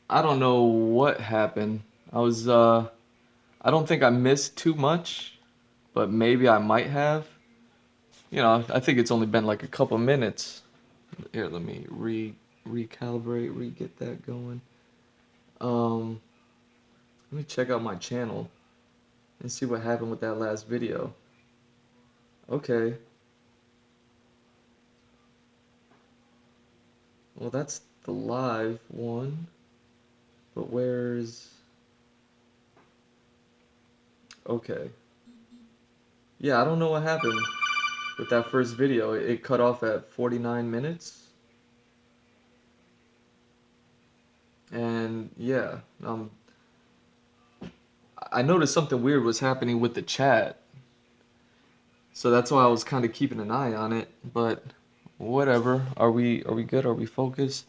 I don't know what happened. I don't think I missed too much, but maybe I might have. I think it's only been like a couple minutes. Here, let me recalibrate, re-get that going. Um, Let me check out my channel and see what happened with that last video. Okay, well that's the live one, but where's... Okay. Yeah, I don't know what happened with that first video. It cut off at 49 minutes. And yeah, I noticed something weird was happening with the chat. So that's why I was kind of keeping an eye on it, but whatever. Are we good? Are we focused?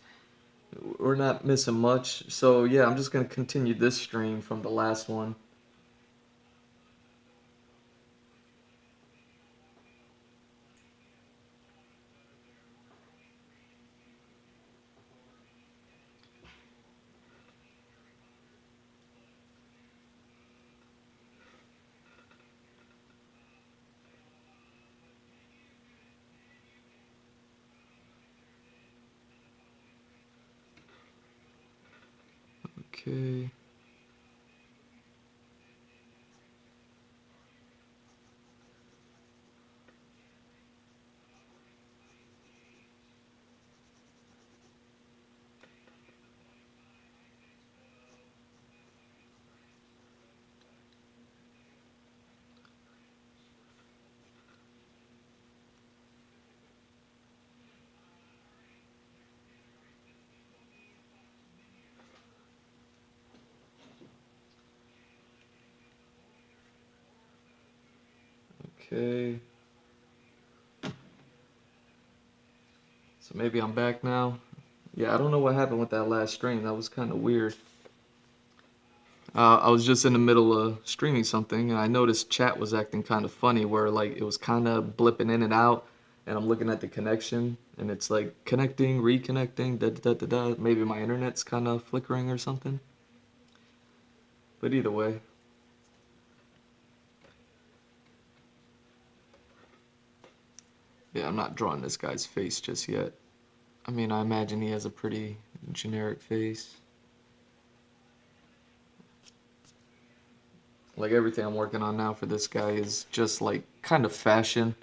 We're not missing much. So yeah, I'm just gonna continue this stream from the last one. Okay. Okay. So maybe I'm back now. Yeah, I don't know what happened with that last stream. That was kind of weird. I was just in the middle of streaming something, and I noticed chat was acting kind of funny, where like it was kind of blipping in and out, and I'm looking at the connection, and it's like connecting, reconnecting, da da da da da. Maybe my internet's kind of flickering or something. But either way, yeah, I'm not drawing this guy's face just yet. I mean, I imagine he has a pretty generic face. Like everything I'm working on now for this guy is just like kind of fashion.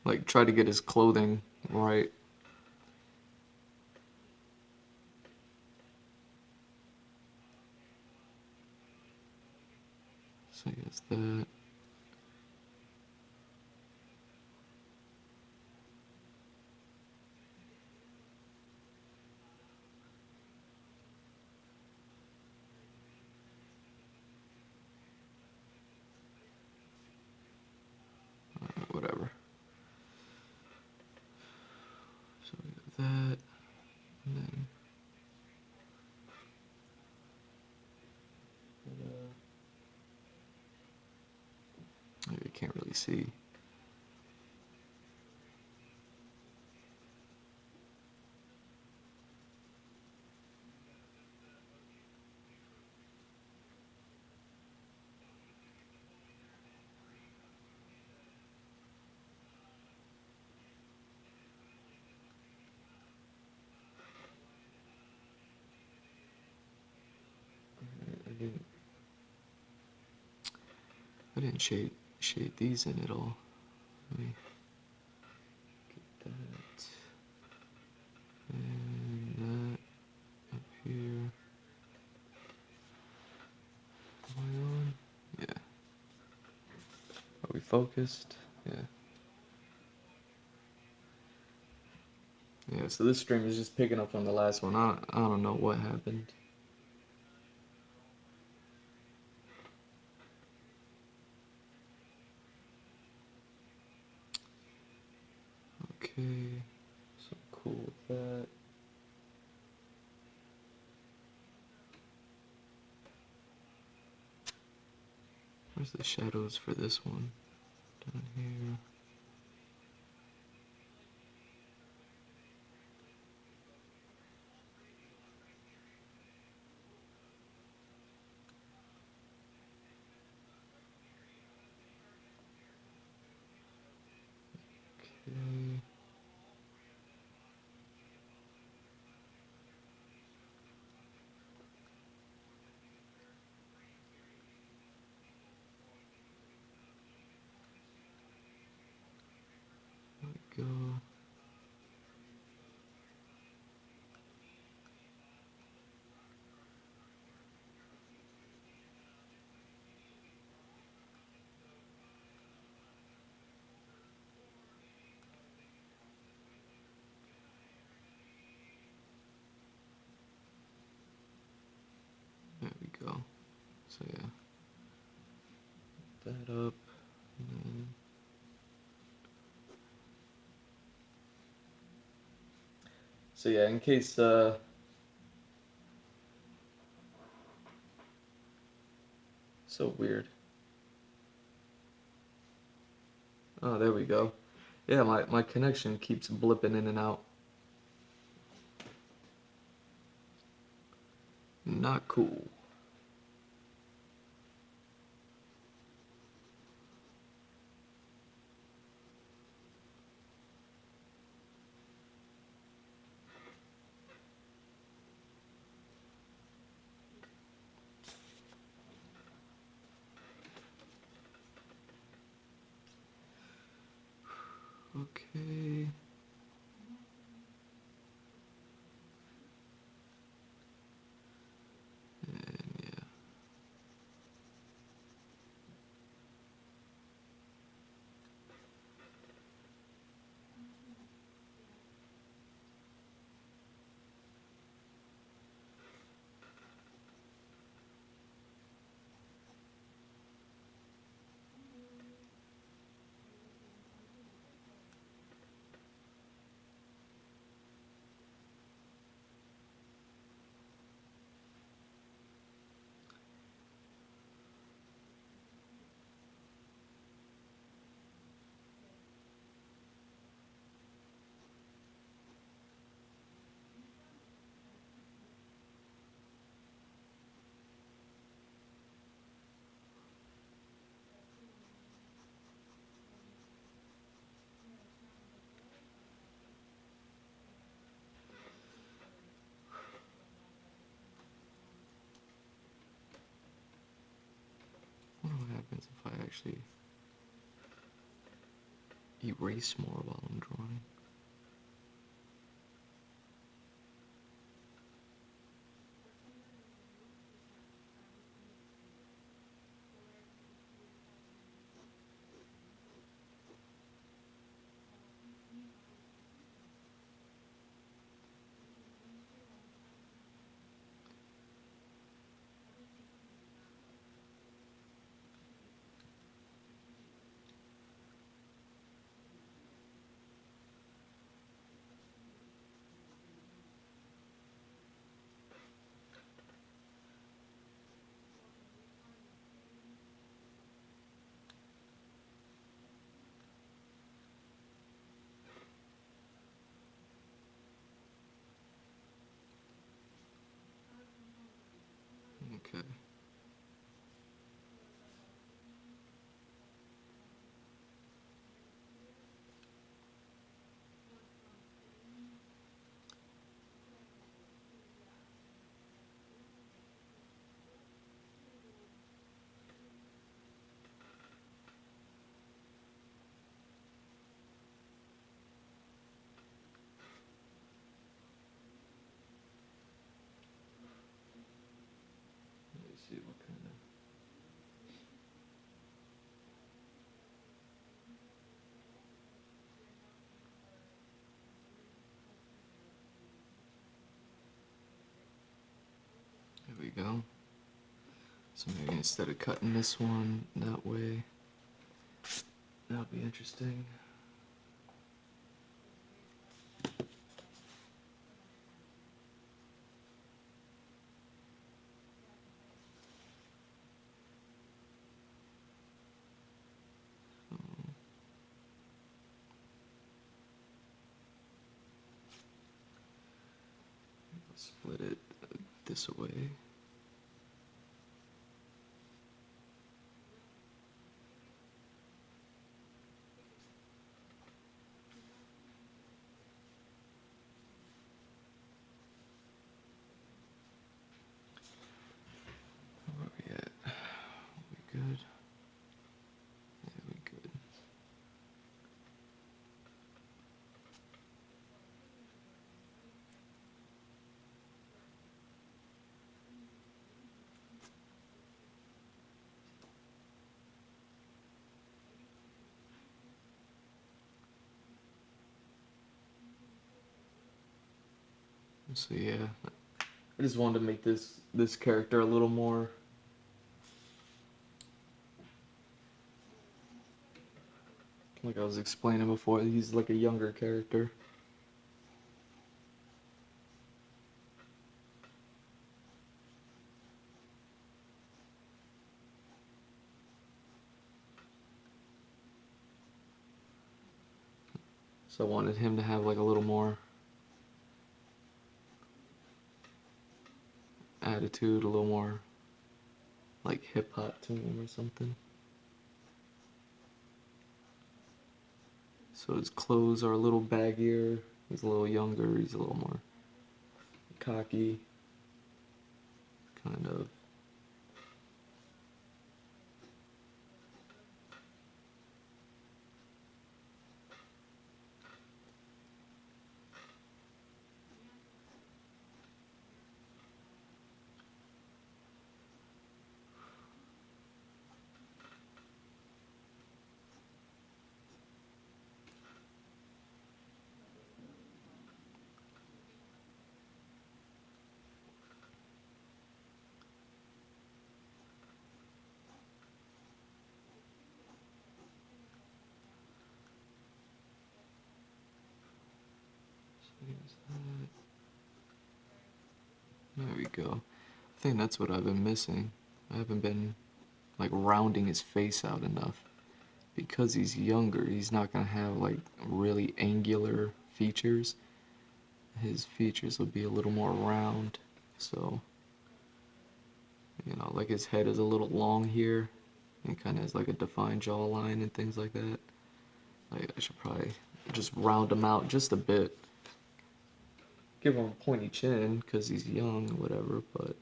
Like try to get his clothing right. So I guess that. Whatever. So we got that, and then you can't really see. I didn't, I didn't shade these in at all. Let me get that and that up here. Am I on? Yeah. Are we focused? Yeah. Yeah. So this stream is just picking up on the last one. I don't know what happened. Okay. So cool with that. Where's the shadows for this one? Down here. Okay. There we go. There we go. So yeah, that up. And then so yeah, in case so weird. Oh, there we go. Yeah, my connection keeps blipping in and out. Not cool. Okay. And yeah. I wonder what happens if I actually erase more while I'm drawing. Okay. Let me see what kind of. There we go. So maybe instead of cutting this one that way, that'll be interesting. Split it this way. So yeah, I just wanted to make this character a little more, like I was explaining before, he's like a younger character. So I wanted him to have like a little more attitude, a little more like hip hop to him or something. So his clothes are a little baggier. He's a little younger. He's a little more cocky, kind of. There we go. I think that's what I've been missing. I haven't been like rounding his face out enough. Because he's younger, he's not gonna have like really angular features. His features will be a little more round. So, like his head is a little long here and kind of has like a defined jawline and things like that. Like I should probably just round him out just a bit. Give him a pointy chin because he's young or whatever, but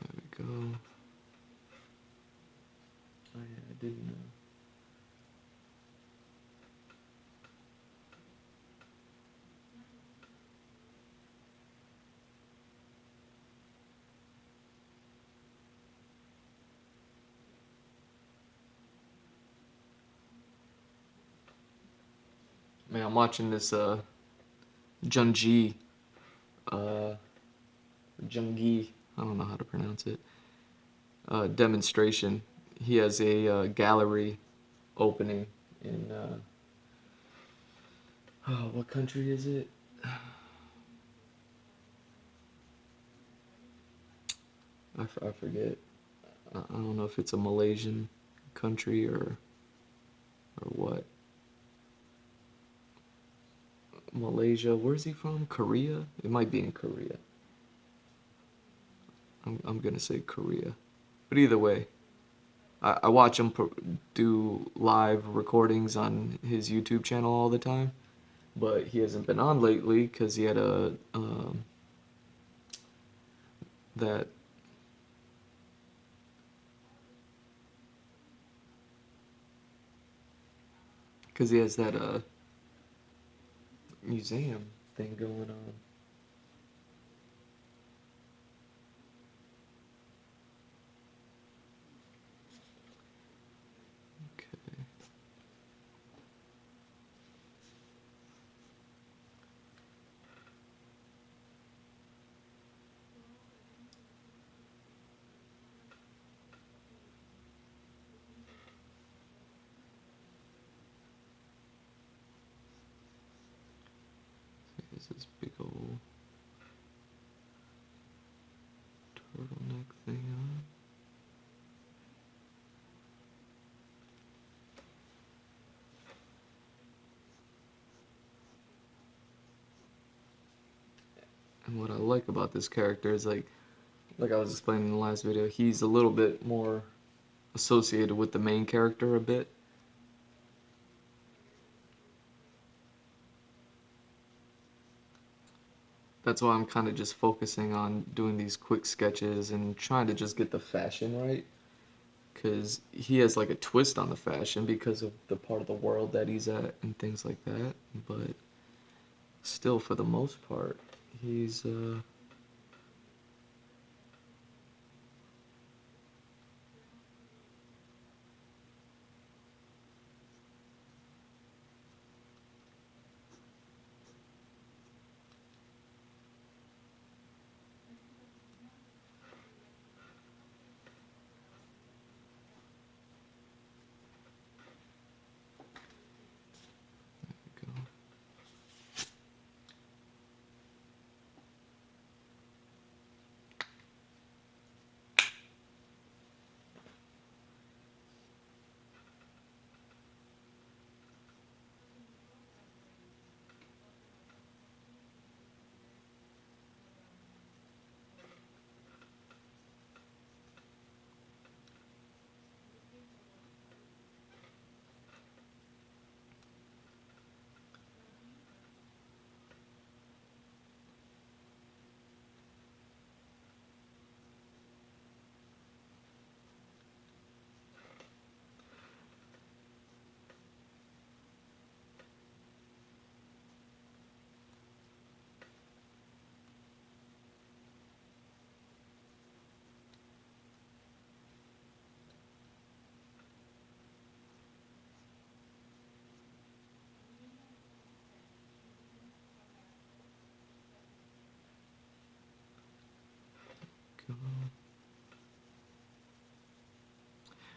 there we go. Oh yeah, I didn't know. Man, I'm watching this Junji, uh, Jungi, I don't know how to pronounce it, demonstration. He has a gallery opening in, oh, what country is it? I forget. I don't know if it's a Malaysian country or what. Malaysia, where's he from? Korea? It might be in Korea. I'm gonna say Korea. But either way, I watch him do live recordings on his YouTube channel all the time. But he hasn't been on lately because he had that because he has that museum thing going on. Okay. There's this big old turtleneck thing on. And what I like about this character is like I was explaining in the last video, he's a little bit more associated with the main character a bit. That's why I'm kind of just focusing on doing these quick sketches and trying to just get the fashion right. Because he has like a twist on the fashion because of the part of the world that he's at and things like that. But still, for the most part, he's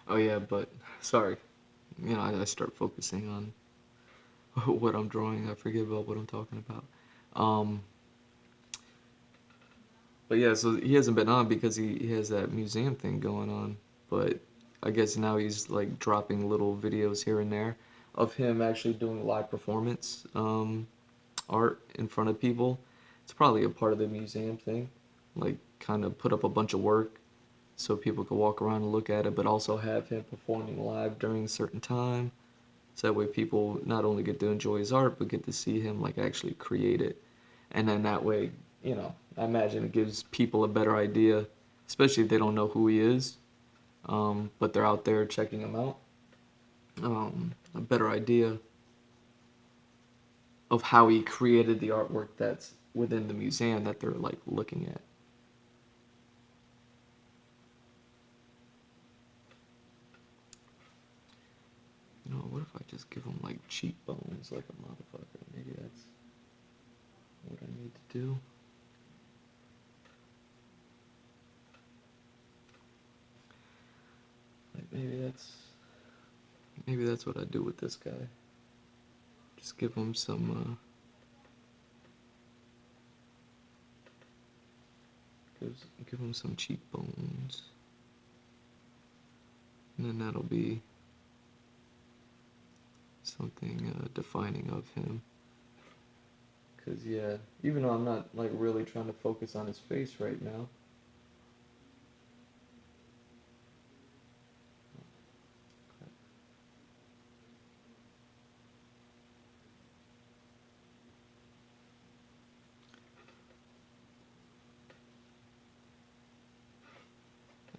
Oh yeah, but sorry. I start focusing on what I'm drawing. I forget about what I'm talking about. Um, but yeah, so he hasn't been on because he has that museum thing going on. But I guess now he's like dropping little videos here and there of him actually doing live performance art in front of people. It's probably a part of the museum thing. Like, kind of put up a bunch of work so people could walk around and look at it, but also have him performing live during a certain time. So that way people not only get to enjoy his art, but get to see him like actually create it. And then that way, I imagine it gives people a better idea, especially if they don't know who he is, but they're out there checking him out. A better idea of how he created the artwork that's within the museum that they're like looking at. What if I just give him like cheekbones like a motherfucker? Maybe that's what I need to do. Like maybe that's what I do with this guy. Just give him some give him some cheekbones, and then that'll be something defining of him. Cause yeah, even though I'm not like really trying to focus on his face right now.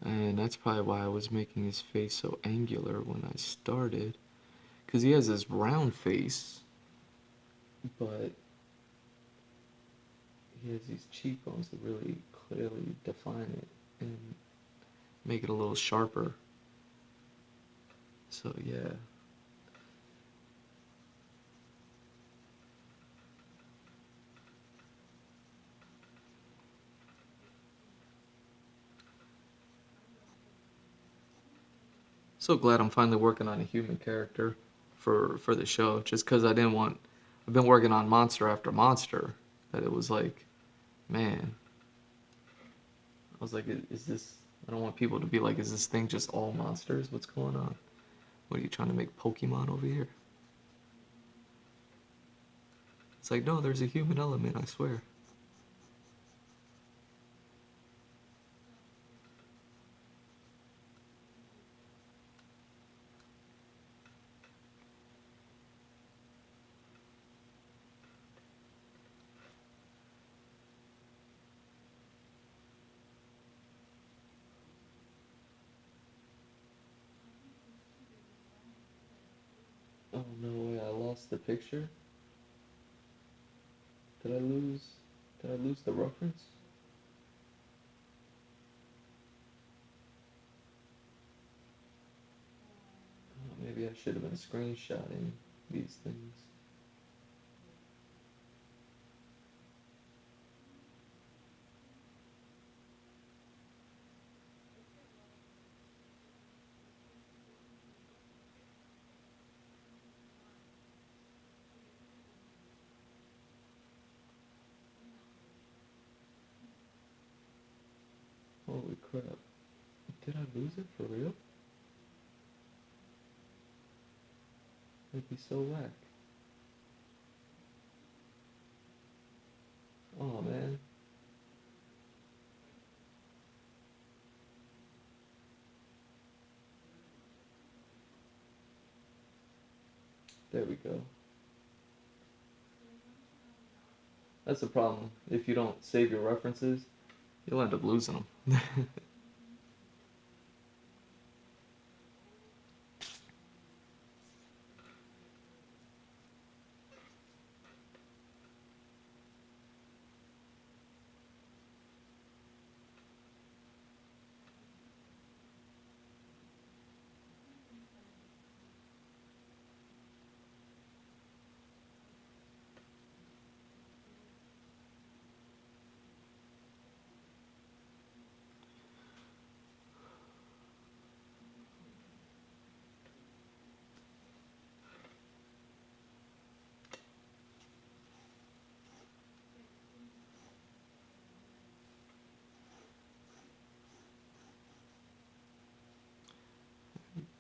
And that's probably why I was making his face so angular when I started. Because he has this round face, but he has these cheekbones that really clearly define it and make it a little sharper. So yeah. So glad I'm finally working on a human character for the show. Just because I didn't want. I've been working on monster after monster. That it was like, man. I was like, is this? I don't want people to be like, is this thing just all monsters? What's going on? What are you trying to make Pokemon over here? It's like, no, there's a human element, I swear. Oh no way, I lost the picture? Did I lose did I lose the reference? Oh, maybe I should have been screenshotting these things. Holy crap. Did I lose it for real? That'd be so whack. Oh man. There we go. That's the problem. If you don't save your references, you'll end up losing them.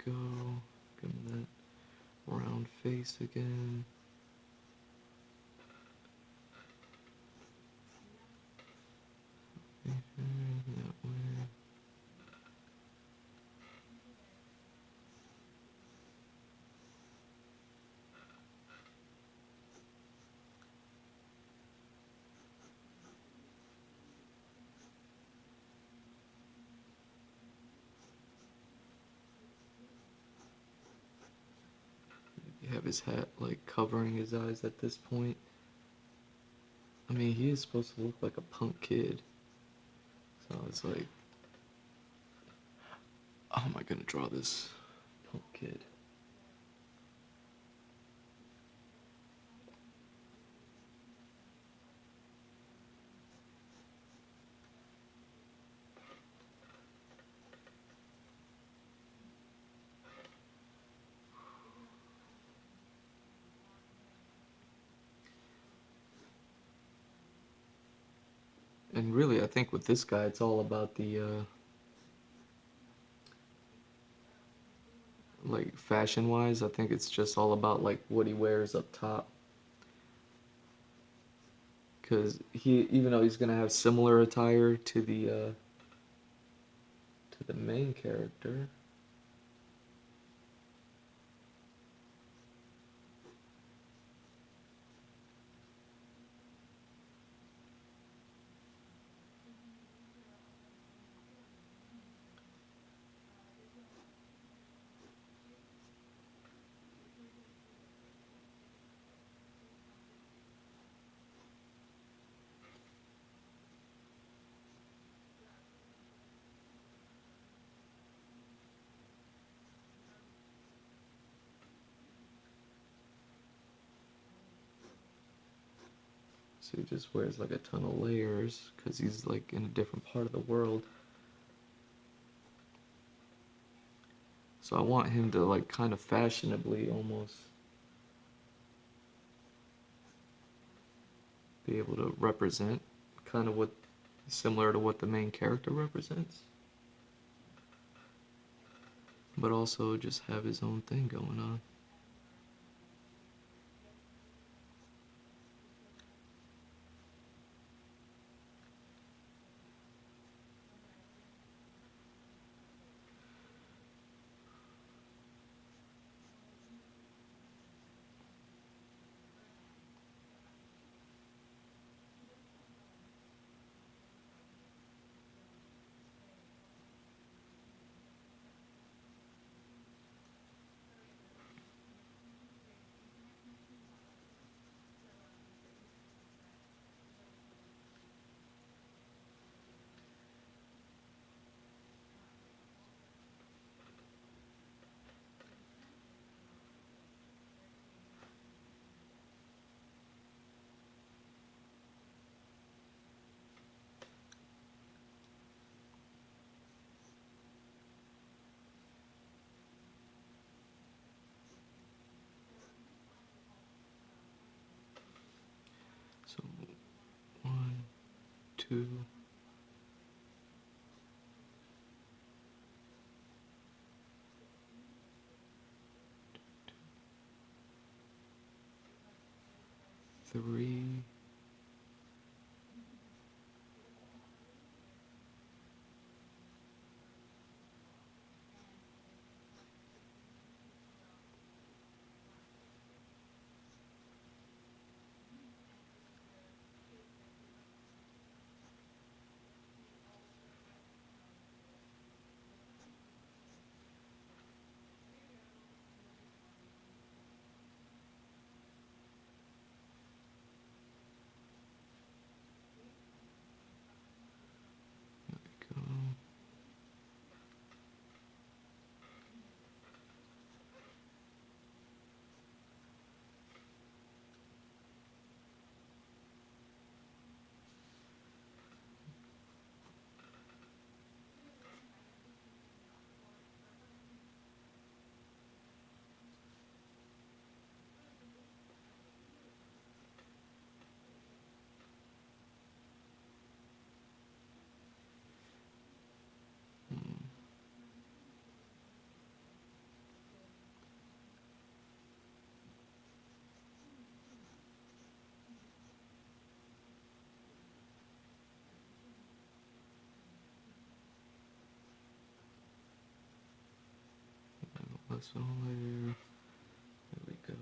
go. Give him that round face again. That way. You have his hat like covering his eyes at this point. I mean, he is supposed to look like a punk kid. So it's like, how am I gonna draw this punk kid? And really, I think with this guy, it's all about the like fashion wise. I think it's just all about like what he wears up top. Because he, even though he's gonna have similar attire to the main character. So he just wears like a ton of layers because he's like in a different part of the world. So I want him to like kind of fashionably almost be able to represent kind of what similar to what the main character represents. But also just have his own thing going on. So 1, 2, 3. hospital layer. There we go.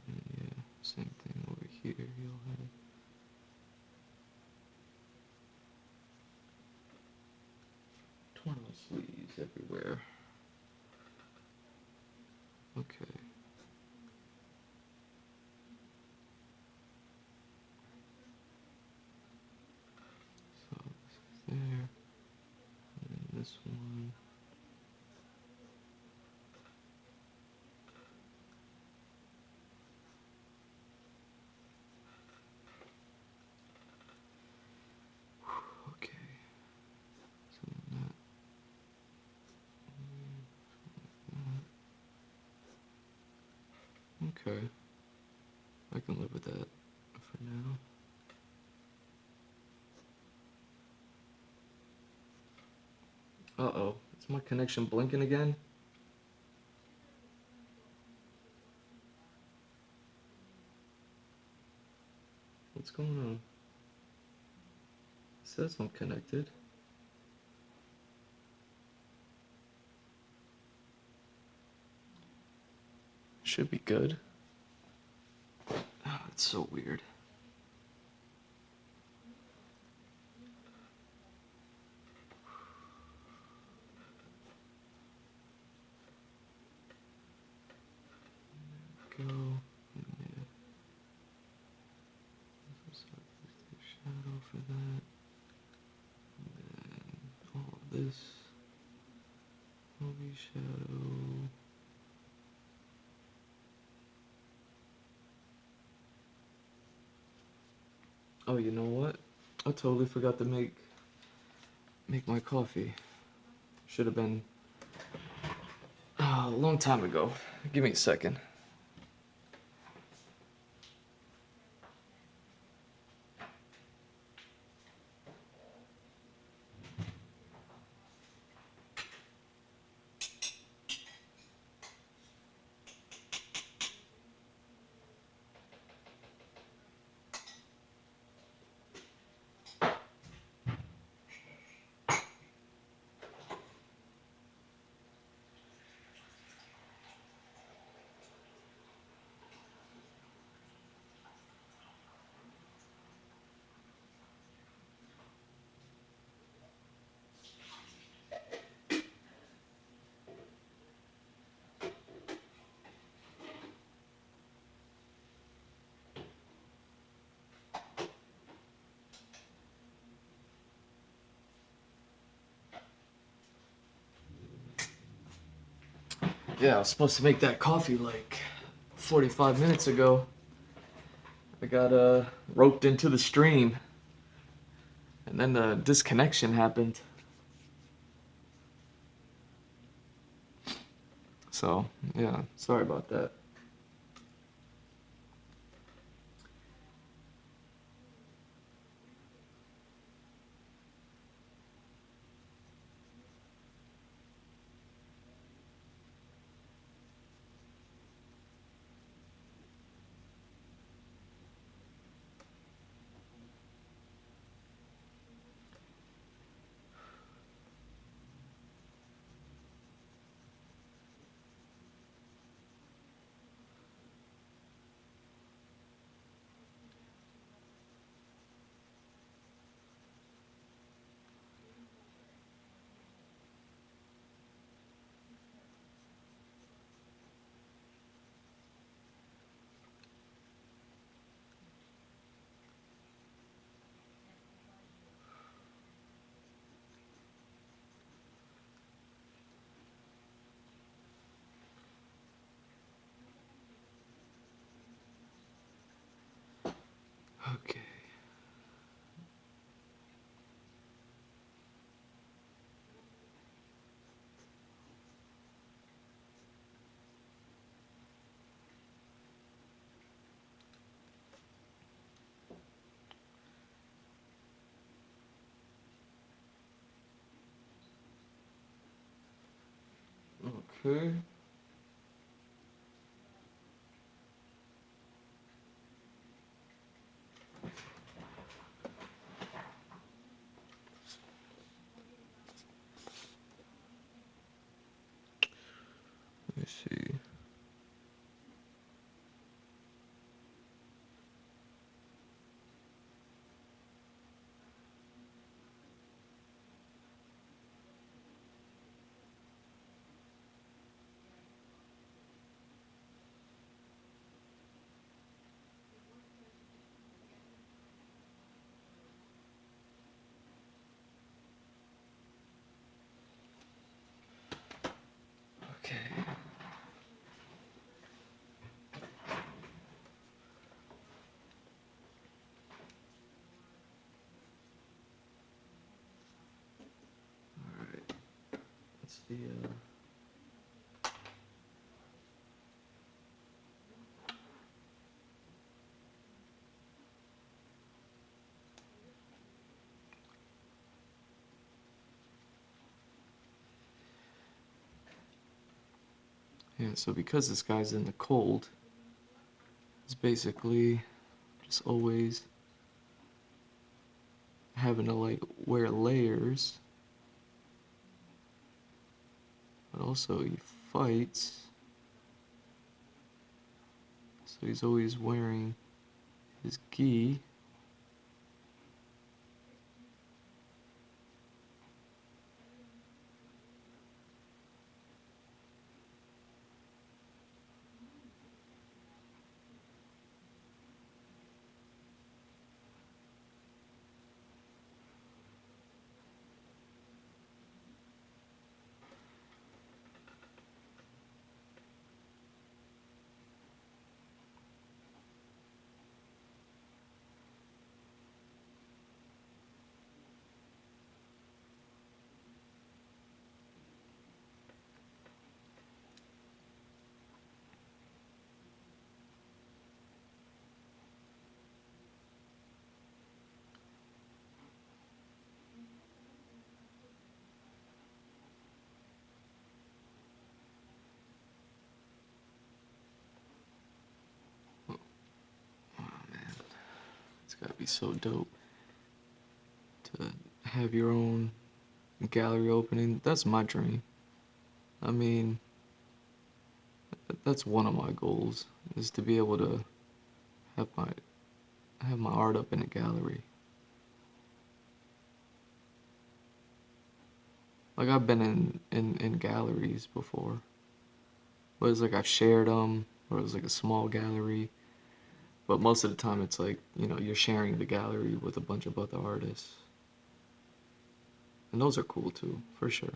And yeah, same thing over here. You'll have torn out sleeves everywhere. Okay. So this is there. And this one. Okay. So that. Okay. I can live with that for now. Uh-oh. Is my connection blinking again? What's going on? It says I'm connected. Should be good. Oh, it's so weird. Go. And yeah. Shadow for that. And then all of this. Movie shadow. Oh, you know what? I totally forgot to make my coffee. Should have been a long time ago. Give me a second. Yeah, I was supposed to make that coffee like 45 minutes ago. I got roped into the stream, and then the disconnection happened. So, yeah, sorry about that. Okay. Okay. the yeah, so because this guy's in the cold, it's basically just always having to like wear layers, but also he fights, so he's always wearing his gi. Oh man, it's gotta be so dope to have your own gallery opening. That's my dream. I mean, that's one of my goals is to be able to have my art up in a gallery. Like I've been in galleries before, but it's like I've shared them, or it was like a small gallery. But most of the time, it's like you're sharing the gallery with a bunch of other artists, and those are cool too, for sure.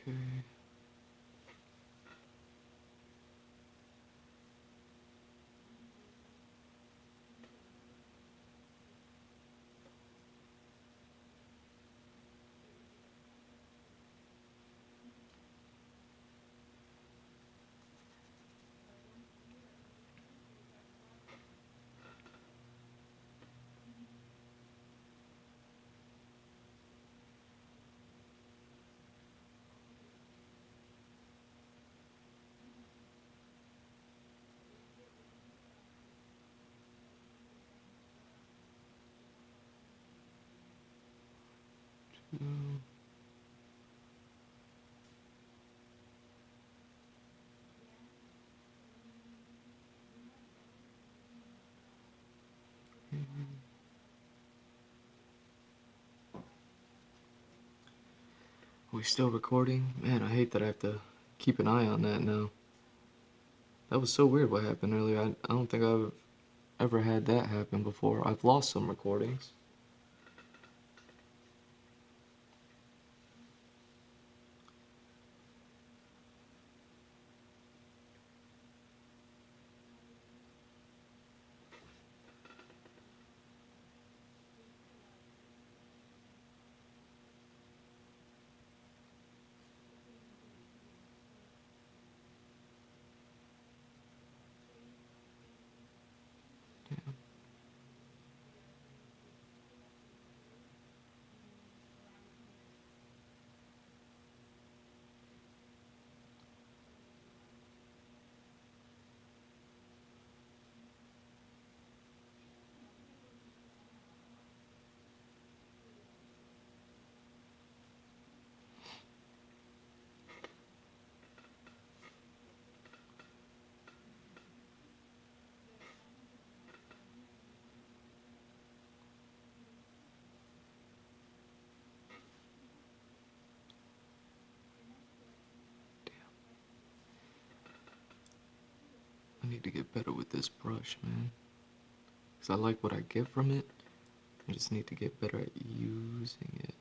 Okay. Mm, we still recording? Man, I hate that I have to keep an eye on that now. That was so weird what happened earlier. I don't think I've ever had that happen before. I've lost some recordings. I need to get better with this brush, man. Because I like what I get from it. I just need to get better at using it.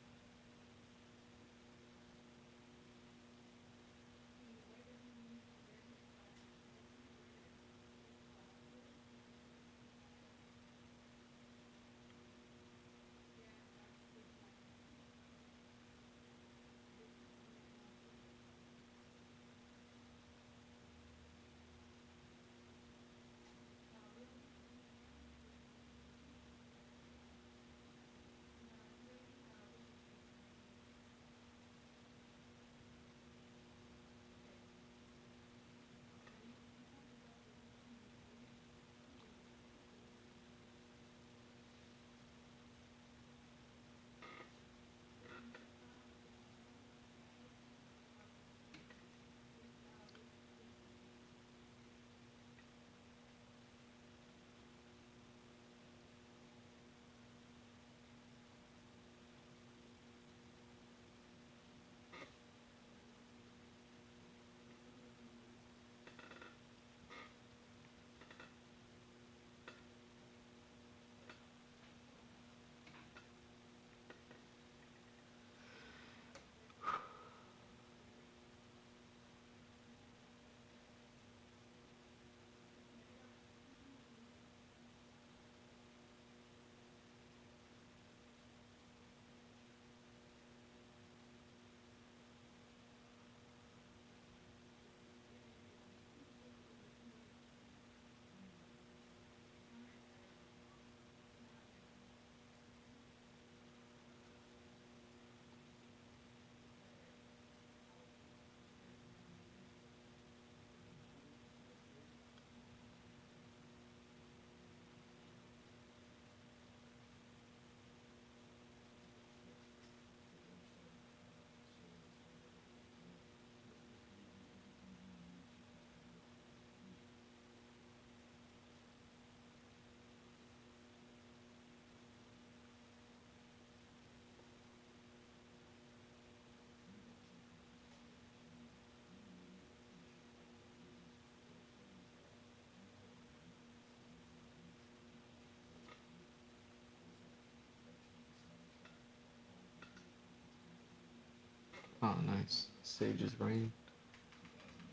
Oh, nice. Sage's Reign.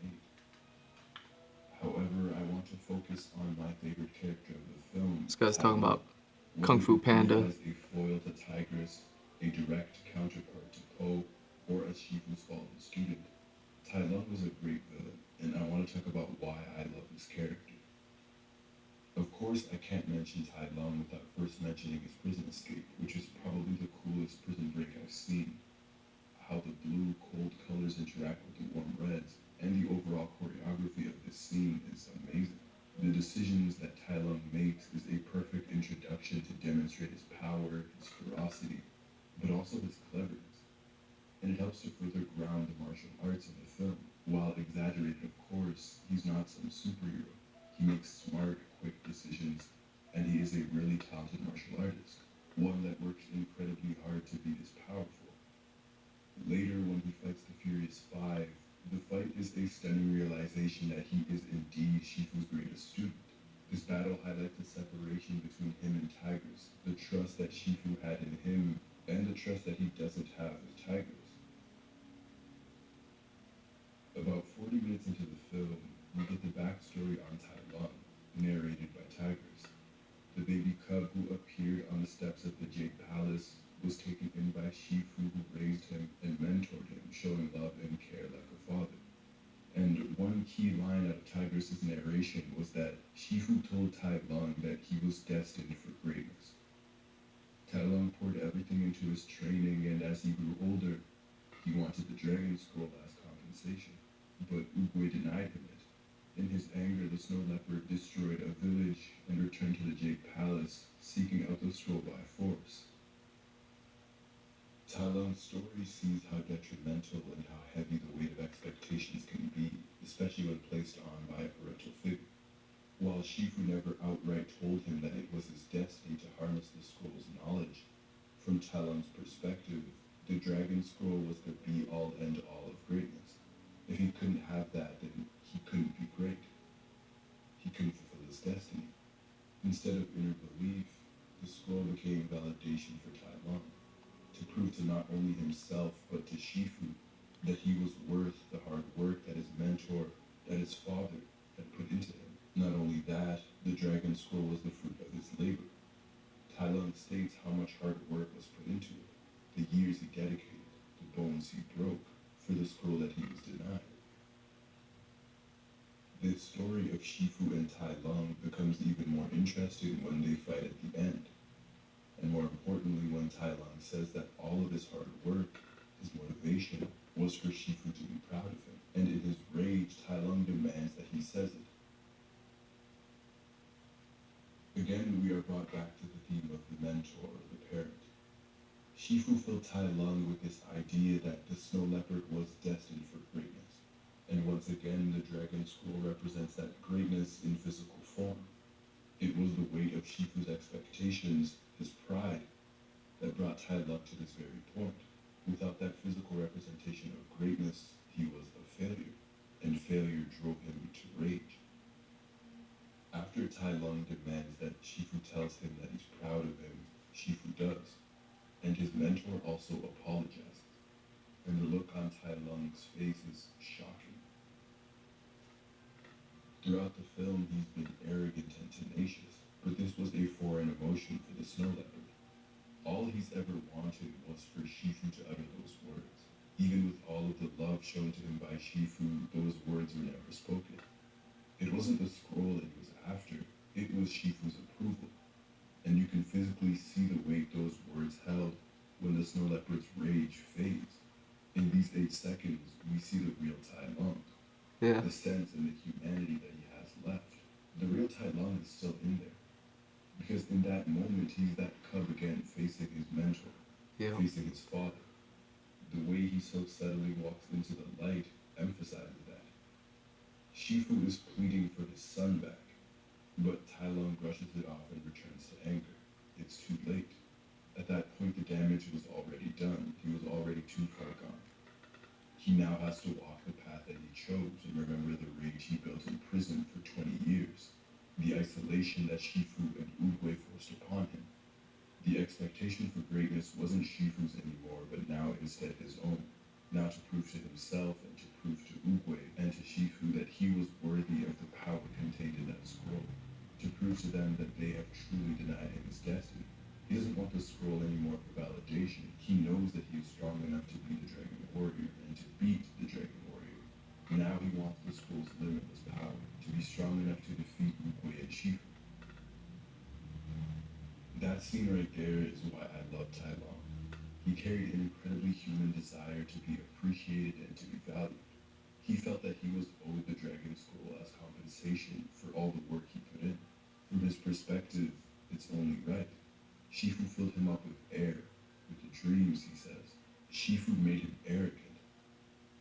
2008. However, I want to focus on my favorite character of the film, This guy's Tai talking Lung. about Kung Whether Fu it be Panda. as a foil to Tigress, a direct counterpart to Po, or as Shifu's fallen student, Tai Lung was a great villain, and I want to talk about why I love this character. Of course, I can't mention Tai Lung without first mentioning his prison escape, which is probably the coolest prison break I've seen. How the blue, cold colors interact with the warm reds, and the overall choreography of this scene is amazing. The decisions that Tai Lung makes is a perfect introduction to demonstrate his power, his ferocity, but also his cleverness, and it helps to further ground the martial arts in the film. While exaggerated, of course, he's not some superhero. He makes smart, quick decisions, and he is a really talented martial artist, one that works incredibly hard to be this powerful. Later, when he fights the Furious Five, the fight is a stunning realization that he is indeed Shifu's greatest student. This battle highlights the separation between him and Tigers, the trust that Shifu had in him, and the trust that he doesn't have with Tigers. About 40 minutes into the film, we get the backstory on Tai Lung, narrated by Tigers. The baby cub who appeared on the steps of the Jade Palace was taken in by Shifu who raised him and mentored him, showing love and care like a father. And one key line out of Tigers' narration was that Shifu told Tai Lung that he was destined for greatness. Tai Lung poured everything into his training, and as he grew older, he wanted the Dragon Scroll as compensation. But Oogway denied him it. In his anger, the Snow Leopard destroyed a village and returned to the Jade Palace, seeking out the scroll by force. Tai Lung's story sees how detrimental and how heavy the weight of expectations can be, especially when placed on by a parental figure. While Shifu never outright told him that it was his destiny to harness the scroll's knowledge, from Tai Lung's perspective, the Dragon Scroll was the be-all end-all of greatness. If he couldn't have that, then he couldn't be great. He couldn't fulfill his destiny. Instead of inner belief, the scroll became validation for Tai Lung, to prove to not only himself but to Shifu that he was worth the hard work that his mentor, that his father, had put into him. Not only that, the Dragon Scroll was the fruit of his labor. Tai Lung states how much hard work was put into it, the years he dedicated, the bones he broke, for the scroll that he was denied. The story of Shifu and Tai Lung becomes even more interesting when they fight at the end, and more importantly when Tai Lung says that all of his hard work, his motivation, was for Shifu to be proud of him. And in his rage, Tai Lung demands that he says it. Again, we are brought back to the theme of the mentor or the parent. Shifu filled Tai Lung with this idea that the snow leopard was destined for greatness. And once again, the dragon scroll represents that greatness in physical form. It was the weight of Shifu's expectations, his pride, that brought Tai Lung to this very point. Without that physical representation of greatness, he was a failure, and failure drove him to rage. After Tai Lung demands that Shifu tells him that he's proud of him, Shifu does, and his mentor also apologizes, and the look on Tai Lung's face is shocking. Throughout the film, he's been arrogant and tenacious, but this was a foreign emotion for the snow leopard. All he's ever wanted was for Shifu to utter those words. Even with all of the love shown to him by Shifu, those words were never spoken. It wasn't the scroll that he was after, it was Shifu's approval. And you can physically see the weight those words held when the snow leopard's rage fades. In these 8 seconds, we see the real Tai Lung, Yeah. the sense and the humanity that he has left. The real Tai Lung is still in there. Because in that moment, he's that cub again, facing his mentor, Yeah. facing his father. The way he so subtly walks into the light emphasizes that. Shifu is pleading for his son back, but Tai Lung brushes it off and returns to anger. It's too late. At that point, the damage was already done. He was already too far gone. He now has to walk the path that he chose and remember the rage he built in prison for 20 years, the isolation that Shifu and Oogway forced upon him. The expectation for greatness wasn't Shifu's anymore, but now instead his own. now to prove to himself and to prove to Ugwe and to Shifu that he was worthy of the power contained in that scroll, to prove to them that they have truly denied him his destiny. He doesn't want the scroll anymore for validation. He knows that he is strong enough to be the Dragon Warrior and to beat the Dragon Warrior. Now he wants the scroll's limitless power, to be strong enough to defeat Ugwe and Shifu. That scene right there is why I love Tai Lung. He carried an incredibly human desire to be appreciated and to be valued. He felt that he was owed the Dragon Scroll as compensation for all the work he put in. From his perspective, it's only right. Shifu filled him up with air, with the dreams, he says. Shifu made him arrogant,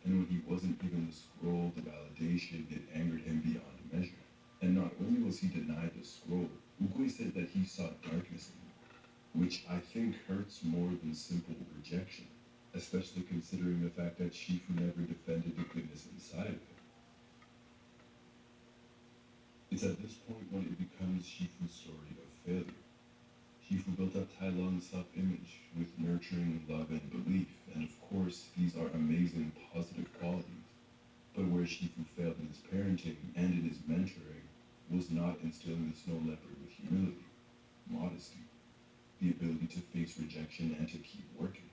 and when he wasn't given the scroll, the validation, it angered him beyond measure. And not only was he denied the scroll, Ugwe said that he saw darkness in him, which I think hurts more than simple rejection, especially considering the fact that Shifu never defended the goodness inside of him. It's at this point when it becomes Shifu's story of failure. Shifu built up Tai Lung's self-image with nurturing, love, and belief, and of course, these are amazing positive qualities. But where Shifu failed in his parenting and in his mentoring was not instilling the snow leopard with humility, modesty, the ability to face rejection and to keep working.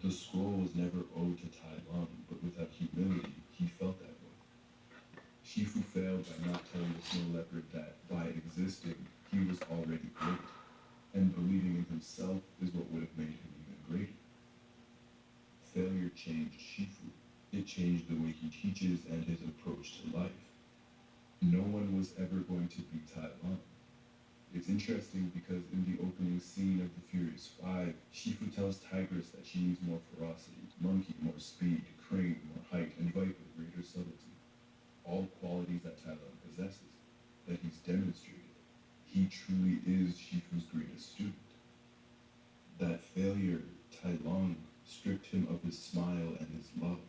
The scroll was never owed to Tai Lung, but without humility, he felt that way. Shifu failed by not telling the snow leopard that, by existing, he was already great, and believing in himself is what would have made him even greater. Failure changed Shifu. It changed the way he teaches and his approach to life. No one was ever going to beat Tai Lung. It's interesting because in the opening scene of The Furious Five, Shifu tells Tigress that she needs more ferocity, Monkey more speed, Crane more height, and Viper greater subtlety. All qualities that Tai Lung possesses, that he's demonstrated. He truly is Shifu's greatest student. That failure, Tai Lung, stripped him of his smile and his love.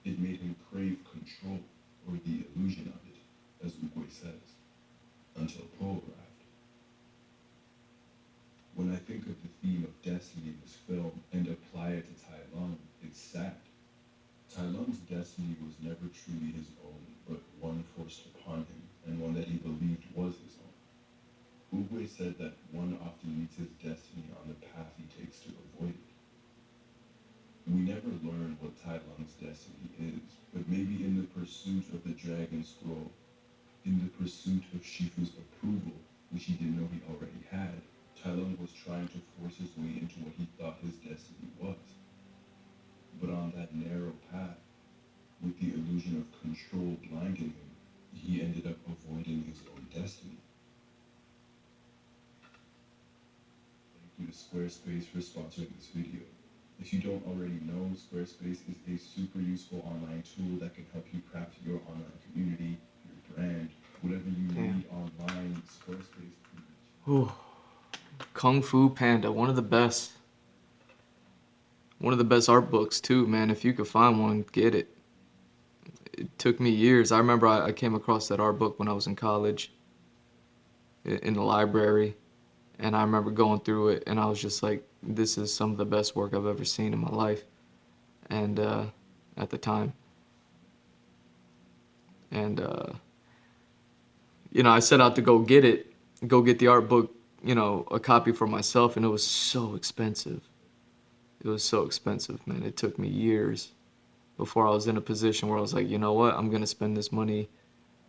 It made him crave control, or the illusion of it, as Ugwe says, until Po arrived. When I think of the theme of destiny in this film and apply it to Tai Lung, it's sad. Tai Lung's destiny was never truly his own, but one forced upon him, and one that he believed was his own. Ugwe said that one often meets his destiny on the path he takes to avoid it. We never learn what Tai Lung's destiny is, but maybe in the pursuit of the Dragon Scroll, in the pursuit of Shifu's approval, which he didn't know he already had, Tai Lung was trying to force his way into what he thought his destiny was. But on that narrow path, with the illusion of control blinding him, he ended up avoiding his own destiny. Thank you to Squarespace for sponsoring this video. If you don't already know, Squarespace is a super useful online tool that can help you craft your online community, your brand, whatever you need online. Squarespace can reach. Ooh. Kung Fu Panda, one of the best. One of the best art books too, man. If you could find one, get it. It took me years. I remember I came across that art book when I was in college, in the library, and I remember going through it, and I was just like, this is some of the best work I've ever seen in my life, and at the time. And I set out to go get it, go get the art book, a copy for myself, and it was so expensive. It was so expensive, man. It took me years before I was in a position where I was like, you know what, I'm gonna spend this money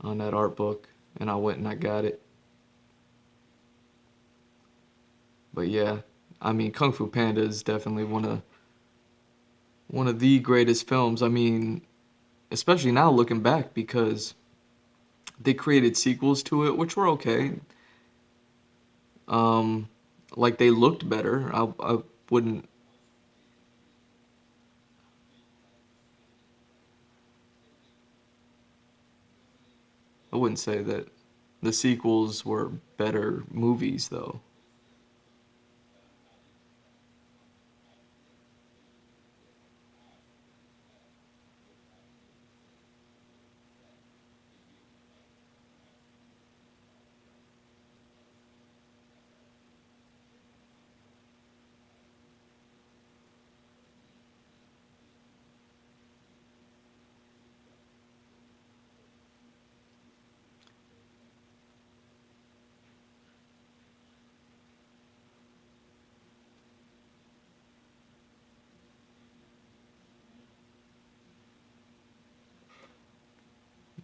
on that art book, and I went and I got it. But yeah, I mean, Kung Fu Panda is definitely one of the greatest films. I mean, especially now looking back, because they created sequels to it, which were okay. Like they looked better. I wouldn't. I wouldn't say that the sequels were better movies, though.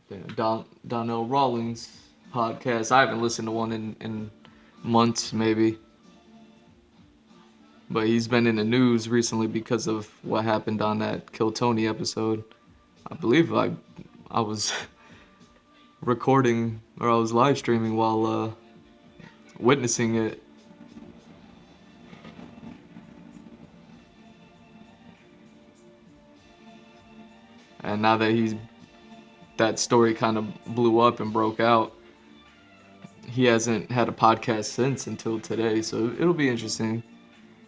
Donnell Rawlings podcast. I haven't listened to one in months, maybe, but he's been in the news recently because of what happened on that Kill Tony episode. I believe I was recording or I was live streaming while witnessing it, and now that that story kind of blew up and broke out, he hasn't had a podcast since until today. So it'll be interesting.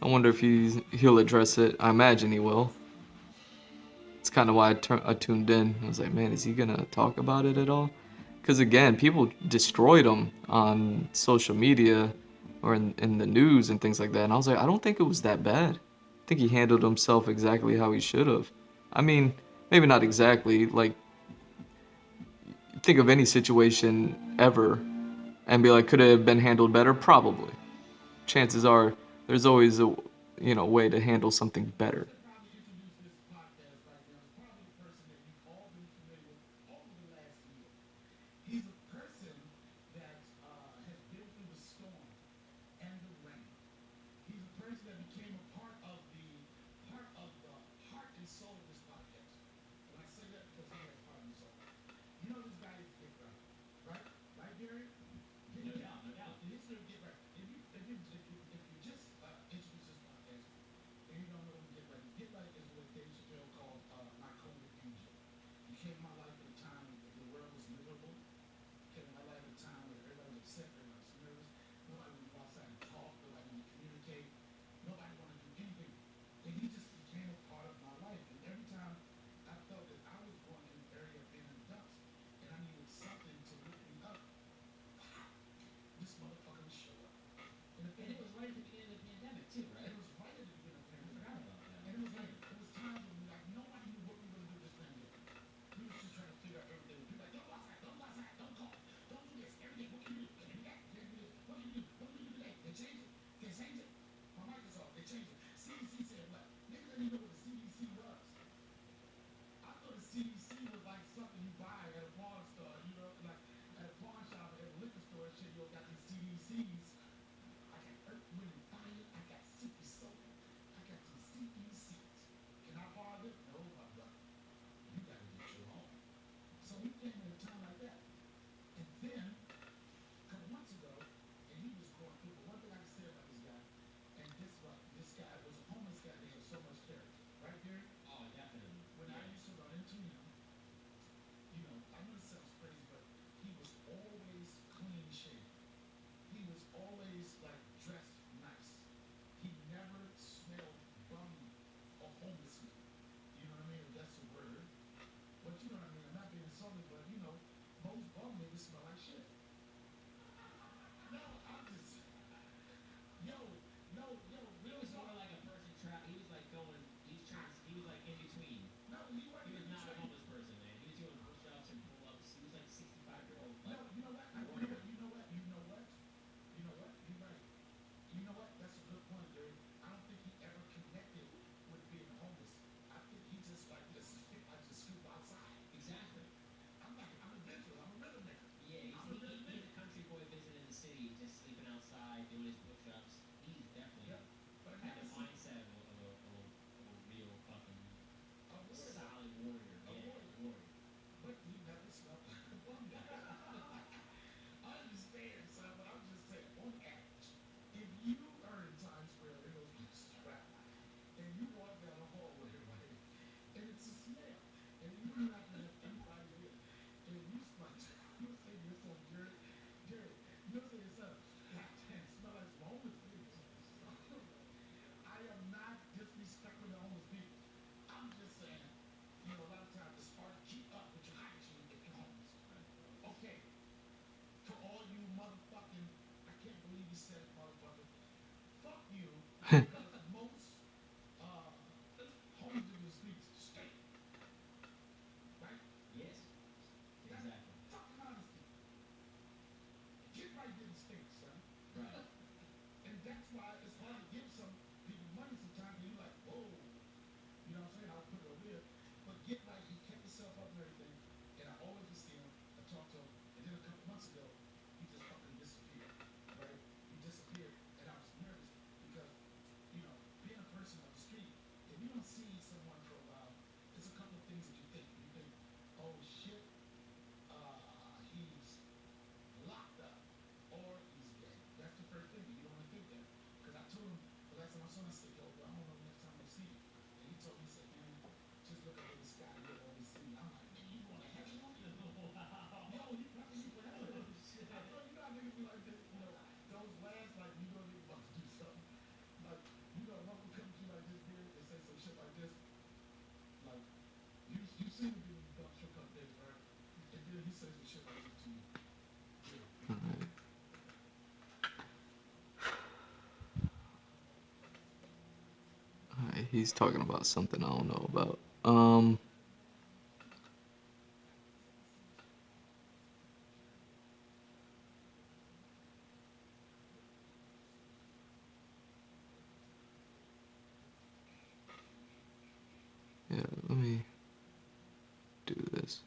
I wonder if he'll address it. I imagine he will. It's kind of why I tuned in. I was like, man, is he gonna talk about it at all? Because again, people destroyed him on social media or in the news and things like that. And I was like, I don't think it was that bad. I think he handled himself exactly how he should have. I mean, maybe not exactly. Like, think of any situation ever and be like, could it have been handled better? Probably. Chances are, there's always a way to handle something better. He's talking about something I don't know about. Yeah, let me do this.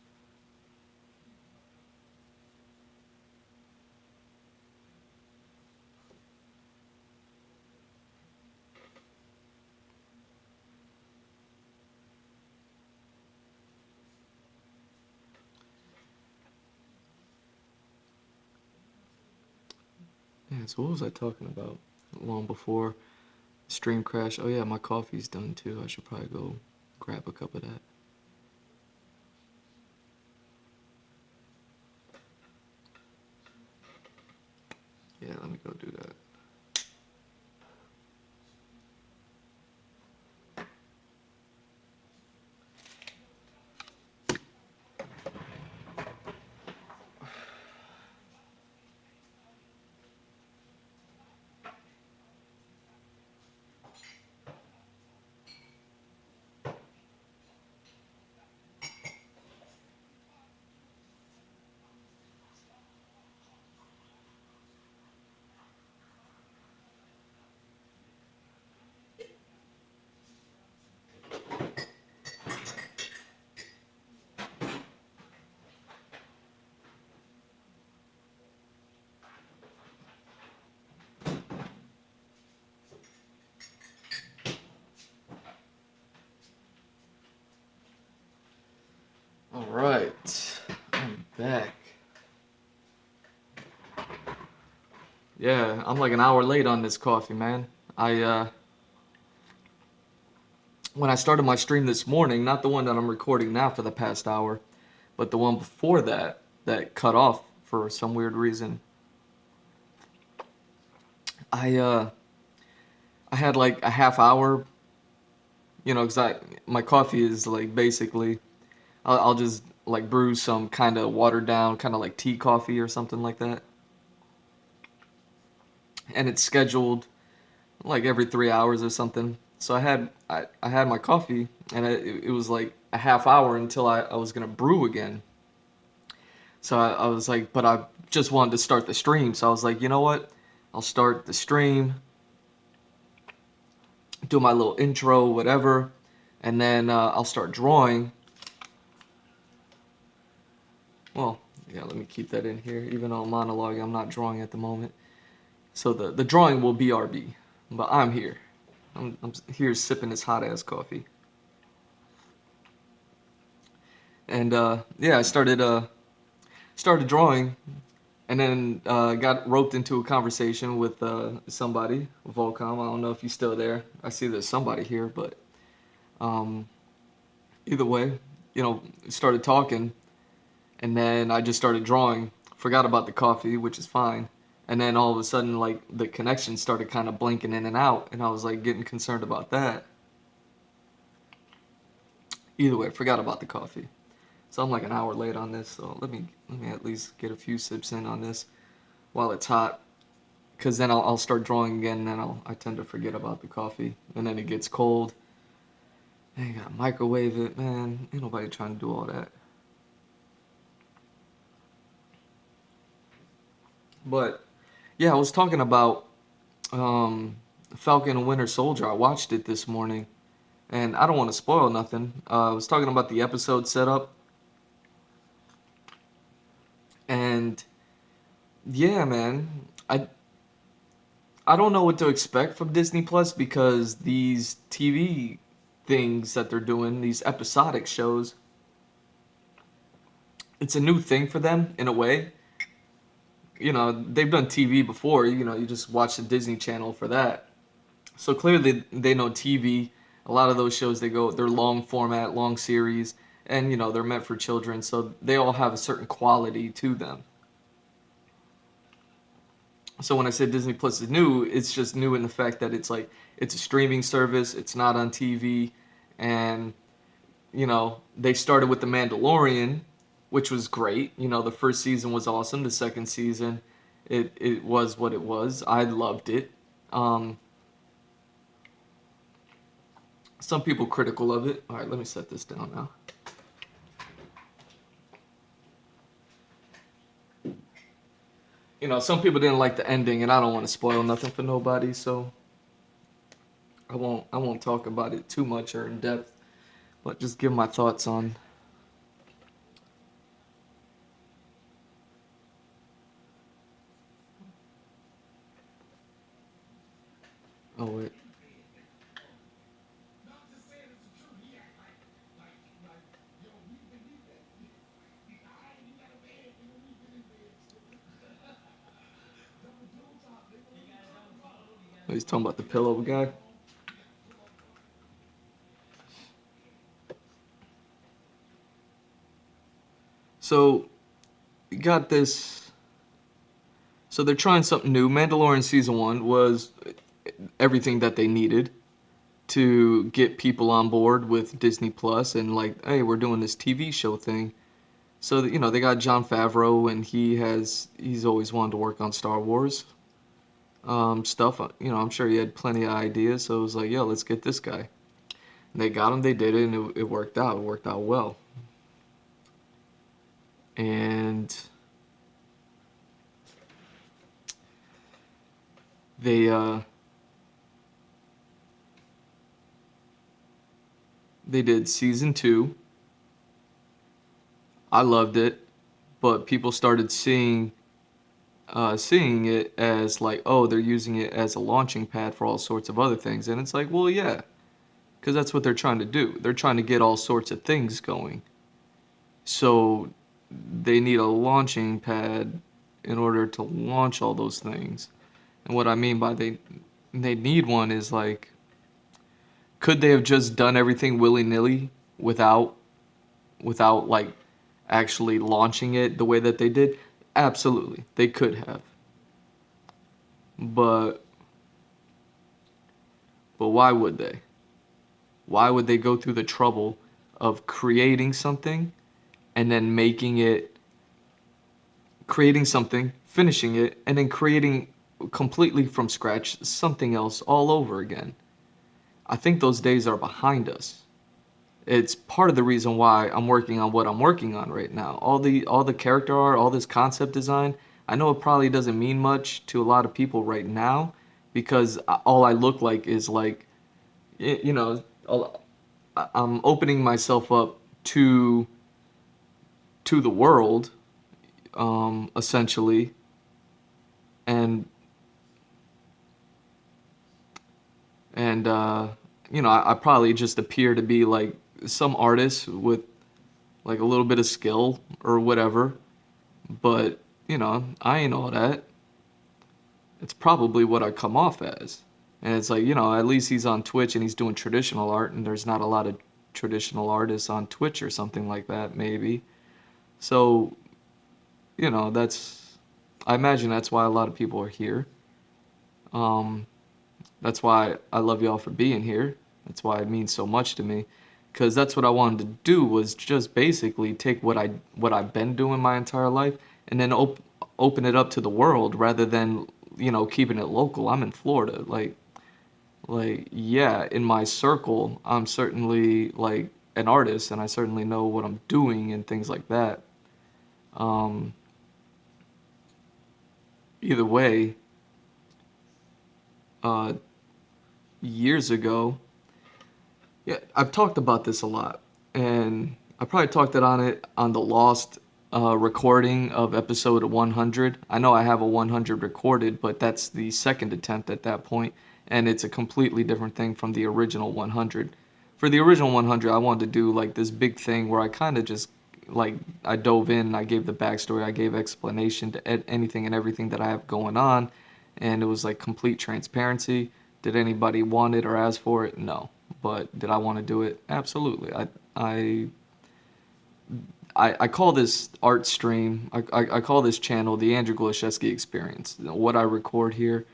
Yeah, so what was I talking about long before stream crash? Oh yeah, my coffee's done too. I should probably go grab a cup of that. Yeah, let me go do that. All right, I'm back. Yeah, I'm like an hour late on this coffee, man. I when I started my stream this morning, not the one that I'm recording now for the past hour, but the one before that that cut off for some weird reason. I uh I had like a half hour, cause my coffee is like basically I'll just like brew some kind of watered down, kind of like tea coffee or something like that, and it's scheduled like every 3 hours or something. So I had my coffee, and it was like a half hour until I was gonna brew again. So I was like, but I just wanted to start the stream. So I was like, you know what? I'll start the stream, do my little intro, whatever, and then I'll start drawing. Well, yeah, let me keep that in here. Even though I'm monologuing, I'm not drawing at the moment. So the drawing will be RB, but I'm here. I'm here sipping this hot ass coffee. And yeah, I started drawing, and then got roped into a conversation with somebody, Volcom. I don't know if you're still there. I see there's somebody here, but um, either way, started talking, and then I just started drawing. Forgot about the coffee, which is fine. And then all of a sudden, like the connection started kind of blinking in and out, and I was like getting concerned about that. Either way, forgot about the coffee. So I'm like an hour late on this. So let me at least get a few sips in on this while it's hot, because then I'll start drawing again, and then I tend to forget about the coffee, and then it gets cold. And you gotta microwave it, man. Ain't nobody trying to do all that. But yeah, I was talking about um, Falcon and Winter Soldier. I watched it this morning, and I don't want to spoil nothing. I was talking about the episode setup, and yeah, man, I I don't know what to expect from Disney Plus because these TV things that they're doing, these episodic shows, it's a new thing for them in a way. They've done TV before, you just watch the Disney Channel for that. So clearly they know TV. A lot of those shows they're long format, long series, and they're meant for children, so they all have a certain quality to them. So when I said Disney Plus is new, it's just new in the fact that it's a streaming service, it's not on TV, and they started with The Mandalorian, which was great. The first season was awesome. The second season, it was what it was. I loved it. Um, Some people critical of it. All right, let me set this down now. You know, some people didn't like the ending, and I don't want to spoil nothing for nobody, so I won't talk about it too much or in depth, but just give my thoughts on. Oh wait. Oh, he's talking about the pillow guy. So you got this. So they're trying something new. Mandalorian season one was everything that they needed to get people on board with Disney Plus and like, hey, we're doing this TV show thing. So you know they got Jon Favreau and he's always wanted to work on Star Wars stuff. You know I'm sure he had plenty of ideas. So it was like, yo, let's get this guy. And they got him. They did it, and it worked out. It worked out well. And they they did season two. I loved it, but people started seeing it as like, oh, they're using it as a launching pad for all sorts of other things, and it's like, well, yeah, because that's what they're trying to do. They're trying to get all sorts of things going, so they need a launching pad in order to launch all those things. And what I mean by they need one is like, could they have just done everything willy nilly without like actually launching it the way that they did? Absolutely, they could have. But why would they? Why would they go through the trouble of creating something and then creating something, finishing it, and then creating completely from scratch something else all over again? I think those days are behind us. It's part of the reason why I'm working on what I'm working on right now. All the character art, all this concept design. I know it probably doesn't mean much to a lot of people right now because all I look like is like, you know, I'm opening myself up to to the world, essentially, and and you know, I probably just appear to be like some artist with like a little bit of skill or whatever, but you know, I ain't all that. It's probably what I come off as. And it's like, you know, at least he's on Twitch and he's doing traditional art, and there's not a lot of traditional artists on Twitch or something like that, maybe. So, you know, I imagine that's why a lot of people are here. Um, that's why I love y'all for being here. That's why it means so much to me. Because that's what I wanted to do was just basically take what I've been doing my entire life and then open it up to the world rather than, you know, keeping it local. I'm in Florida. Like yeah, in my circle, I'm certainly like an artist and I certainly know what I'm doing and things like that. Um, Either way, uh, years ago, yeah, I've talked about this a lot, and I probably talked on it on the lost recording of episode 100. I know I have a 100 recorded, but that's the second attempt at that point, and it's a completely different thing from the original 100. For the original 100, I wanted to do like this big thing where I kind of just like I dove in, I gave the backstory, I gave explanation to anything and everything that I have going on, and it was like complete transparency. Did anybody want it or ask for it? No. But did I want to do it? Absolutely. I I call this art stream. I call this channel the Andrew Glowczewski Experience. What I record here,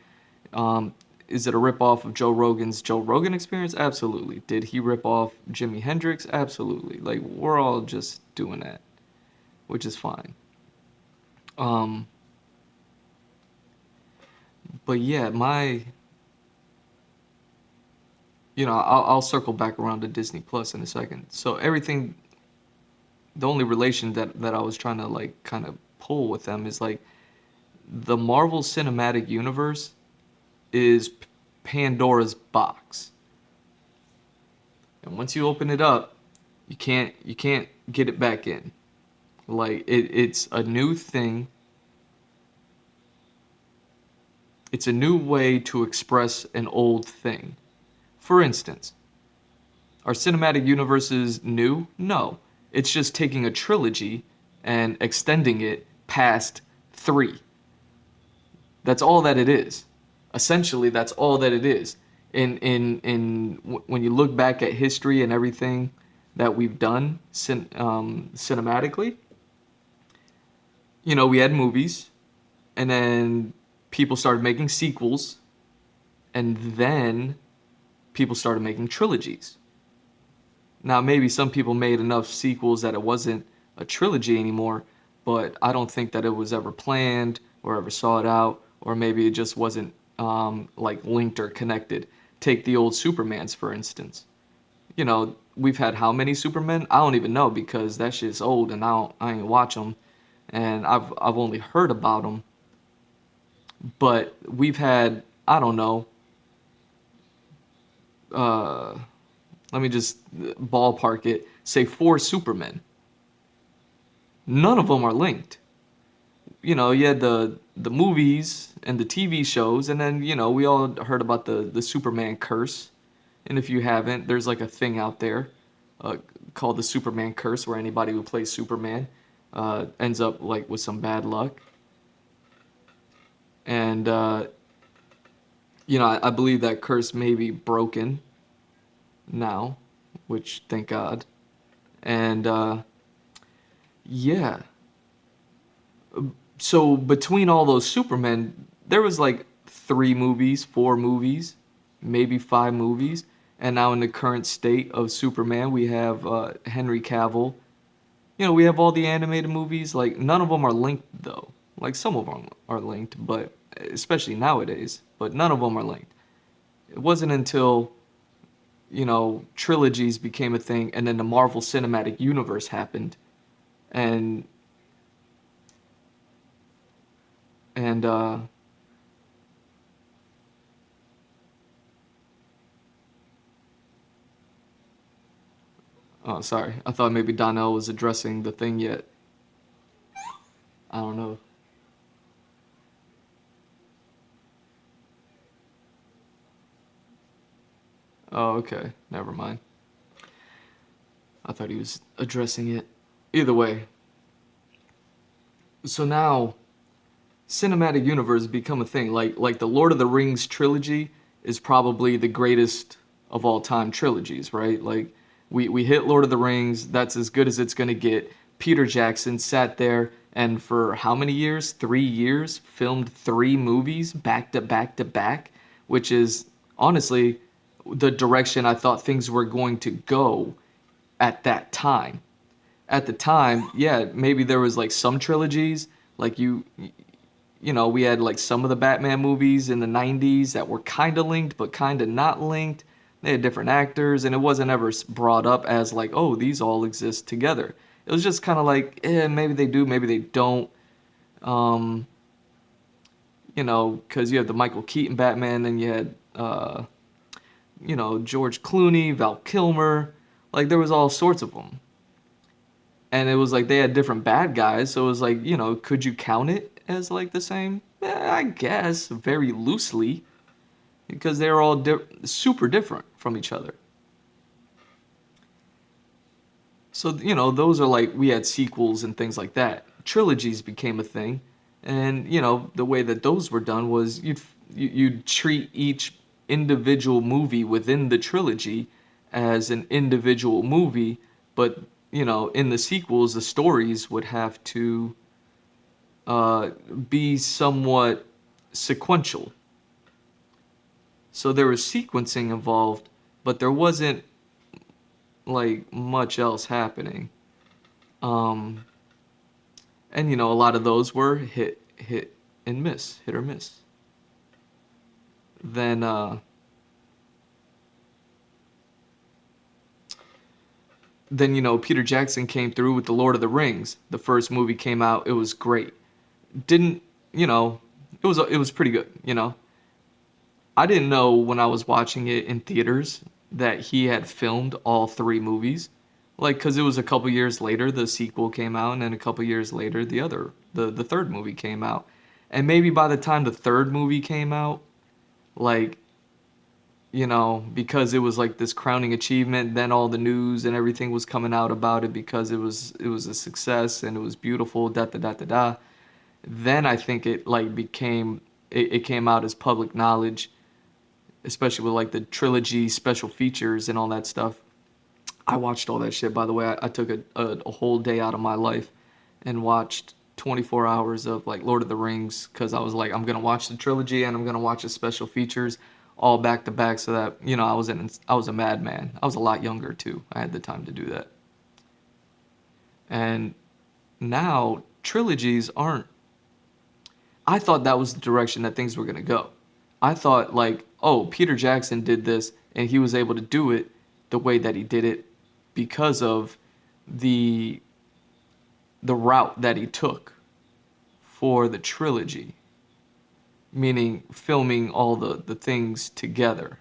um, is it a ripoff of Joe Rogan's Joe Rogan Experience? Absolutely. Did he rip off Jimi Hendrix? Absolutely. Like we're all just doing that, which is fine. Um, but yeah, I'll circle back around to Disney Plus in a second. So everything, the only relation that I was trying to like kind of pull with them is like the Marvel Cinematic Universe is Pandora's box. And once you open it up, you can't get it back in. Like it's a new thing. It's a new way to express an old thing. For instance, are cinematic universes new? No. It's just taking a trilogy and extending it past three. That's all that it is. Essentially, that's all that it is. When you look back at history and everything that we've done cinematically, we had movies, and then people started making sequels, and then people started making trilogies. Now, maybe some people made enough sequels that it wasn't a trilogy anymore, but I don't think that it was ever planned or ever sought out, or maybe it just wasn't like linked or connected. Take the old Supermans, for instance. We've had how many Supermen? I don't even know because that shit's old and I ain't watch them, and I've only heard about them. But we've had, I don't know, uh, let me just ballpark it, say four Supermen. None of them are linked. You had the movies and the TV shows, and then we all heard about the Superman curse. And if you haven't, there's like a thing out there uh, called the Superman curse, where anybody who plays Superman ends up like with some bad luck. And I believe that curse may be broken now, which thank God. And yeah, so between all those Supermen, there was like three movies, four movies, maybe five movies. And now in the current state of Superman, we have Henry Cavill. We have all the animated movies. Like none of them are linked though. Like some of them are linked, but especially nowadays. But none of them are linked. It wasn't until trilogies became a thing, and then the Marvel Cinematic Universe happened, and and oh, sorry, I thought maybe Donnell was addressing the thing yet. I don't know. Oh, okay, never mind. I thought he was addressing it. Either way, so now cinematic universe become a thing. Like the Lord of the Rings trilogy is probably the greatest of all time trilogies, right? Like we hit Lord of the Rings, that's as good as it's gonna get. Peter Jackson sat there and for how many years? 3 years, filmed three movies back to back to back, which is honestly the direction I thought things were going to go at that time. At the time, yeah, maybe there was like some trilogies, like we had like some of the Batman movies in the 90s that were kind of linked, but kind of not linked. They had different actors, and it wasn't ever brought up as like, oh, these all exist together. It was just kind of like, maybe they do, maybe they don't. Um, because you had the Michael Keaton Batman, and you had, George Clooney, Val Kilmer. Like, there was all sorts of them. And it was like they had different bad guys, so it was like, could you count it as like the same? I guess very loosely, because they're all super different from each other. So those are like we had sequels and things like that. Trilogies became a thing, and the way that those were done was you'd treat each individual movie within the trilogy as an individual movie, but in the sequels, the stories would have to uh, be somewhat sequential. So there was sequencing involved, but there wasn't like much else happening. Um, and a lot of those were hit and miss, hit or miss. Then then Peter Jackson came through with the Lord of the Rings. The first movie came out, it was great. Didn't you know? It was pretty good. I didn't know when I was watching it in theaters that he had filmed all three movies. Like, because it was a couple years later, the sequel came out, and then a couple years later, the third movie came out. And maybe by the time the third movie came out, like, because it was like this crowning achievement, then all the news and everything was coming out about it because it was a success and it was beautiful, da da da da da. Then I think it like it came out as public knowledge, especially with like the trilogy special features and all that stuff. I watched all that shit, by the way. I took a whole day out of my life and watched 24 hours of like Lord of the Rings because I was like, I'm gonna watch the trilogy and I'm gonna watch the special features all back to back so that I was a madman. I was a lot younger too. I had the time to do that. And now trilogies aren't. I thought that was the direction that things were gonna go. I thought like, oh, Peter Jackson did this and he was able to do it the way that he did it because of the the route that he took for the trilogy, meaning filming all the things together.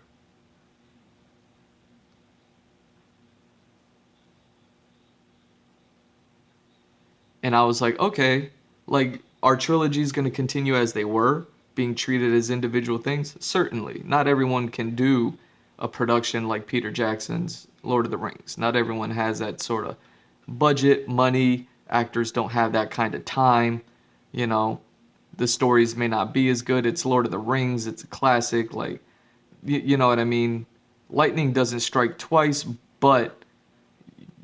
And I was like, okay, like, are trilogies going to continue as they were, being treated as individual things? Certainly. Not everyone can do a production like Peter Jackson's Lord of the Rings. Not everyone has that sort of budget, money. Actors don't have that kind of time. You know, the stories may not be as good. It's Lord of the Rings, it's a classic. Like, you know what I mean? Lightning doesn't strike twice, but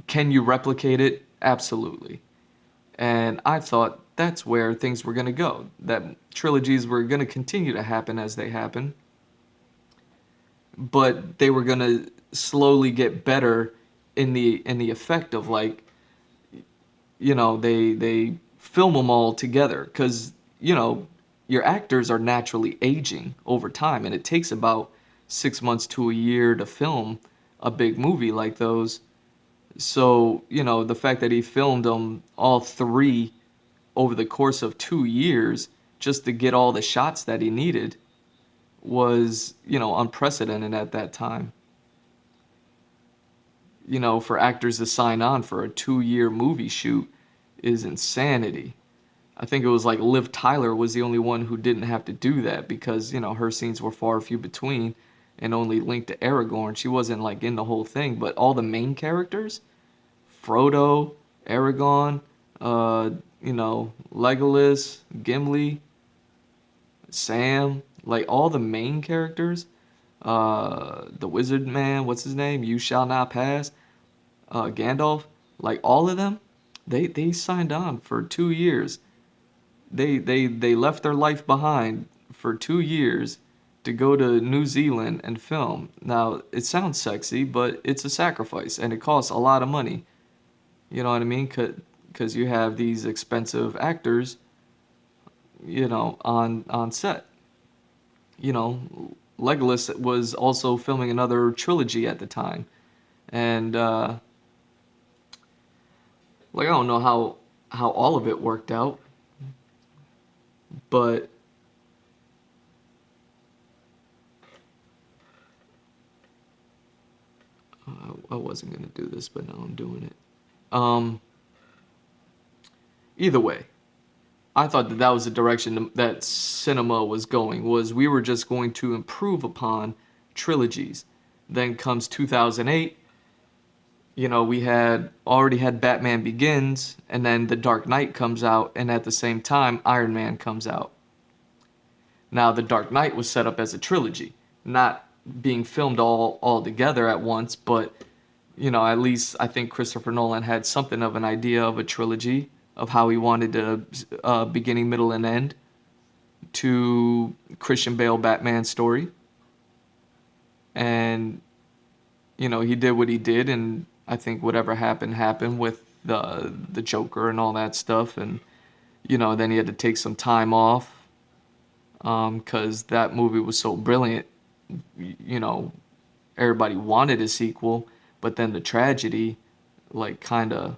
can you replicate it? Absolutely. And I thought that's where things were going to go. That trilogies were going to continue to happen as they happen, but they were going to slowly get better in the effect of like, they film them all together cuz your actors are naturally aging over time and it takes about 6 months to a year to film a big movie like those. So, the fact that he filmed them all three over the course of 2 years just to get all the shots that he needed was, unprecedented at that time. For actors to sign on for a 2-year movie shoot is insanity. I think it was like Liv Tyler was the only one who didn't have to do that because, her scenes were far few between and only linked to Aragorn. She wasn't like in the whole thing, but all the main characters, Frodo, Aragorn, Legolas, Gimli, Sam, like all the main characters, the Wizard Man, what's his name? You Shall Not Pass, Gandalf, like all of them, they signed on for 2 years. They left their life behind for 2 years to go to New Zealand and film. Now it sounds sexy, but it's a sacrifice and it costs a lot of money. You know what I mean? Because you have these expensive actors, on set. You know, Legolas was also filming another trilogy at the time, and like I don't know how all of it worked out, but I wasn't gonna do this, but now I'm doing it. Um, Either way, I thought that was the direction that cinema was going. Was we were just going to improve upon trilogies. Then comes 2008. We had already had Batman Begins, and then The Dark Knight comes out, and at the same time, Iron Man comes out. Now, The Dark Knight was set up as a trilogy, not being filmed all together at once, but at least I think Christopher Nolan had something of an idea of a trilogy of how he wanted to beginning, middle, and end to Christian Bale Batman story, and he did what he did, and I think whatever happened with the Joker and all that stuff, and then he had to take some time off because that movie was so brilliant. You know, Everybody wanted a sequel, but then the tragedy like kind of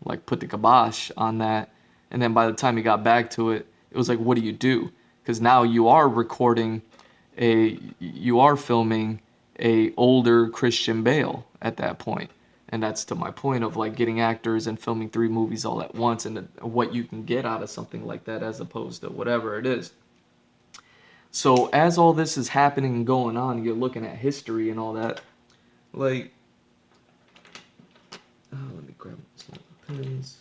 like put the kibosh on that. And then by the time he got back to it, it was like, what do you do? Because now you are filming a older Christian Bale at that point. And that's to my point of like getting actors and filming 3 movies all at once, and what you can get out of something like that as opposed to whatever it is. So as all this is happening and going on, you're looking at history and all that. Like, let me grab some pens.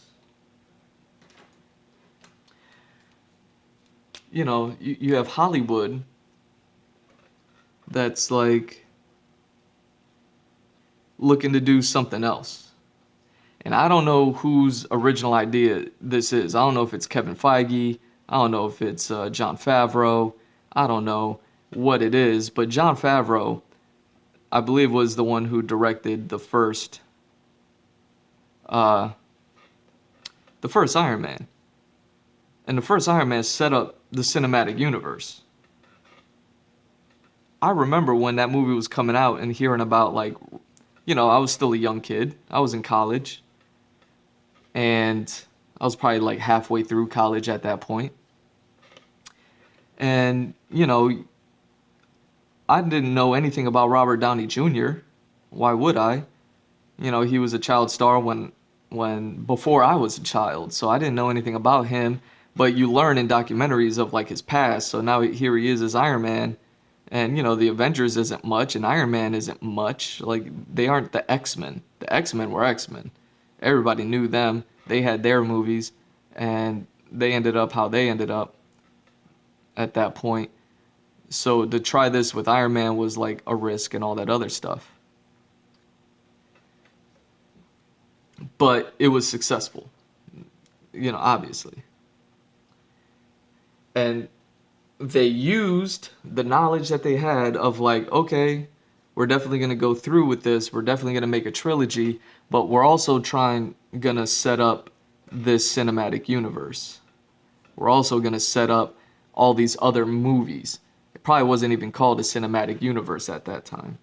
You know, you have Hollywood that's like looking to do something else. And I don't know whose original idea this is. I don't know if it's Kevin Feige. I don't know if it's Jon Favreau. I don't know what it is. But Jon Favreau, I believe, was the one who directed uh, the first Iron Man. And the first Iron Man set up the cinematic universe. I remember when that movie was coming out and hearing about, like, you know, I was still a young kid. I was in college. And I was probably like halfway through college at that point. And, you know, I didn't know anything about Robert Downey Jr. Why would I? You know, he was a child star when before I was a child, so I didn't know anything about him. But you learn in documentaries of like his past. So now here he is as Iron Man, and you know the Avengers isn't much, and Iron Man isn't much. Like they aren't the X-Men. The X-Men were X-Men. Everybody knew them. They had their movies, and they ended up how they ended up at that point. So to try this with Iron Man was like a risk and all that other stuff. But it was successful, you know, obviously. And they used the knowledge that they had of like, okay, we're definitely going to go through with this. We're definitely going to make a trilogy, but we're also going to set up this cinematic universe. We're also going to set up all these other movies. It probably wasn't even called a cinematic universe at that time.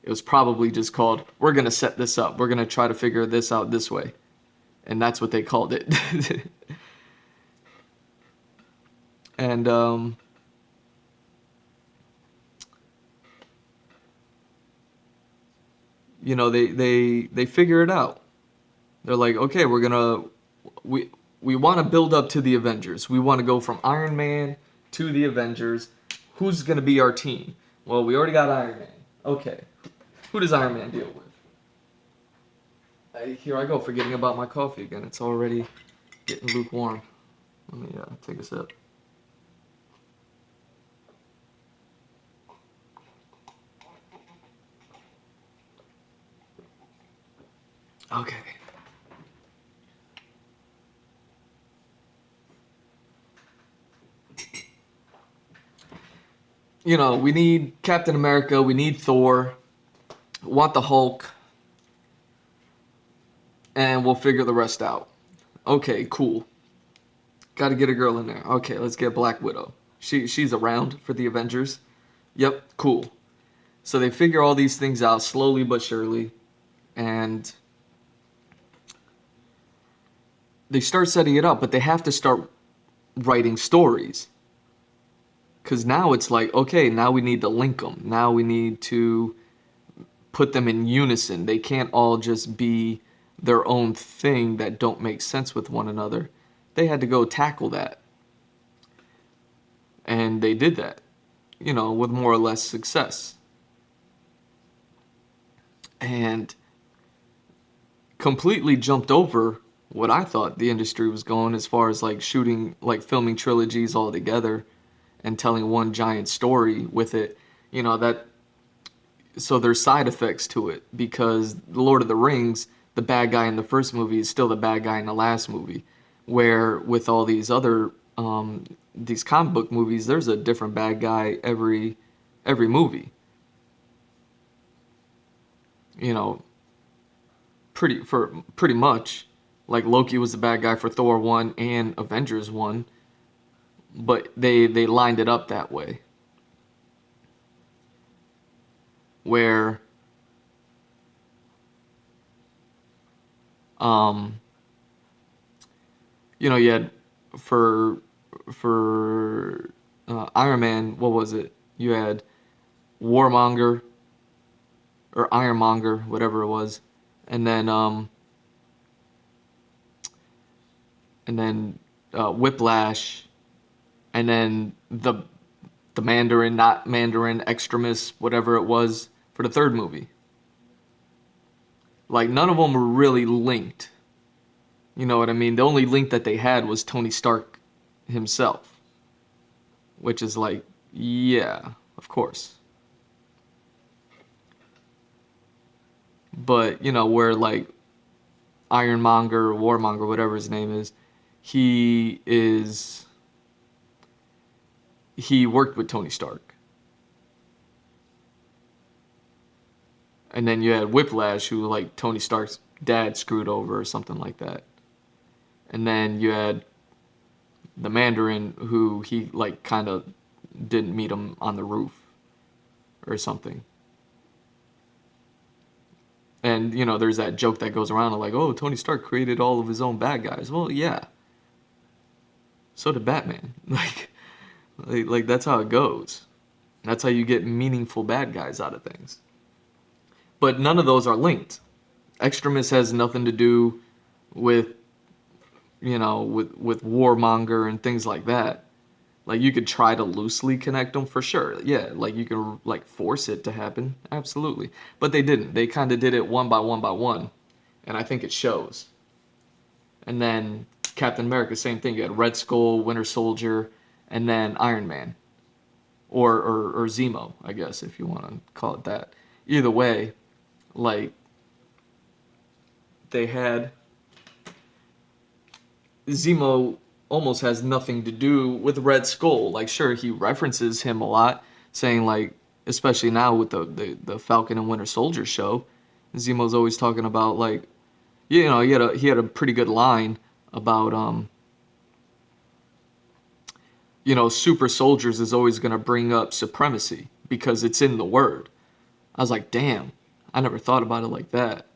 It was probably just called, we're going to set this up. We're going to try to figure this out this way. And that's what they called it. And, you know, they figure it out. They're like, okay, we, we want to build up to the Avengers. We want to go from Iron Man to the Avengers. Who's going to be our team? Well, we already got Iron Man. Okay. Who does Iron Man deal with? Here I go, forgetting about my coffee again. It's already getting lukewarm. Let me take a sip. Okay. You know, we need Captain America, we need Thor, want the Hulk, and we'll figure the rest out. Okay, cool. Got to get a girl in there. Okay, let's get Black Widow. She's around for the Avengers. Yep, cool. So they figure all these things out slowly but surely, and they start setting it up, but they have to start writing stories. Because now it's like, okay, now we need to link them. Now we need to put them in unison. They can't all just be their own thing that don't make sense with one another. They had to go tackle that. And they did that, you know, with more or less success. And completely jumped over what I thought the industry was going as far as like shooting, like filming trilogies all together and telling one giant story with it. You know, that, so there's side effects to it because The Lord of the Rings, the bad guy in the first movie is still the bad guy in the last movie. Where with all these other these comic book movies, there's a different bad guy every movie. You know, pretty much. Like Loki was the bad guy for Thor 1 and Avengers 1, but they lined it up that way. Where Um, you had for Iron Man, what was it? You had Warmonger or Ironmonger, whatever it was, and then and then Whiplash, and then the Mandarin, not Mandarin, Extremis, whatever it was for the third movie. Like none of them were really linked. You know what I mean? The only link that they had was Tony Stark himself, which is like, yeah, of course. But where like Ironmonger, Warmonger, whatever his name is, he is he worked with Tony Stark. And then you had Whiplash, who like Tony Stark's dad screwed over or something like that. And then you had the Mandarin, who he like kind of didn't meet him on the roof or something. And there's that joke that goes around like, oh, Tony Stark created all of his own bad guys. Well, yeah. So did Batman. Like that's how it goes. That's how you get meaningful bad guys out of things. But none of those are linked. Extremis has nothing to do with with Warmonger and things like that. Like you could try to loosely connect them for sure. Yeah, like you can like force it to happen. Absolutely. But they didn't. They kind of did it one by one by one. And I think it shows. And then Captain America, same thing. You had Red Skull, Winter Soldier, and then Iron Man. Or Zemo, I guess, if you want to call it that. Either way, like they had Zemo almost has nothing to do with Red Skull. Like, sure, he references him a lot, saying like, especially now with the Falcon and Winter Soldier show, Zemo's always talking about like, he had a pretty good line about super soldiers is always gonna bring up supremacy because it's in the word. I was like, damn, I never thought about it like that.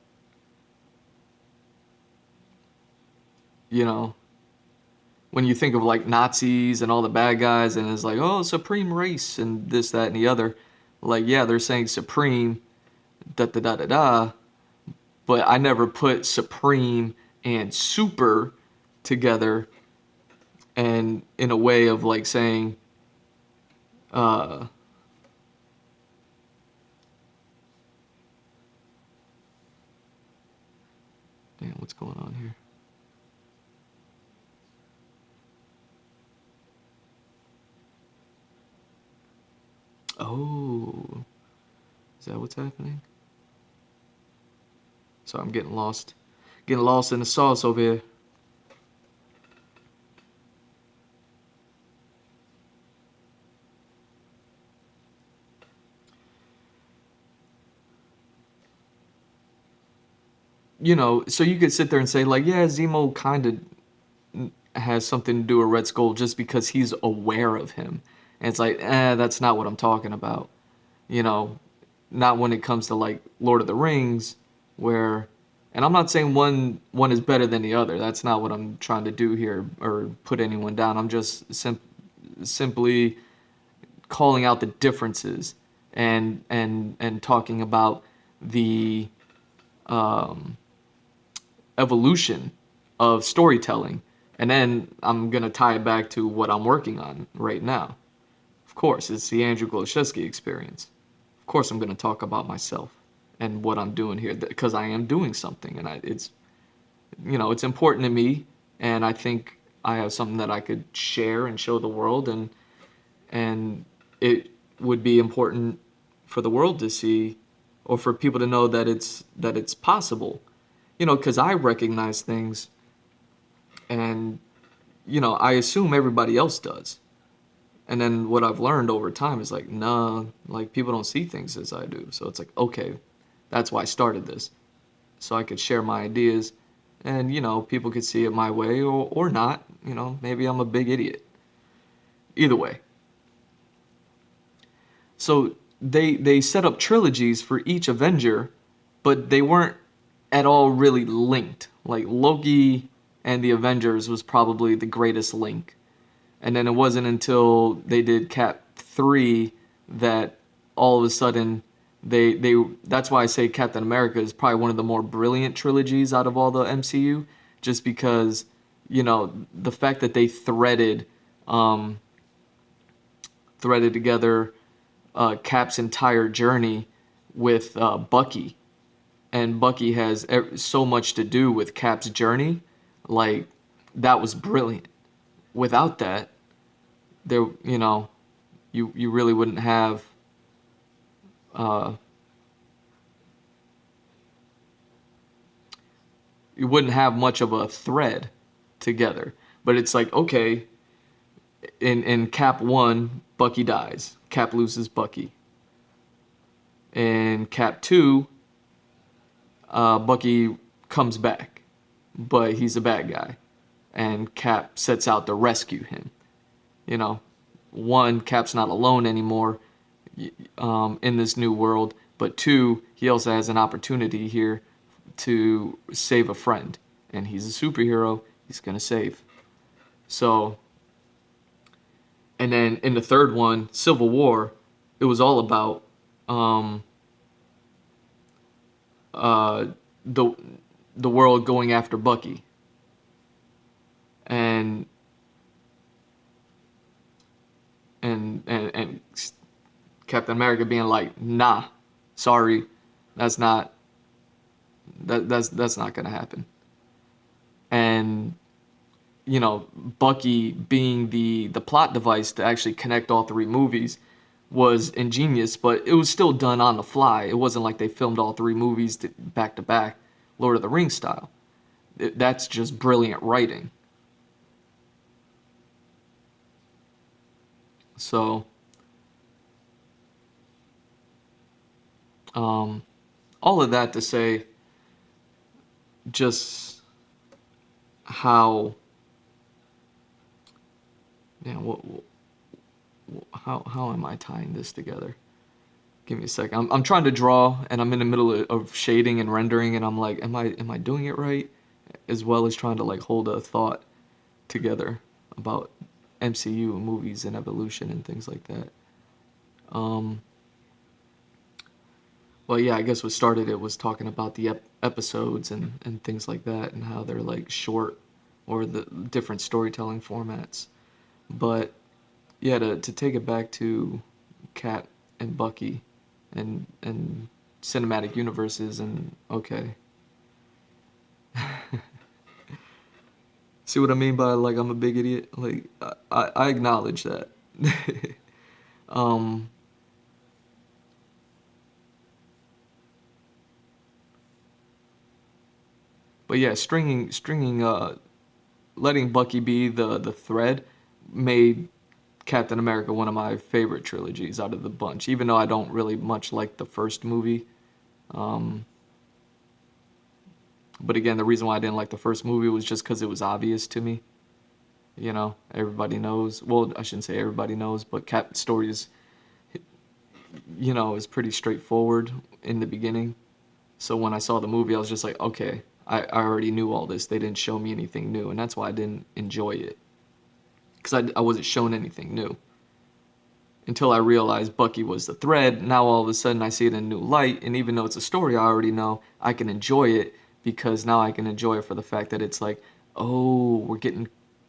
You know, when you think of like Nazis and all the bad guys, and it's like, oh, supreme race and this, that, and the other. Like, yeah, they're saying supreme, da da da da da, but I never put supreme and super together, and in a way of like saying, uh, damn, what's going on here? Oh, is that what's happening? So I'm getting lost in the sauce over here. So you could sit there and say like, yeah, Zemo kind of has something to do with Red Skull just because he's aware of him. And it's like, that's not what I'm talking about. You know, not when it comes to like Lord of the Rings, where, and I'm not saying one is better than the other. That's not what I'm trying to do here or put anyone down. I'm just simply calling out the differences and talking about the um, evolution of storytelling. And then I'm going to tie it back to what I'm working on right now. Of course, it's the Andrew Glowczewski experience. Of course, I'm going to talk about myself and what I'm doing here because I am doing something, and it's important to me, and I think I have something that I could share and show the world, and it would be important for the world to see, or for people to know that it's possible, because I recognize things, and I assume everybody else does. And then what I've learned over time is like, nah, like people don't see things as I do. So it's like, okay, that's why I started this. So I could share my ideas and, people could see it my way or not. Maybe I'm a big idiot. Either way. So they set up trilogies for each Avenger, but they weren't at all really linked. Like Loki and the Avengers was probably the greatest link. And then it wasn't until they did Cap 3 that all of a sudden they that's why I say Captain America is probably one of the more brilliant trilogies out of all the MCU, just because, the fact that they um threaded together Cap's entire journey with Bucky, and Bucky has so much to do with Cap's journey. Like, that was brilliant. Without that, there, you really wouldn't have uh, much of a thread together. But it's like, okay, in Cap 1, Bucky dies. Cap loses Bucky. In Cap 2, Bucky comes back, but he's a bad guy, and Cap sets out to rescue him. You know, one, Cap's not alone anymore in this new world, but two, he also has an opportunity here to save a friend, and he's a superhero. He's gonna save. So, and then in the third one, Civil War, it was all about um, uh, the the world going after Bucky, and and Captain America being like, nah, sorry, that's not that's not gonna happen. And Bucky being the plot device to actually connect all three movies was ingenious, but it was still done on the fly. It wasn't like they filmed all three movies back to back, Lord of the Rings style. That's just brilliant writing. So, um, all of that to say, just how, yeah, how am I tying this together? Give me a second. I'm trying to draw, and I'm in the middle of shading and rendering, and I'm like, am I doing it right? As well as trying to like hold a thought together about MCU and movies and evolution and things like that. Um, well, yeah, I guess what started it was talking about the episodes and things like that, and how they're like short or the different storytelling formats. But yeah, to take it back to Cap and Bucky and cinematic universes, and okay. See what I mean by like I'm a big idiot? Like I acknowledge that. um but yeah, stringing letting Bucky be the thread made Captain America one of my favorite trilogies out of the bunch, even though I don't really much like the first movie. Um but again, the reason why I didn't like the first movie was just because it was obvious to me. Everybody knows. Well, I shouldn't say everybody knows, but Cap's story is pretty straightforward in the beginning. So when I saw the movie, I was just like, okay, I already knew all this. They didn't show me anything new, and that's why I didn't enjoy it, because I wasn't shown anything new until I realized Bucky was the thread. Now all of a sudden I see it in a new light, and even though it's a story I already know, I can enjoy it because now I can enjoy it for the fact that it's like, oh, we're getting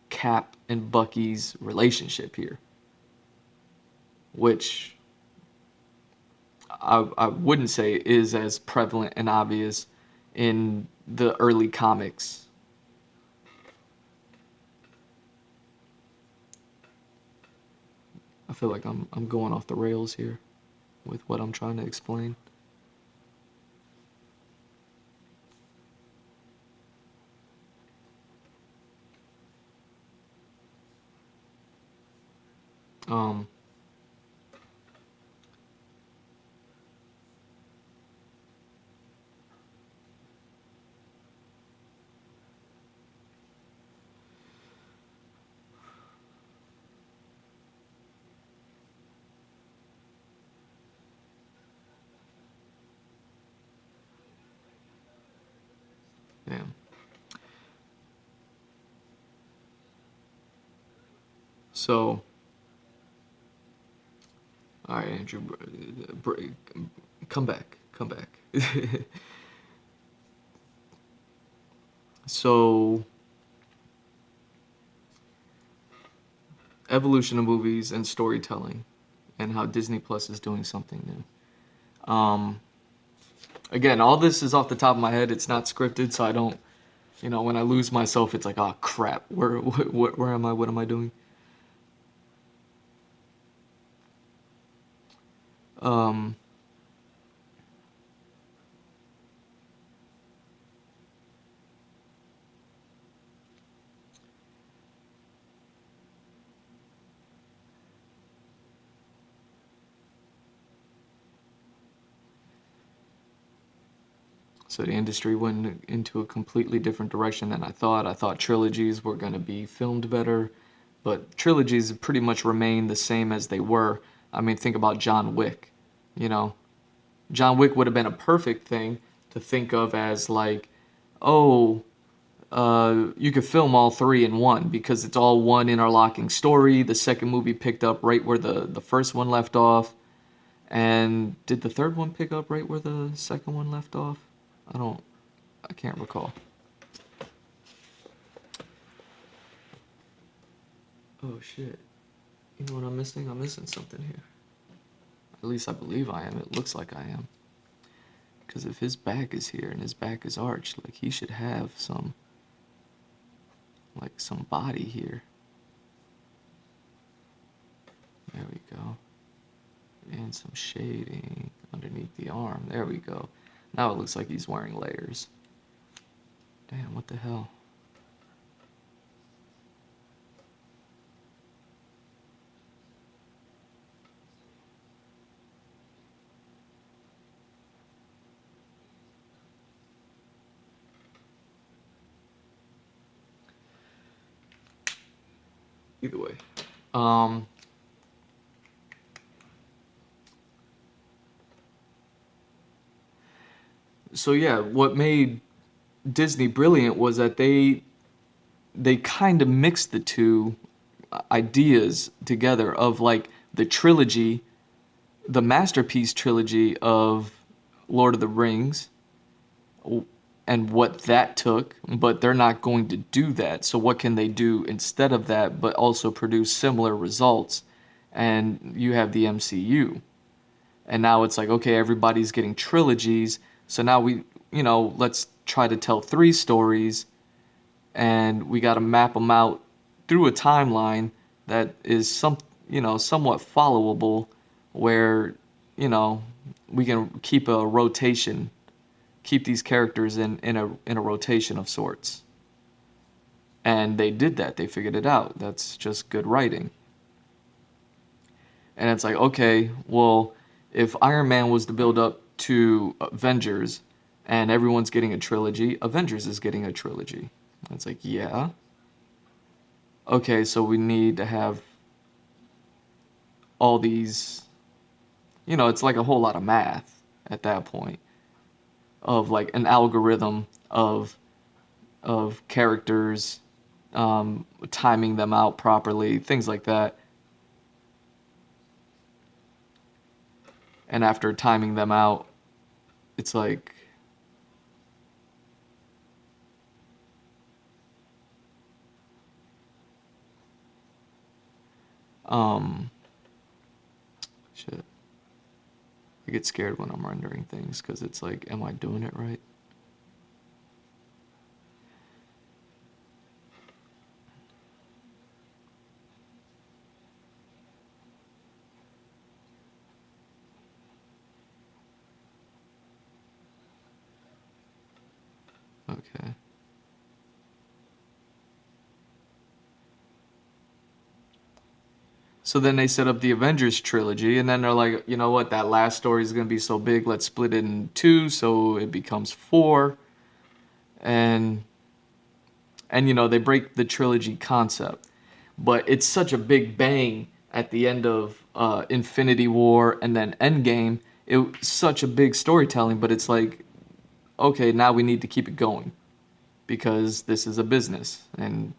Cap and Bucky's relationship here, which I wouldn't say is as prevalent and obvious in the early comics. I feel like I'm going off the rails here with what I'm trying to explain. Um, yeah. So, all right, Andrew, come back, come back. So, evolution of movies and storytelling, and how Disney Plus is doing something new. Again, all this is off the top of my head. It's not scripted, so I don't, when I lose myself, it's like, oh crap, where am I? What am I doing? Um, so the industry went into a completely different direction than I thought. I thought trilogies were going to be filmed better, but trilogies pretty much remain the same as they were. I mean, think about John Wick. You know, John Wick would have been a perfect thing to think of as like, oh, you could film all three in one because it's all one interlocking story. The second movie picked up right where the first one left off. And did the third one pick up right where the second one left off? I don't, I can't recall. Oh shit. You know what I'm missing? I'm missing something here. At least I believe I am. It looks like I am. Because if his back is here and his back is arched, like he should have some body here. There we go. And some shading underneath the arm. There we go. Now it looks like he's wearing layers. Damn, what the hell? Either way. Um, so yeah, what made Disney brilliant was that they kind of mixed the two ideas together of like the trilogy, the masterpiece trilogy of Lord of the Rings and what that took, but they're not going to do that. So what can they do instead of that but also produce similar results? And you have the MCU. And now it's like, okay, everybody's getting trilogies. So now let's try to tell three stories and we got to map them out through a timeline that is somewhat followable where, you know, we can keep a rotation, keep these characters in a rotation of sorts. And they did that. They figured it out. That's just good writing. And it's like, okay, well, if Iron Man was to build up to Avengers and everyone's getting a trilogy, Avengers is getting a trilogy. And it's like, yeah. Okay, so we need to have all these, it's like a whole lot of math at that point of like an algorithm of characters, timing them out properly, things like that. And after timing them out, it's like, um, shit. I get scared when I'm rendering things because it's like, am I doing it right? Okay. So then they set up the Avengers trilogy, and then they're like, you know what, that last story is going to be so big, let's split it in two, so it becomes four. And they break the trilogy concept. But it's such a big bang at the end of Infinity War and then Endgame. It was such a big storytelling, but it's like, okay, now we need to keep it going because this is a business and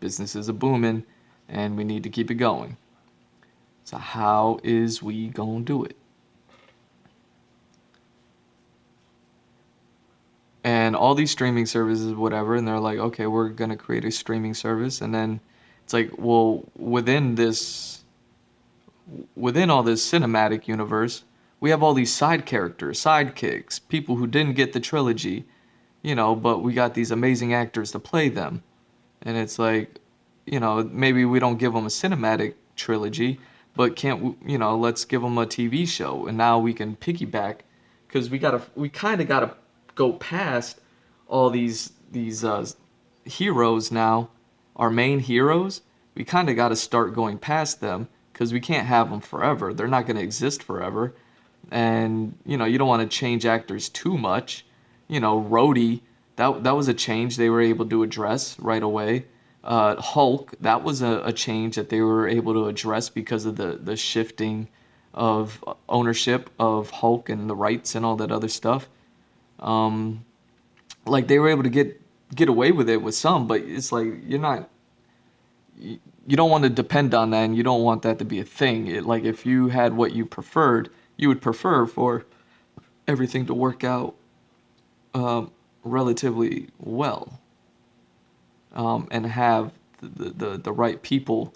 businesses are booming. and we need to keep it going. So how is we gonna do it? And all these streaming services, whatever, and they're like, okay, we're gonna create a streaming service, and then it's like, well, within all this cinematic universe, we have all these side characters, sidekicks, people who didn't get the trilogy, but we got these amazing actors to play them. And it's like, maybe we don't give them a cinematic trilogy, but let's give them a TV show, and now we can piggyback, because we kind of gotta go past all these heroes now, our main heroes. We kind of got to start going past them because we can't have them forever. They're not going to exist forever, and you don't want to change actors too much. Rhodey, that was a change they were able to address right away. Hulk, that was a change that they were able to address because of the shifting of ownership of Hulk and the rights and all that other stuff. Like they were able to get away with it with some, but it's like you don't want to depend on that, and you don't want that to be a thing. Like if you had what you preferred, you would prefer for everything to work out relatively well, and have the right people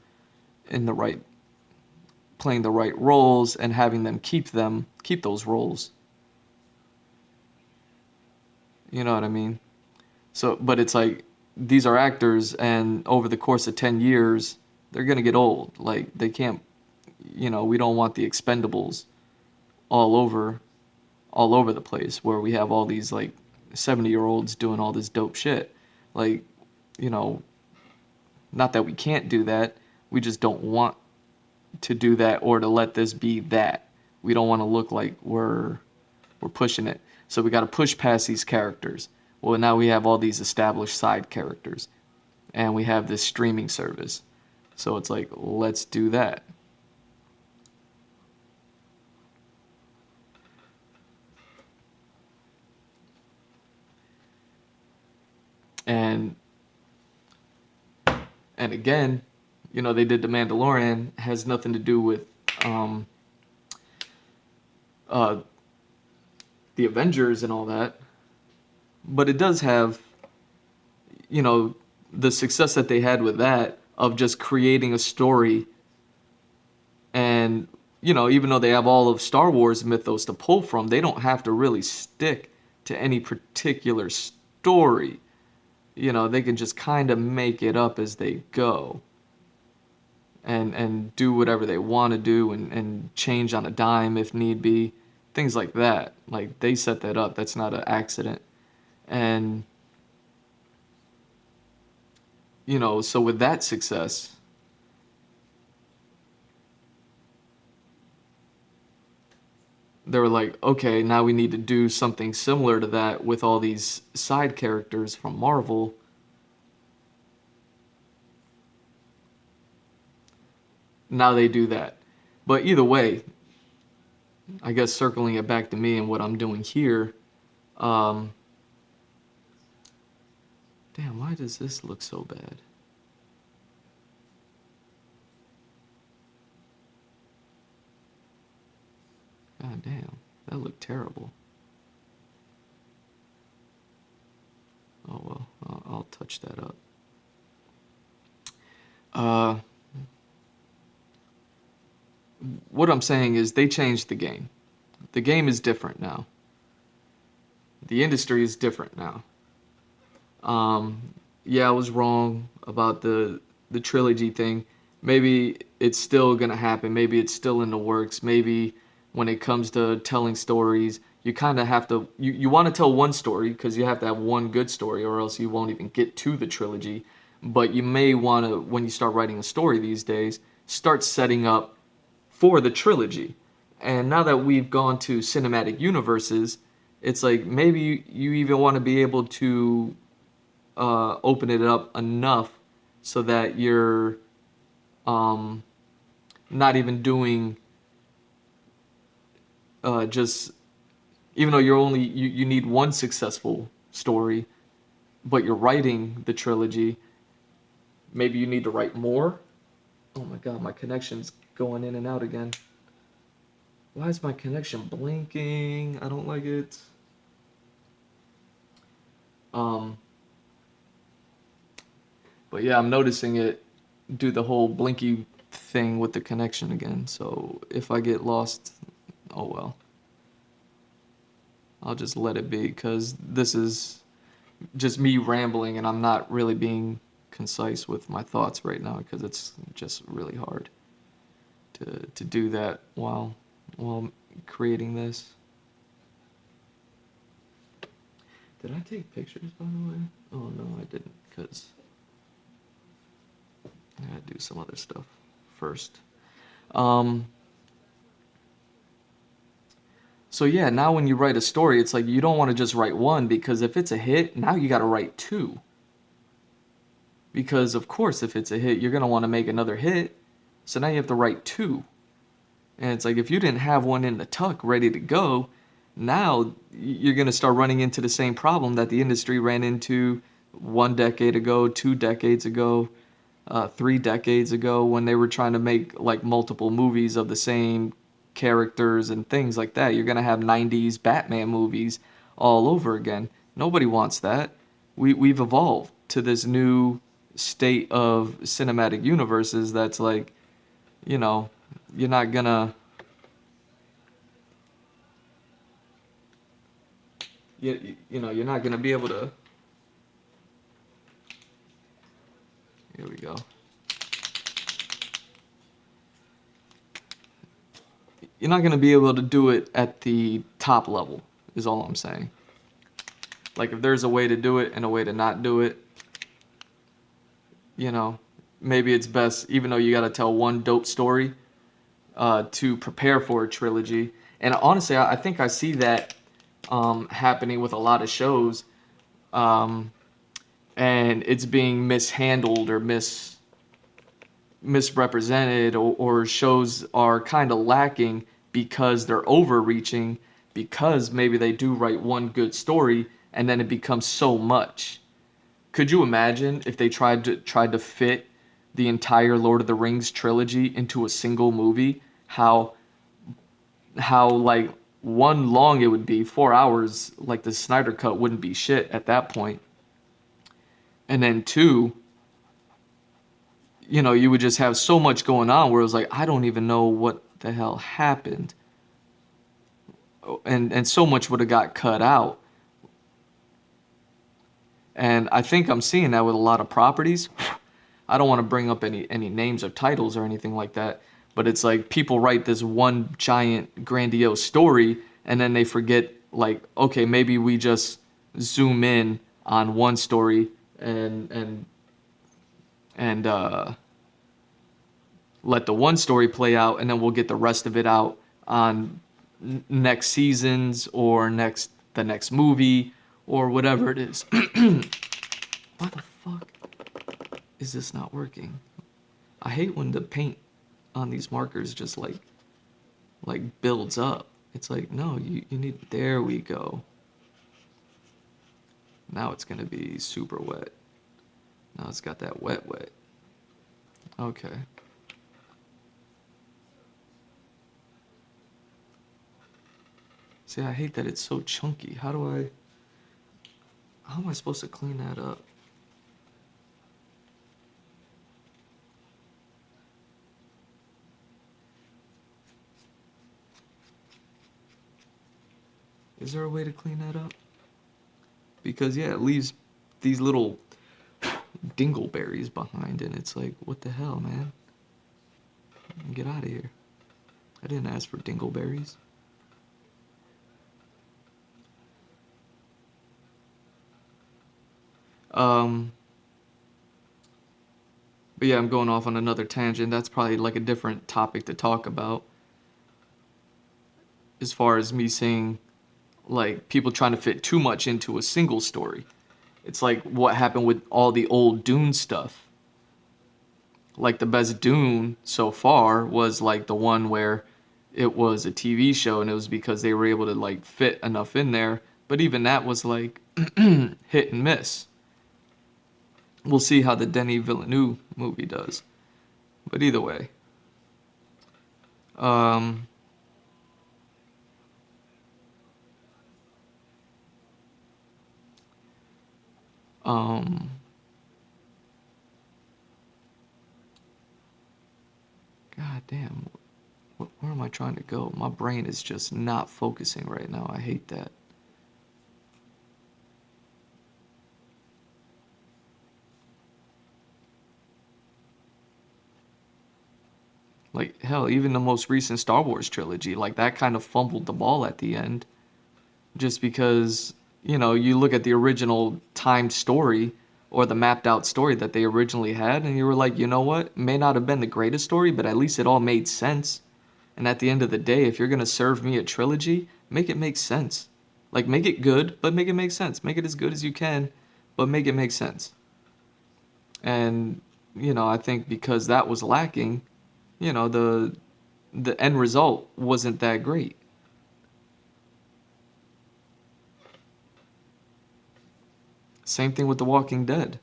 in the right playing the right roles and having them keep those roles. You know what I mean? So, but it's like these are actors, and over the course of 10 years, they're gonna get old. Like they can't, we don't want the Expendables all over, all over the place where we have all these like 70-year-olds doing all this dope shit. Like, you know, not that we can't do that, we just don't want to do that or to let this be that. We don't want to look like we're pushing it. So we got to push past these characters. Well, now we have all these established side characters, and we have this streaming service. So it's like, let's do that. And and again, they did The Mandalorian, has nothing to do with um uh the Avengers and all that, but it does have, you know, the success that they had with that of just creating a story. And even though they have all of Star Wars mythos to pull from, they don't have to really stick to any particular story. They can just kind of make it up as they go, and do whatever they want to do, and change on a dime if need be, things like that. Like they set that up. That's not an accident. And so with that success, they were like, okay, now we need to do something similar to that with all these side characters from Marvel. Now they do that. But either way, I guess circling it back to me and what I'm doing here, um, damn, why does this look so bad? God damn, that looked terrible. Oh well, I'll touch that up. Uh, what I'm saying is they changed the game. The game is different now. The industry is different now. Um, yeah, I was wrong about the trilogy thing. Maybe it's still gonna happen. Maybe it's still in the works. Maybe when it comes to telling stories, you kind of have to you want to tell one story because you have to have one good story, or else you won't even get to the trilogy. But you may want to, when you start writing a story these days, start setting up for the trilogy. And now that we've gone to cinematic universes, it's like maybe you even want to be able to open it up enough so that you're um, not even doing just, even though you need one successful story, but you're writing the trilogy, maybe you need to write more, my god, my connection's going in and out again. Why is my connection blinking? I don't like it. Um, but yeah, I'm noticing it do the whole blinky thing with the connection again. So if I get lost, oh well. I'll just let it be because this is just me rambling and I'm not really being concise with my thoughts right now because it's just really hard to do that while creating this. Did I take pictures, by the way? Oh no, I didn't, because I gotta do some other stuff first. Um, so yeah, now when you write a story, it's like you don't want to just write one because if it's a hit, now you gotta write two. Because of course, if it's a hit, you're gonna want to make another hit. So now you have to write two. And it's like if you didn't have one in the tuck ready to go, now you're going to start running into the same problem that the industry ran into 1 decade ago, 2 decades ago, 3 decades ago when they were trying to make like multiple movies of the same characters and things like that. You're going to have 90s Batman movies all over again. Nobody wants that. We've evolved to this new state of cinematic universes that's like, you know, you're not gonna you're not gonna be able to. Here we go. You're not gonna be able to do it at the top level, is all I'm saying. Like if there's a way to do it and a way to not do it, you know, maybe it's best, even though you gotta tell one dope story, to prepare for a trilogy. And honestly, I think I see that happening with a lot of shows, um, and it's being mishandled or misrepresented, or shows are kind of lacking because they're overreaching, because maybe they do write one good story and then it becomes so much. Could you imagine if they tried to fit the entire Lord of the Rings trilogy into a single movie? How like one long it would be, 4 hours, like the Snyder cut wouldn't be shit at that point. And then two, you would just have so much going on where it was like, I don't even know what the hell happened. And so much would have got cut out. And I think I'm seeing that with a lot of properties. I don't want to bring up any names or titles or anything like that, but it's like people write this one giant grandiose story and then they forget, like, okay, maybe we just zoom in on one story and let the one story play out, and then we'll get the rest of it out on next seasons or the next movie or whatever it is. Why the fuck is this not working? I hate when the paint on these markers just like builds up. It's like, no, you need, there we go. Now it's gonna be super wet. Now it's got that wet. Okay. See, I hate that it's so chunky. How am I supposed to clean that up? Is there a way to clean that up? Because yeah, it leaves these little dingleberries behind, and it's like, what the hell, man? Get out of here. I didn't ask for dingleberries. But yeah, I'm going off on another tangent. That's probably like a different topic to talk about. As far as me seeing like people trying to fit too much into a single story. It's like what happened with all the old Dune stuff. Like the best Dune so far was like the one where it was a TV show and it was because they were able to like fit enough in there. But even that was like hit and miss. We'll see how the Denis Villeneuve movie does. But either way, um, um, God damn, where am I trying to go? My brain is just not focusing right now. I hate that. Like, hell, even the most recent Star Wars trilogy, like, that kind of fumbled the ball at the end. Just because, you look at the original timed story or the mapped out story that they originally had, and you were like, you know what? May not have been the greatest story, but at least it all made sense. And at the end of the day, if you're going to serve me a trilogy, make it make sense. Like, make it good, but make it make sense. Make it as good as you can, but make it make sense. And, I think because that was lacking, the end result wasn't that great. Same thing with The Walking Dead.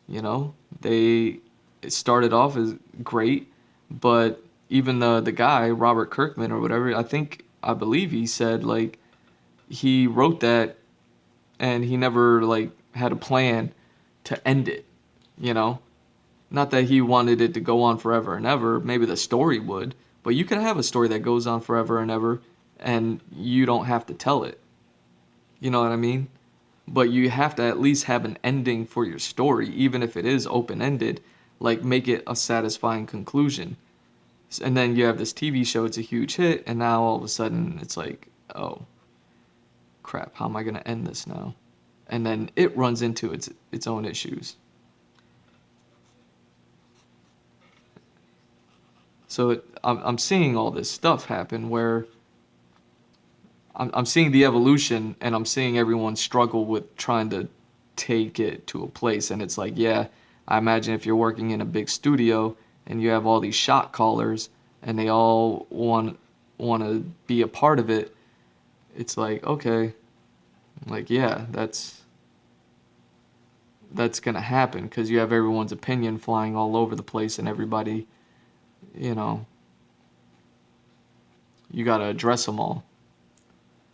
You know, they it started off as great, but even the guy Robert Kirkman or whatever, I believe he said like he wrote that and he never like had a plan to end it. You know, not that he wanted it to go on forever and ever. Maybe the story would, but you can have a story that goes on forever and ever, and you don't have to tell it. You know what I mean? But you have to at least have an ending for your story, even if it is open ended. Like, make it a satisfying conclusion. And then you have this TV show, it's a huge hit, and now all of a sudden it's like, oh, crap, how am I going to end this now? And then it runs into its own issues. So I'm seeing all this stuff happen where I'm seeing the evolution and I'm seeing everyone struggle with trying to take it to a place. And it's like, yeah, I imagine if you're working in a big studio and you have all these shot callers and they all want to be a part of it, it's like, okay, like, yeah, that's gonna happen because you have everyone's opinion flying all over the place and everybody, you know, you gotta address them all.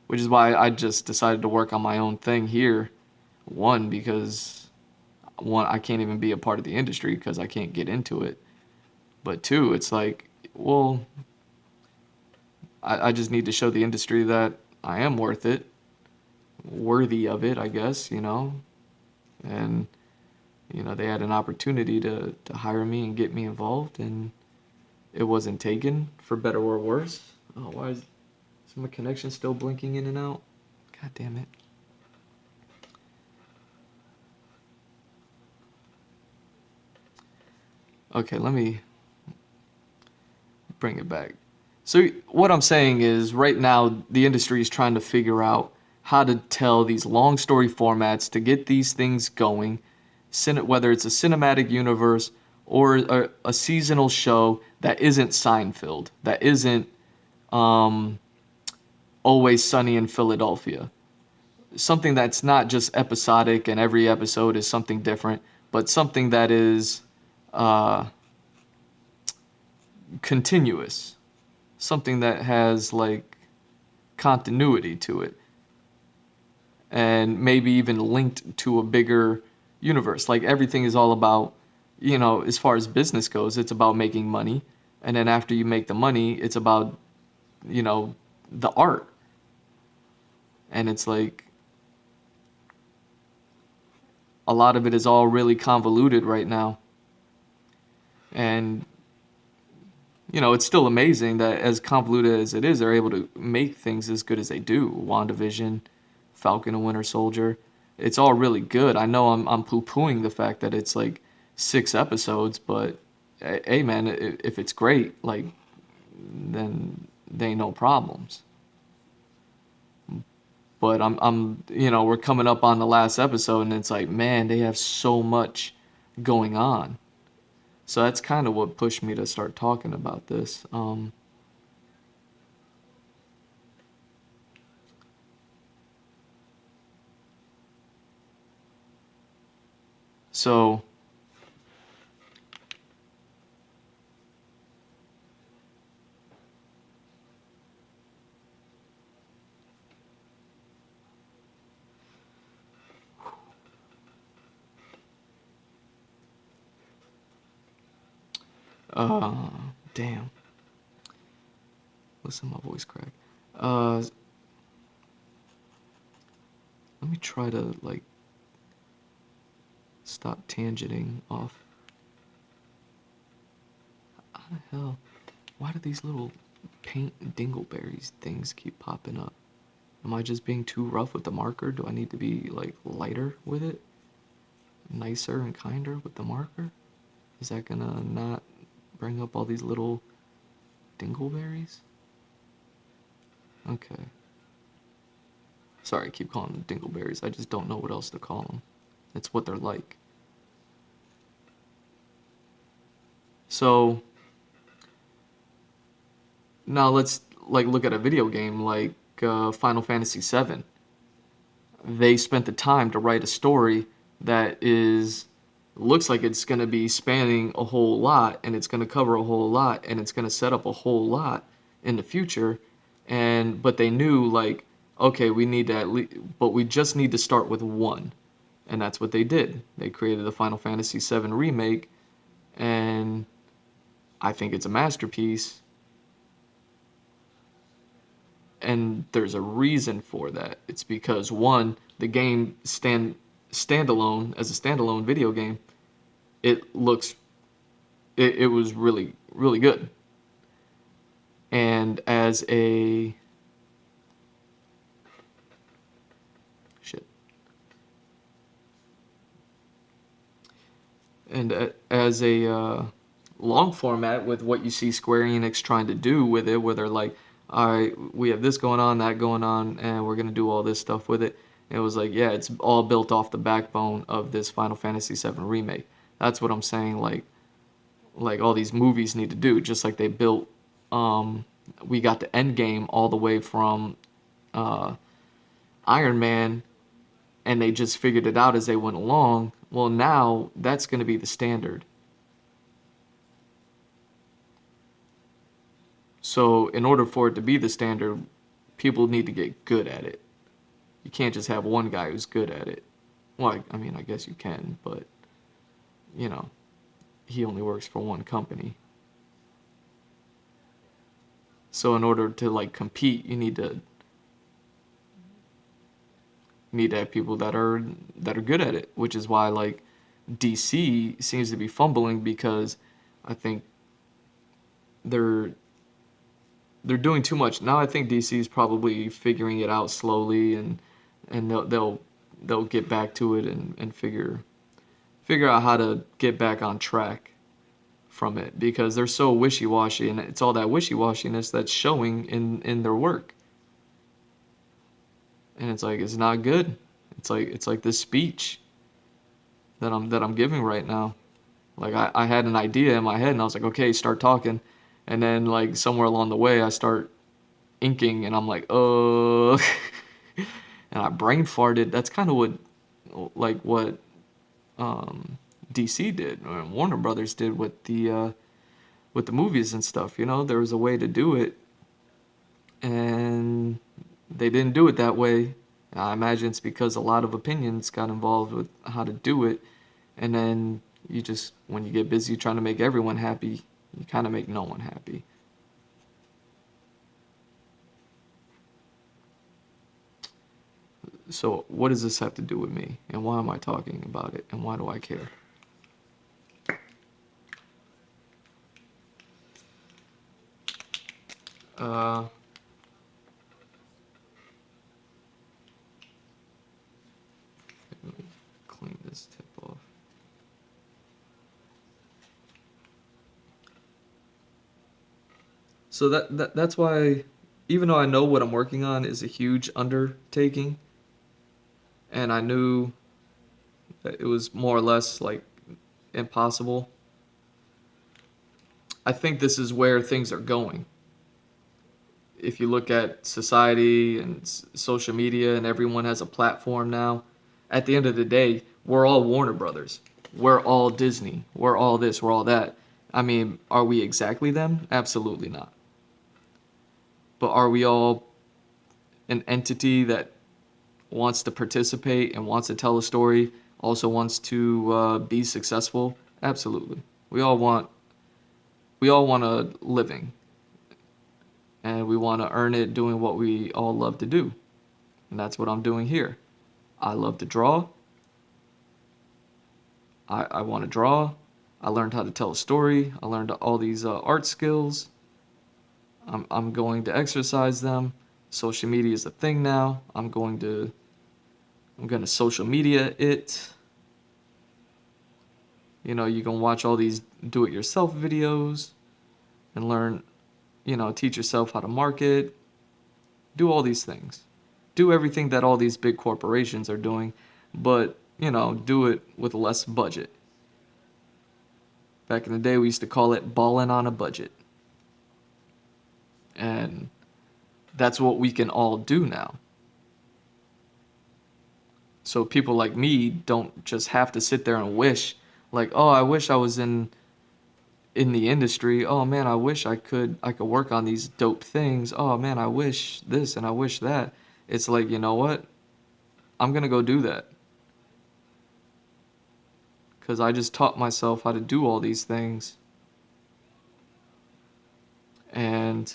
Which is why I just decided to work on my own thing here. One, because I can't even be a part of the industry because I can't get into it. But two, it's like, well, I just need to show the industry that I am worth it, worthy of it, I guess, And, they had an opportunity to hire me and get me involved, and it wasn't taken for better or worse. Oh, is my connection still blinking in and out? God damn it. Okay, let me bring it back. So what I'm saying is right now the industry is trying to figure out how to tell these long story formats to get these things going, whether it's a cinematic universe or a seasonal show that isn't Seinfeld, that isn't um, Always Sunny in Philadelphia. Something that's not just episodic and every episode is something different, but something that is uh, continuous, something that has like continuity to it and maybe even linked to a bigger universe. Like everything is all about, as far as business goes, it's about making money. And then after you make the money, it's about, you know, the art. And it's like a lot of it is all really convoluted right now. And, it's still amazing that as convoluted as it is, they're able to make things as good as they do. WandaVision, Falcon and Winter Soldier. It's all really good. I know I'm poo-pooing the fact that it's like 6 episodes, but hey man, if it's great, like then they ain't no problems. But we're coming up on the last episode and it's like, man, they have so much going on. So that's kind of what pushed me to start talking about this. So Uh, damn. Listen, my voice crack. Uh, Let me try to like stop tangenting off. How the hell? Why do these little paint dingleberries things keep popping up? Am I just being too rough with the marker? Do I need to be like lighter with it? Nicer and kinder with the marker? Is that gonna not bring up all these little dingleberries? Okay. Sorry, I keep calling them dingleberries. I just don't know what else to call them. It's what they're like. So now let's like look at a video game like Final Fantasy VII. They spent the time to write a story that is looks like it's going to be spanning a whole lot, and it's going to cover a whole lot, and it's going to set up a whole lot in the future. And but they knew like, okay, we need to but we just need to start with one. And that's what they did. They created the Final Fantasy VII remake, and I think it's a masterpiece. And there's a reason for that. It's because one, the game standalone as a standalone video game, it looks it was really good. And as a shit, and as a long format with what you see Square Enix trying to do with it, where they're like, all right, we have this going on, that going on, and we're gonna do all this stuff with it. And it was like, yeah, it's all built off the backbone of this Final Fantasy VII remake. That's what I'm saying. Like all these movies need to do, just like they built. We got the end game all the way from uh, Iron Man, and they just figured it out as they went along. Well, now that's going to be the standard. So, in order for it to be the standard, people need to get good at it. You can't just have one guy who's good at it. Well, I mean, I guess you can, but you know, he only works for one company. So, in order to like compete, you need to have people that are good at it, which is why like DC seems to be fumbling because I think they're they're doing too much. Now I think DC is probably figuring it out slowly and they'll get back to it and figure out how to get back on track from it because they're so wishy-washy and it's all that wishy-washiness that's showing in their work. And it's like it's not good. It's like this speech that I'm giving right now. Like I had an idea in my head and I was like, okay, start talking. And then like somewhere along the way I start inking and I'm like, and I brain farted. That's kind of what DC did or Warner Brothers did with the movies and stuff. You know, there was a way to do it, and they didn't do it that way. I imagine it's because a lot of opinions got involved with how to do it, and then you just when you get busy trying to make everyone happy, you kind of make no one happy. So what does this have to do with me, and why am I talking about it, and why do I care? Uh, Let me clean this tip off. So that's why, even though I know what I'm working on is a huge undertaking, and I knew that it was more or less like impossible, I think this is where things are going. If you look at society and social media, and everyone has a platform now, at the end of the day, we're all Warner Brothers. We're all Disney. We're all this. We're all that. I mean, are we exactly them? Absolutely not. But are we all an entity that wants to participate and wants to tell a story, also wants to be successful? Absolutely. We all want we all want a living, and we want to earn it doing what we all love to do. And that's what I'm doing here. I love to draw. I want to draw. I learned how to tell a story. I learned all these art skills. I'm going to exercise them. Social media is a thing now. I'm gonna social media it. You know, you can watch all these do-it-yourself videos and learn, teach yourself how to market, do all these things. Do everything that all these big corporations are doing, but, do it with less budget. Back in the day, we used to call it balling on a budget. And that's what we can all do now. So people like me don't just have to sit there and wish, like, oh, I wish I was in the industry. Oh man, I wish I could work on these dope things. Oh man, I wish this and I wish that. It's like, you know what? I'm gonna go do that. Because I just taught myself how to do all these things. And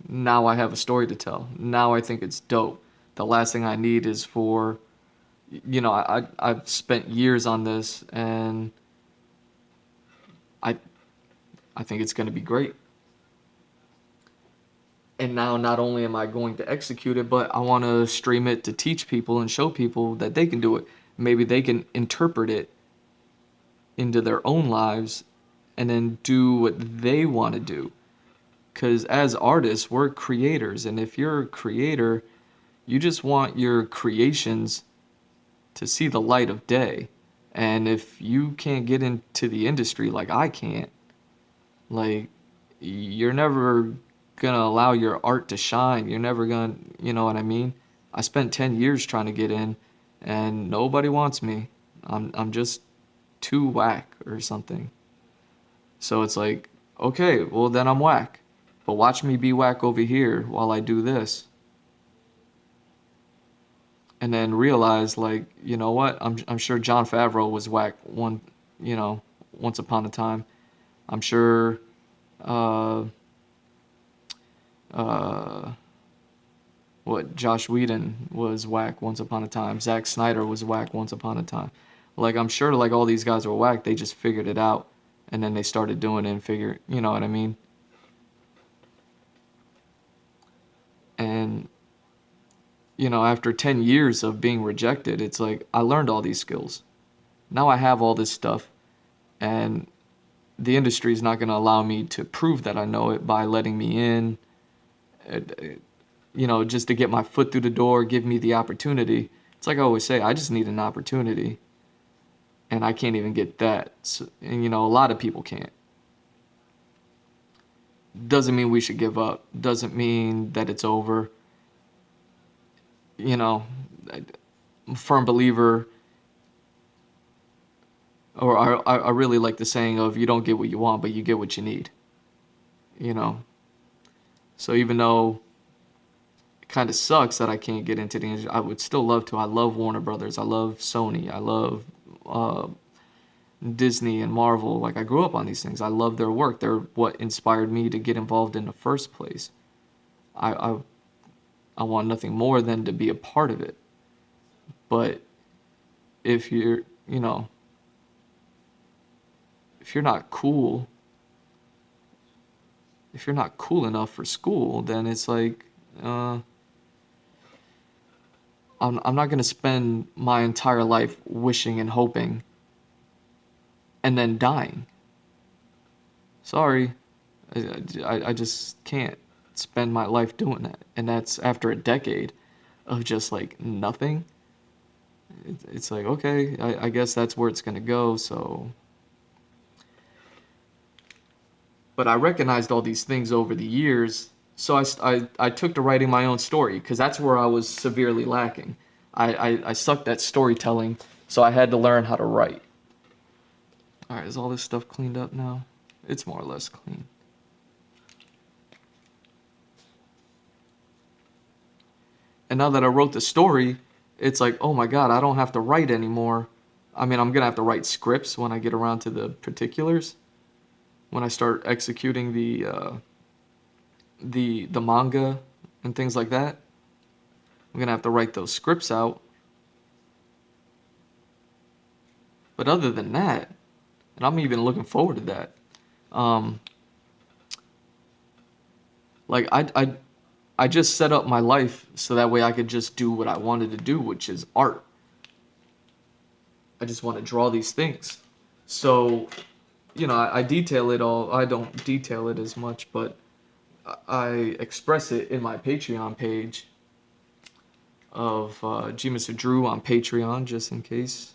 now I have a story to tell. Now I think it's dope. The last thing I need is for, I've spent years on this, and I I think it's going to be great. And now not only am I going to execute it, but I want to stream it to teach people and show people that they can do it. Maybe they can interpret it into their own lives and then do what they want to do. Because as artists, we're creators. And if you're a creator, you just want your creations to see the light of day. And if you can't get into the industry like I can't, like, you're never gonna allow your art to shine. You're never gonna, you know what I mean? I spent 10 years trying to get in, and nobody wants me. I'm just too whack or something. So it's like, okay, well then I'm whack. But watch me be whack over here while I do this. And then realize, like, you know what? I'm sure Jon Favreau was whack once upon a time. I'm sure uh uh what Josh Whedon was whack once upon a time. Zack Snyder was whack once upon a time. Like, I'm sure, like, all these guys were whack. They just figured it out, and then they started doing it and figure, you know what I mean? And after 10 years of being rejected, it's like I learned all these skills. Now I have all this stuff, and the industry is not going to allow me to prove that I know it by letting me in. Just to get my foot through the door, give me the opportunity. It's like I always say, I just need an opportunity, and I can't even get that. So, and a lot of people can't. Doesn't mean we should give up. Doesn't mean that it's over. I'm a firm believer, or I really like the saying of, you don't get what you want, but you get what you need. So even though kind of sucks that I can't get into the industry, I would still love to. I love Warner Brothers. I love Sony. I love Disney and Marvel. Like, I grew up on these things. I love their work. They're what inspired me to get involved in the first place. I want nothing more than to be a part of it. But if if you're not cool, if you're not cool enough for school, then it's like, I'm not going to spend my entire life wishing and hoping and then dying. Sorry. I just can't spend my life doing that. And that's after a decade of just like nothing. It's like, okay, I guess that's where it's going to go. So, but I recognized all these things over the years. So I took to writing my own story, because that's where I was severely lacking. I sucked at storytelling, so I had to learn how to write. All right, is all this stuff cleaned up now? It's more or less clean. And now that I wrote the story, it's like, oh my God, I don't have to write anymore. I mean, I'm gonna have to write scripts when I get around to the particulars, when I start executing the manga and things like that. I'm gonna have to write those scripts out. But other than that, and I'm even looking forward to that. Um, like I just set up my life so that way I could just do what I wanted to do, which is art. I just want to draw these things. So, I detail it all. I don't detail it as much, but I express it in my Patreon page of G Mr. Drew on Patreon, just in case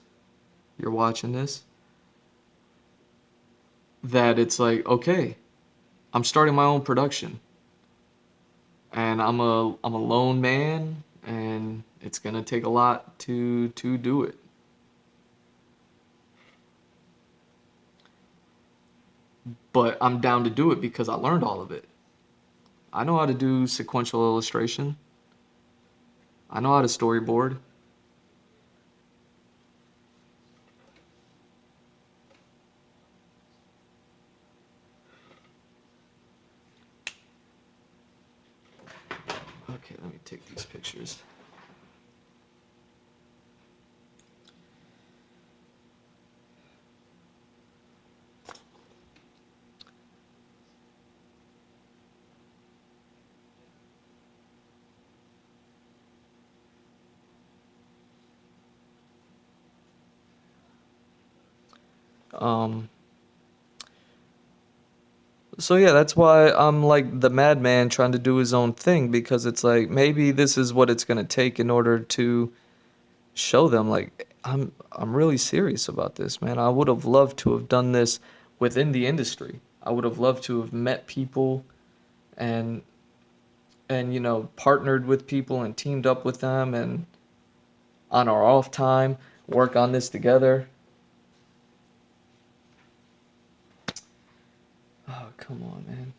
you're watching this. That it's like, okay, I'm starting my own production, and I'm a lone man, and it's gonna take a lot to do it. But I'm down to do it because I learned all of it. I know how to do sequential illustration. I know how to storyboard. Okay, let me take these pictures. Um, so yeah, that's why I'm like the madman trying to do his own thing, because it's like maybe this is what it's gonna take in order to show them like I'm really serious about this, man. I would have loved to have done this within the industry. I would have loved to have met people and partnered with people and teamed up with them and on our off time work on this together. Oh, come on, man.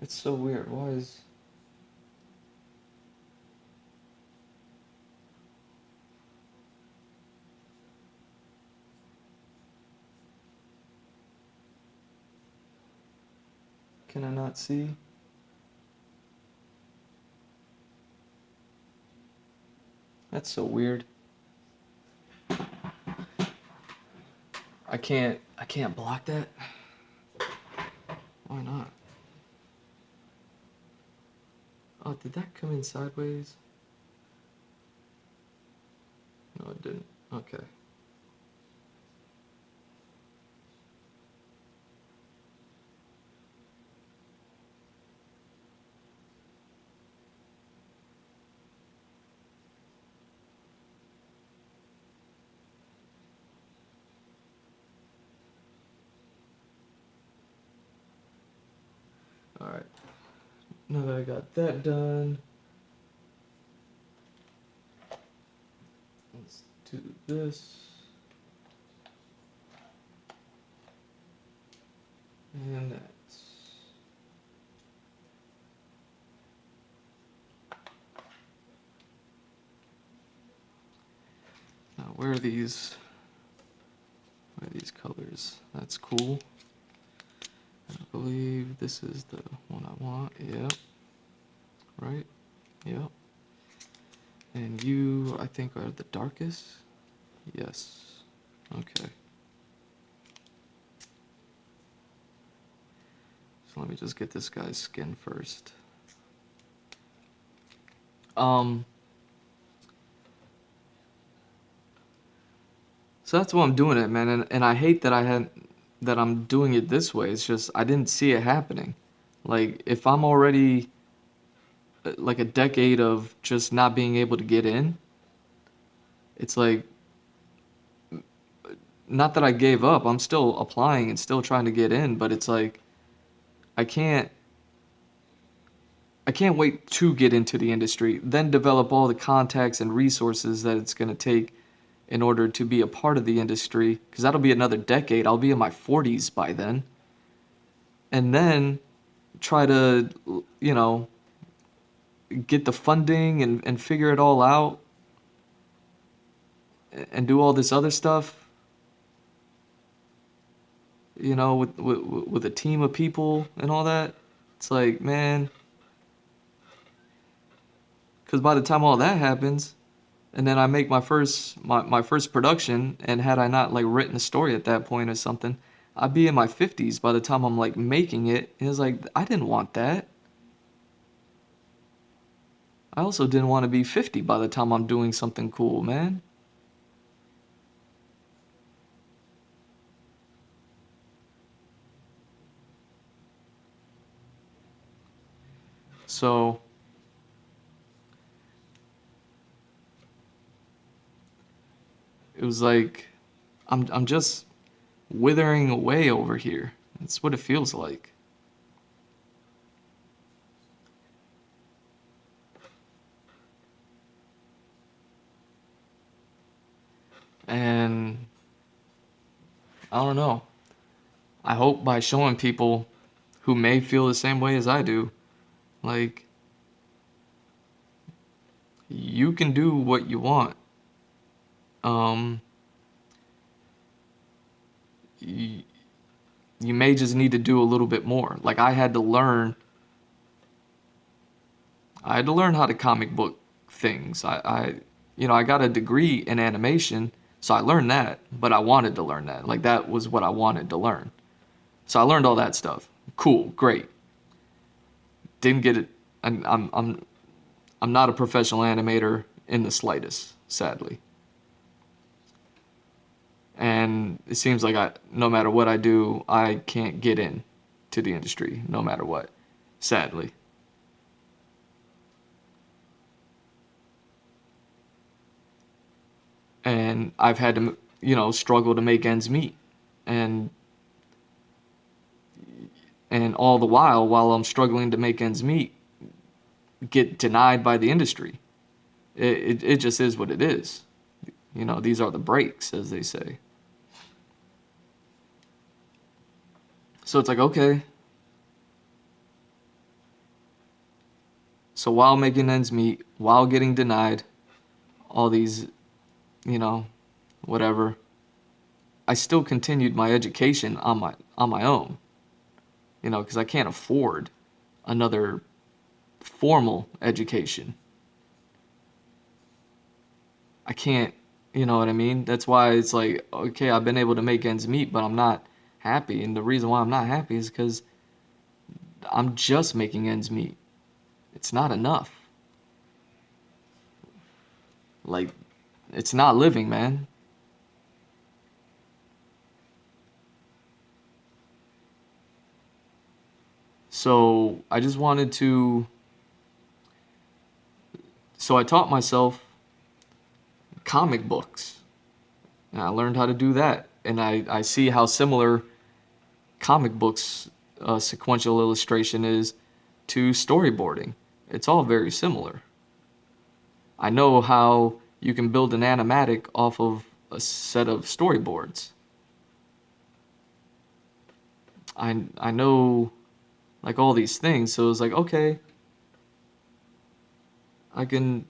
It's so weird. Why is can I not see? That's so weird. I can't block that. Why not? Oh, did that come in sideways? No, it didn't. Okay. All right. Now that I got that done, let's do this. And that's now where are these? Where are these colors? That's cool. I believe this is the one I want. Yep. Right? Yep. And you, I think, are the darkest? Yes. Okay. So let me just get this guy's skin first. So that's why I'm doing it, man. And I hate that I'm doing it this way. It's just I didn't see it happening. Like if I'm already like a decade of just not being able to get in, it's like not that I gave up. I'm still applying and still trying to get in, but it's like I can't I can't wait to get into the industry, then develop all the contacts and resources that it's going to take in order to be a part of the industry, because that'll be another decade. I'll be in my 40s by then. And then try to, you know, get the funding and figure it all out and do all this other stuff, you know, with a team of people and all that. It's like, man, because by the time all that happens, and then I make my first production, and had I not like written a story at that point or something, I'd be in my 50s by the time I'm like making it. And it's like I didn't want that. I also didn't want to be 50 by the time I'm doing something cool, man. So it was like I'm just withering away over here. That's what it feels like. And I don't know. I hope by showing people who may feel the same way as I do, like, you can do what you want. Um, you, you may just need to do a little bit more. Like I had to learn how to comic book things. I got a degree in animation, so I learned that, but I wanted to learn that. Like that was what I wanted to learn. So I learned all that stuff. Cool, great. Didn't get it. I'm not a professional animator in the slightest, sadly. And it seems like no matter what I do, I can't get in to the industry, no matter what, sadly. And I've had to, struggle to make ends meet, and all the while I'm struggling to make ends meet, get denied by the industry. It just is what it is. These are the breaks, as they say. So it's like, okay. So while making ends meet, while getting denied, all these, you know, whatever, I still continued my education on my own. Because I can't afford another formal education. I can't, you know what I mean? That's why it's like, okay, I've been able to make ends meet, but I'm not happy. And the reason why I'm not happy is because I'm just making ends meet. It's not enough. Like, it's not living, man. So I just wanted to. So I taught myself comic books. And I learned how to do that. And I see how similar comic books sequential illustration is to storyboarding. It's all very similar. I know how you can build an animatic off of a set of storyboards. I know like all these things, so it's like, okay, I can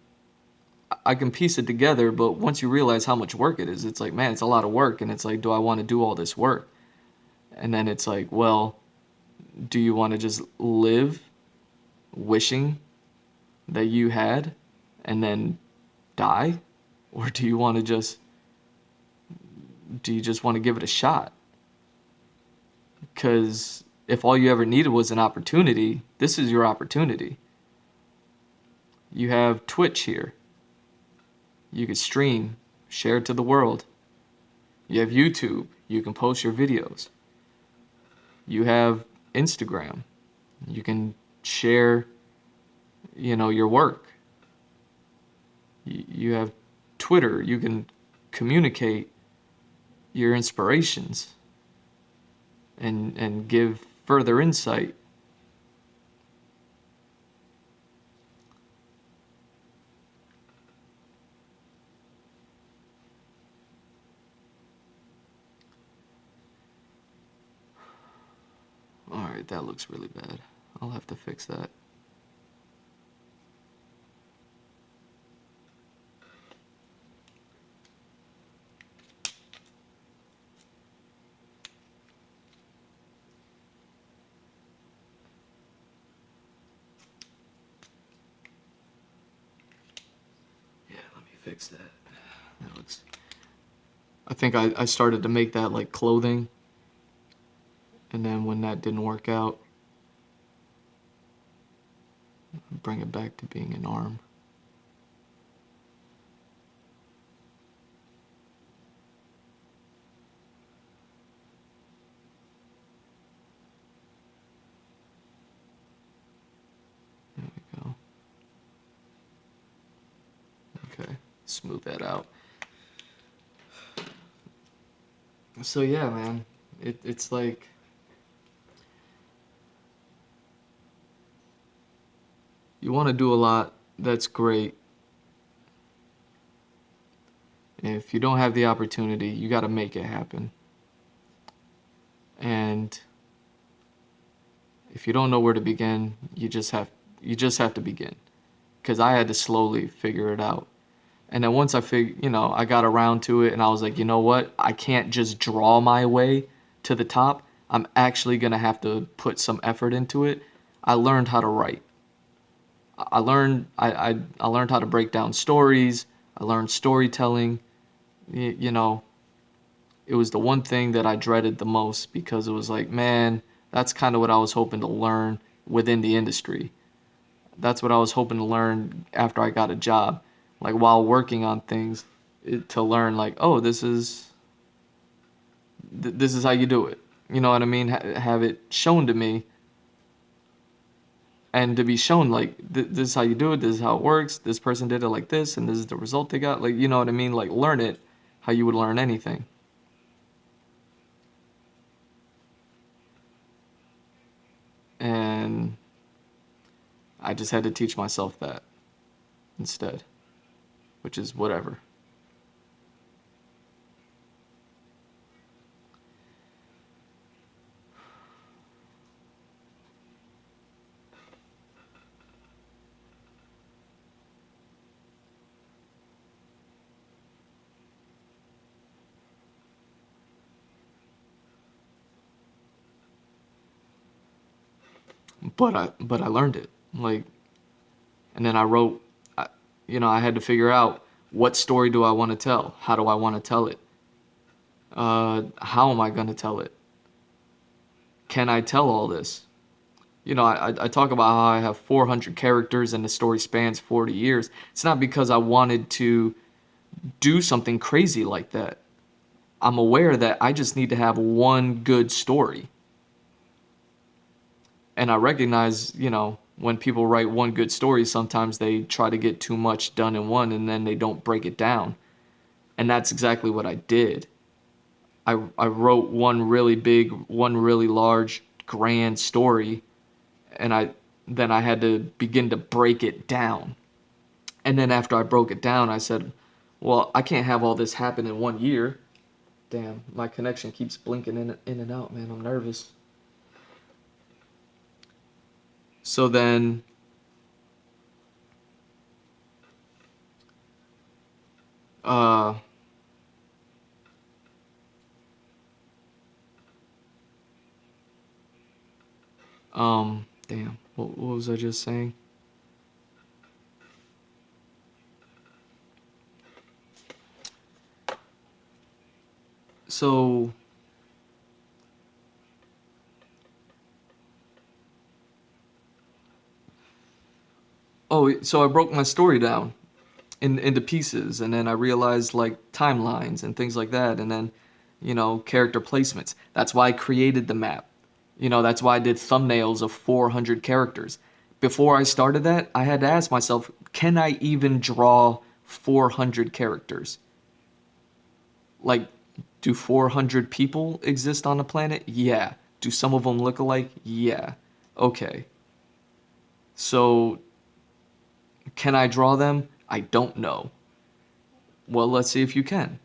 I can piece it together, but once you realize how much work it is, it's like, man, it's a lot of work, and it's like, do I want to do all this work? And then it's like, well, do you want to just live wishing that you had and then die? Or do you just want to give it a shot? Because if all you ever needed was an opportunity, this is your opportunity. You have Twitch here. You can stream, share it to the world. You have YouTube. You can post your videos. You have Instagram. You can share, your work. You have Twitter. You can communicate your inspirations and give further insight. All right, that looks really bad. I'll have to fix that. Yeah, let me fix that. That looks. I think I started to make that like clothing, and then when that didn't work out, bring it back to being an arm. There we go. Okay, smooth that out. So yeah, man, it's like you want to do a lot. That's great. If you don't have the opportunity, you got to make it happen. And if you don't know where to begin, you just have to begin. Because I had to slowly figure it out. And then once I got around to it, and I was like, you know what? I can't just draw my way to the top. I'm actually gonna have to put some effort into it. I learned how to write. I learned how to break down stories. I learned storytelling. You know, it was the one thing that I dreaded the most because it was like, man, that's kind of what I was hoping to learn within the industry. That's what I was hoping to learn after I got a job, like while working on things, to learn like, oh, this is how you do it. You know what I mean? Have it shown to me, and to be shown like this is how you do it. This is how it works. This person did it like this, and this is the result they got. Like, you know what I mean? Like, learn it how you would learn anything. And I just had to teach myself that instead, which is whatever. But I learned it. Like, and then I wrote, I had to figure out what story do I want to tell? How do I want to tell it? How am I going to tell it? Can I tell all this? I talk about how I have 400 characters and the story spans 40 years. It's not because I wanted to do something crazy like that. I'm aware that I just need to have one good story. And I recognize, when people write one good story, sometimes they try to get too much done in one and then they don't break it down. And that's exactly what I did. I wrote one really big, one really large, grand story, and I had to begin to break it down. And then after I broke it down, I said, well, I can't have all this happen in 1 year. Damn, my connection keeps blinking in and out, man. I'm nervous. So then, uh, damn, what was I just saying? So, so I broke my story down into pieces, and then I realized like timelines and things like that, and then, character placements. That's why I created the map. That's why I did thumbnails of 400 characters. Before I started that, I had to ask myself, can I even draw 400 characters? Like, do 400 people exist on the planet? Yeah. Do some of them look alike? Yeah. Okay. So, can I draw them? I don't know. Well, let's see if you can.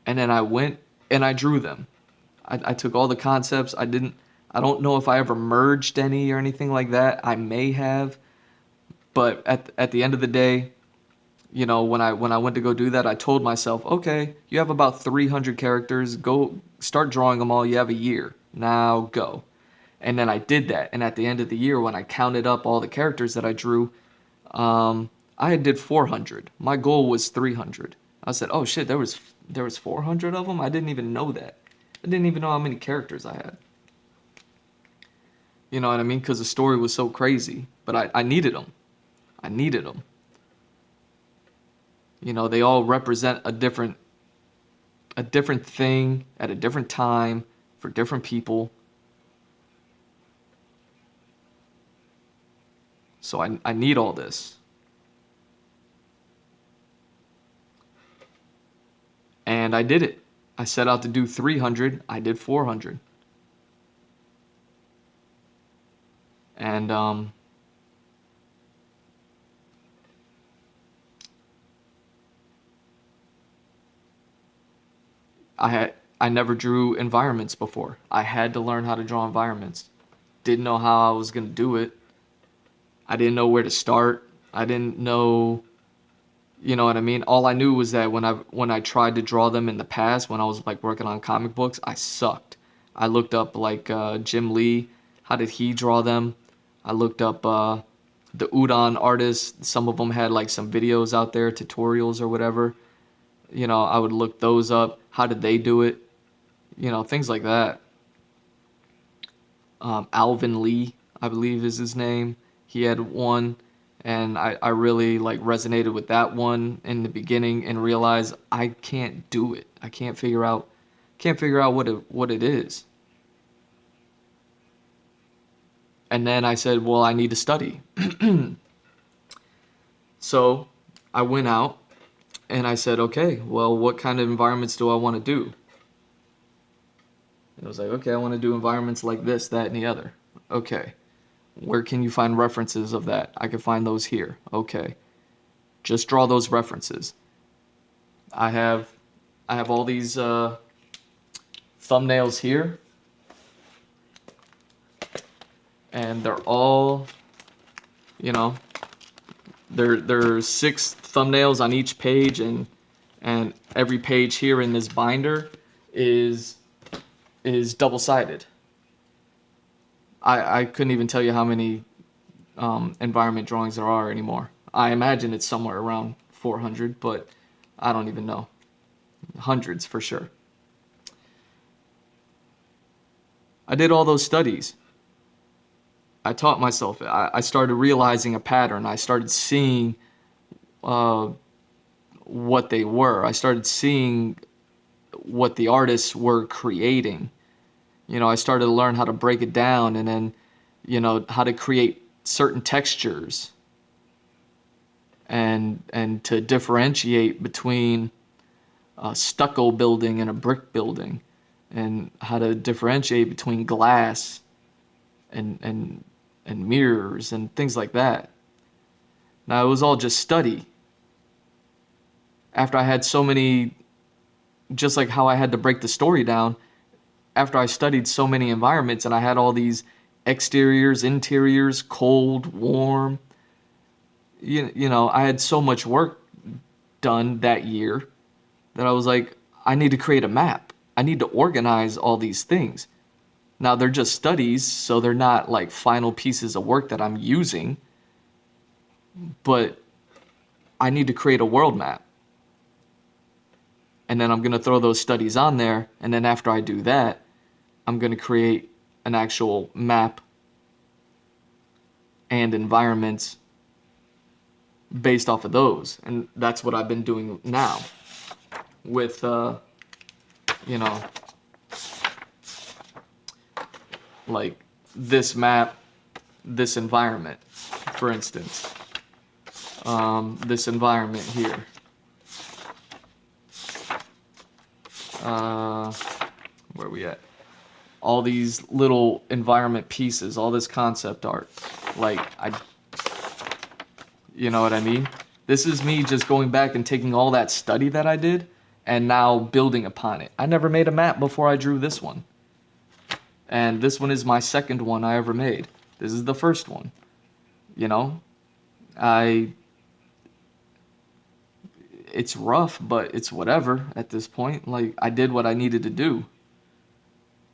And then I went and I drew them. I took all the concepts. I don't know if I ever merged any or anything like that. I may have, but at the end of the day, you know, when I went to go do that, I told myself, okay, you have about 300 characters. Go start drawing them all. You have a year. Now go. And then I did that. And at the end of the year, when I counted up all the characters that I drew, I had did 400. My goal was 300. I said, oh shit, there was 400 of them. I didn't even know that. I didn't even know how many characters I had. You know what I mean? Because the story was so crazy. But I needed them. I needed them. You know, they all represent a different thing at a different time for different people. So I need all this. And I did it. I set out to do 300. I did 400. And I never drew environments before. I had to learn how to draw environments. Didn't know how I was going to do it. I didn't know where to start. I didn't know, you know what I mean? All I knew was that when I tried to draw them in the past, when I was like working on comic books, I sucked. I looked up like Jim Lee, how did he draw them? I looked up the Udon artists. Some of them had like some videos out there, tutorials or whatever. You know, I would look those up. How did they do it? You know, things like that. Alvin Lee, I believe is his name. He had one, and I really like resonated with that one in the beginning and realized I can't do it. I can't figure out what it is. And then I said, well, I need to study. So I went out and I said, okay, well, what kind of environments do I want to do? It was like, okay, I want to do environments like this, that, and the other. Okay. Where can you find references of that? I can find those here. Okay. Just draw those references. I have all these thumbnails here, and they're all, you know, there's 6 thumbnails on each page, and every page here in this binder is double-sided. I couldn't even tell you how many environment drawings there are anymore. I imagine it's somewhere around 400, but I don't even know. Hundreds for sure. I did all those studies. I taught myself. I started realizing a pattern. I started seeing what they were. I started seeing what the artists were creating. You know, I started to learn how to break it down, and then, you know, how to create certain textures and to differentiate between a stucco building and a brick building, and how to differentiate between glass and mirrors and things like that. Now, it was all just study. After I had so many, just like how I had to break the story down, after I studied so many environments and I had all these exteriors, interiors, cold, warm, you know, I had so much work done that year that I was like, I need to create a map. I need to organize all these things. Now, they're just studies, so they're not like final pieces of work that I'm using, but I need to create a world map. And then I'm going to throw those studies on there, and then after I do that, I'm going to create an actual map and environments based off of those. And that's what I've been doing now with, you know, like this map, this environment, for instance. This environment here. Where are we at? All these little environment pieces, all this concept art. Like, you know what I mean? This is me just going back and taking all that study that I did and now building upon it. I never made a map before I drew this one. And this one is my second one I ever made. This is the first one. You know, I it's rough, but it's whatever at this point. Like I did what I needed to do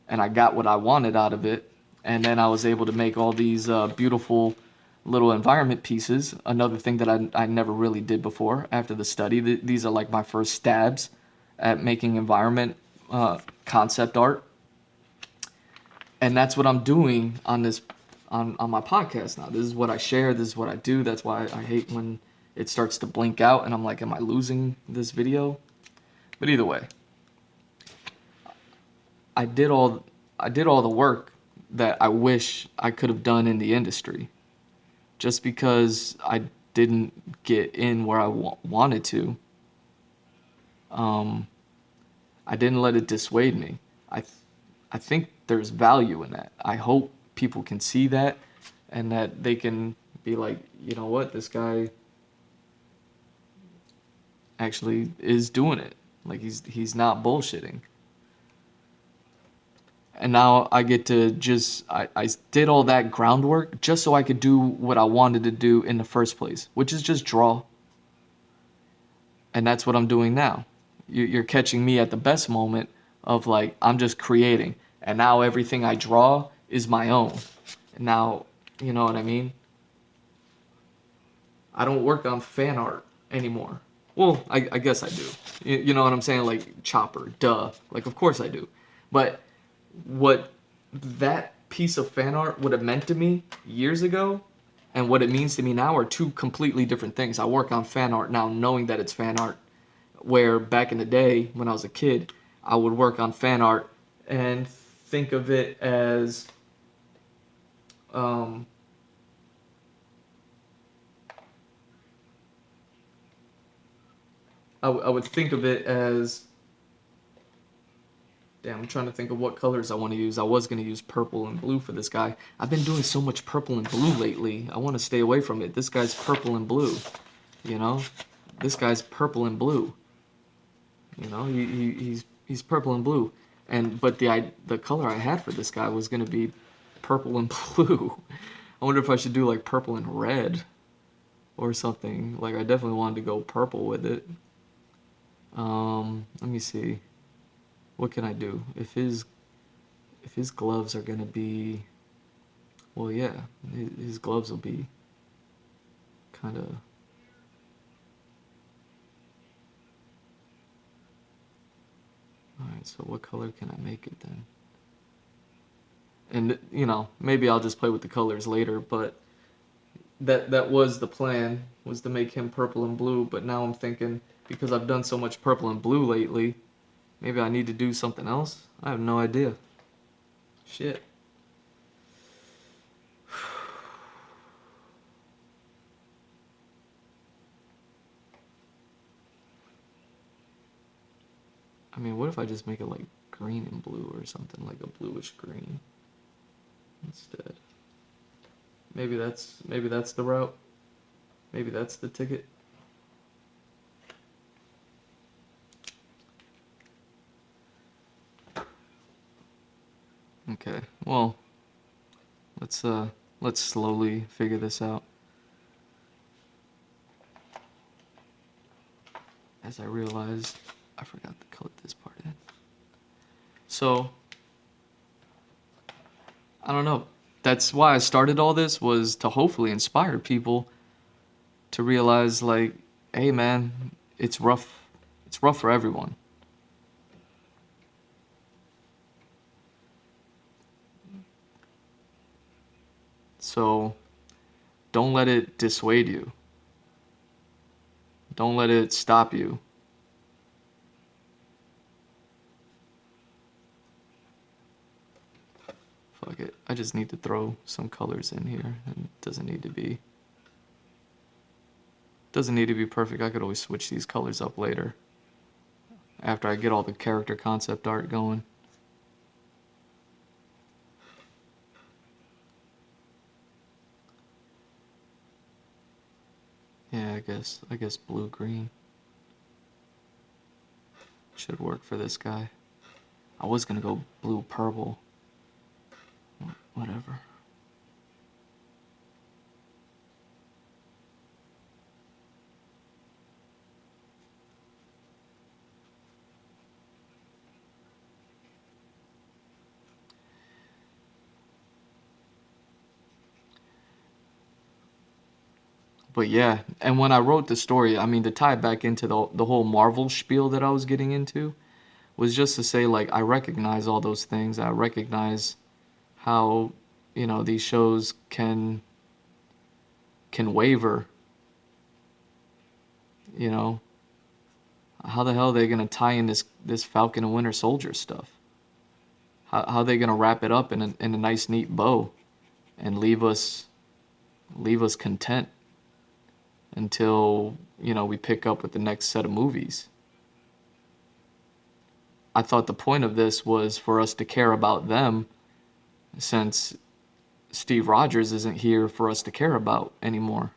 and I got what I wanted out of it. And then I was able to make all these beautiful little environment pieces. Another thing that I never really did before after the study. These are like my first stabs at making environment concept art. And that's what I'm doing on this on my podcast now. This is what I share. This is what I do. That's why I hate when it starts to blink out and I'm like, am I losing this video? But either way, I did all I did all the work that I wish I could have done in the industry. Just because I didn't get in where I wanted to, um, I didn't let it dissuade me. I think there's value in that. I hope people can see that and that they can be like, you know what, this guy actually is doing it. Like he's not bullshitting. And now I get to just I did all that groundwork just so I could do what I wanted to do in the first place, which is just draw. And that's what I'm doing now. You're catching me at the best moment of like I'm just creating, and now everything I draw is my own. And now, you know what I mean? I don't work on fan art anymore. Well, I guess I do. You know what I'm saying? Like Chopper, duh. Like of course I do. But what that piece of fan art would have meant to me years ago and what it means to me now are two completely different things. I work on fan art now knowing that it's fan art, where back in the day when I was a kid, I would work on fan art and think of it as um, I would think of it as damn, I'm trying to think of what colors I want to use. I was going to use purple and blue for this guy. I've been doing so much purple and blue lately. I want to stay away from it. This guy's purple and blue, you know? This guy's purple and blue. You know, he's purple and blue. And but the color I had for this guy was going to be purple and blue. I wonder if I should do like purple and red or something. Like I definitely wanted to go purple with it. Let me see. What can I do? If his gloves are gonna be, well, yeah, his gloves will be kind of. All right, so what color can I make it then? And you know, maybe I'll just play with the colors later, but that was the plan, was to make him purple and blue. But now I'm thinking because I've done so much purple and blue lately, maybe I need to do something else. I have no idea. Shit. I mean, what if I just make it like green and blue or something, like a bluish green instead? Maybe that's the route. Maybe that's the ticket. Okay. Well, let's slowly figure this out. As I realized I forgot to color this part in. So, I don't know. That's why I started all this, was to hopefully inspire people to realize like, hey man, it's rough. It's rough for everyone. So, don't let it dissuade you. Don't let it stop you. Fuck it. I just need to throw some colors in here. And it doesn't need to be perfect. I could always switch these colors up later after I get all the character concept art going. Yeah, I guess blue green should work for this guy. I was gonna go blue purple, Whatever. But yeah, and when I wrote the story, I mean, to tie it back into the whole Marvel spiel that I was getting into, was just to say, like, I recognize all those things. I recognize how, these shows can waver. You know, how the hell are they gonna tie in this Falcon and Winter Soldier stuff? How are they gonna wrap it up in a nice neat bow and leave us content until we pick up with the next set of movies? I thought the point of this was for us to care about them, since Steve Rogers isn't here for us to care about anymore.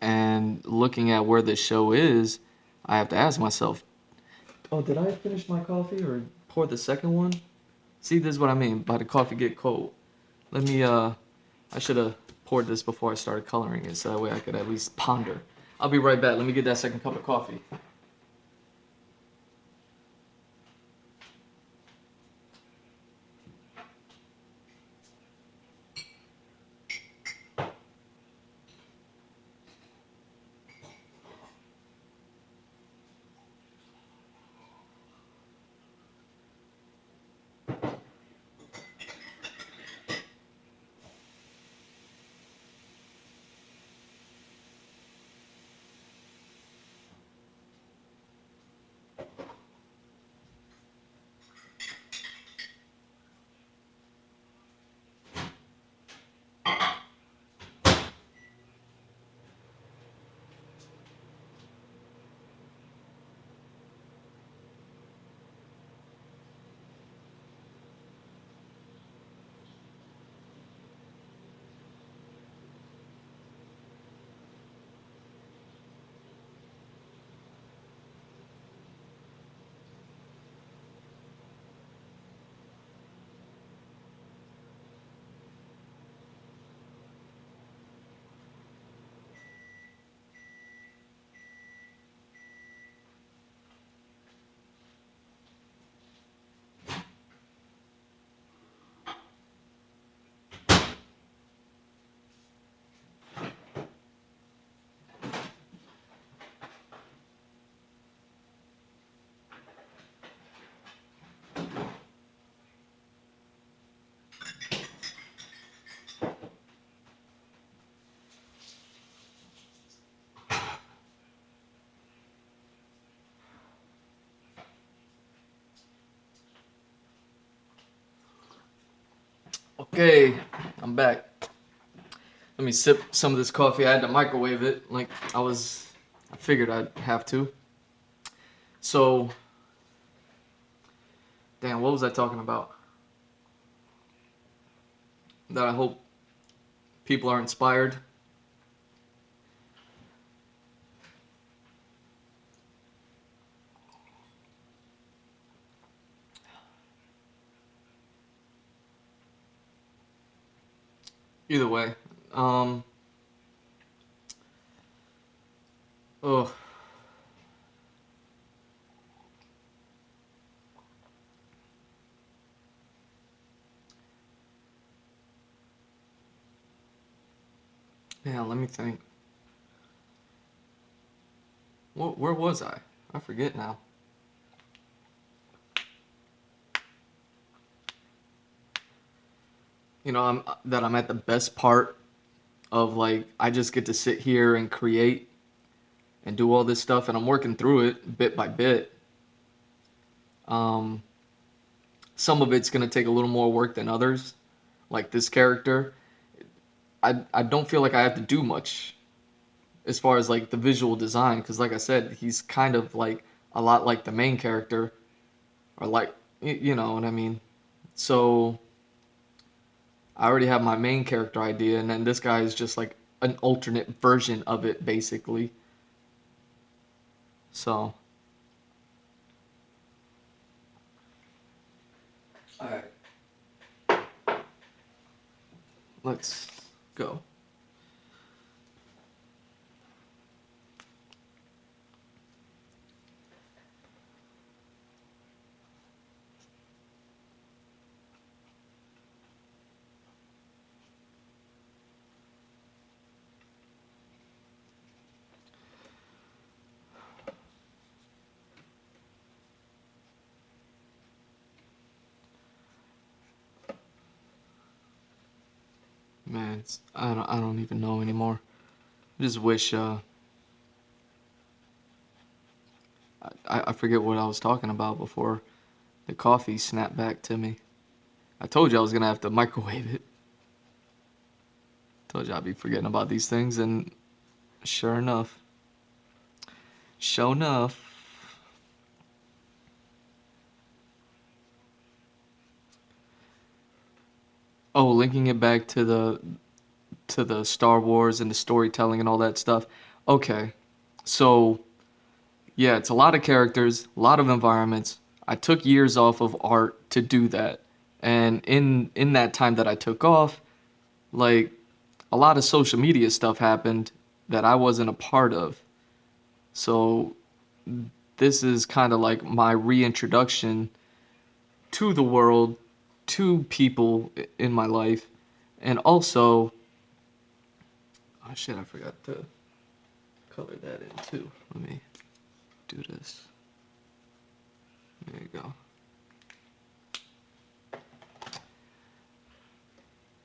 And looking at where this show is, I have to ask myself, oh, did I finish my coffee or pour the second one? See, this is what I mean by the coffee get cold. Let me, I should have poured this before I started coloring it, so that way I could at least ponder. I'll be right back. Let me get that second cup of coffee. Okay, I'm back. Let me sip some of this coffee. I had to microwave it, like I figured I'd have to. So, damn, what was I talking about? That I hope people are inspired. Either way, um, oh, yeah. Let me think. Where was I? I forget now. I'm at the best part of, like, I just get to sit here and create and do all this stuff, and I'm working through it bit by bit. Um, some of it's gonna take a little more work than others. Like this character, I don't feel like I have to do much as far as like the visual design, because like I said, he's kind of like a lot like the main character, or like you know what I mean. So I already have my main character idea, and then this guy is just like an alternate version of it, basically. So let's go. Man, I don't even know anymore. I just wish I forget what I was talking about before the coffee snapped back to me. I told you I was gonna have to microwave it. Told you I'd be forgetting about these things, and sure enough, sure enough. Oh, linking it back to the Star Wars and the storytelling and all that stuff. Okay, so yeah, it's a lot of characters, a lot of environments. I took years off of art to do that, and in that time that I took off, like a lot of social media stuff happened that I wasn't a part of. So this is kind of like my reintroduction to the world, to people in my life, and also, oh shit, I forgot to color that in too. Let me do this. There you go.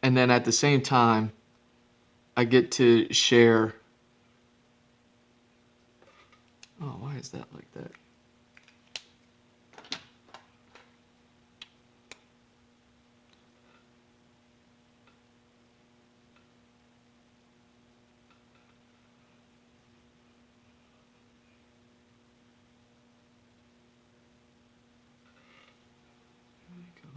And then at the same time, I get to share. Oh, why is that like that? There we go.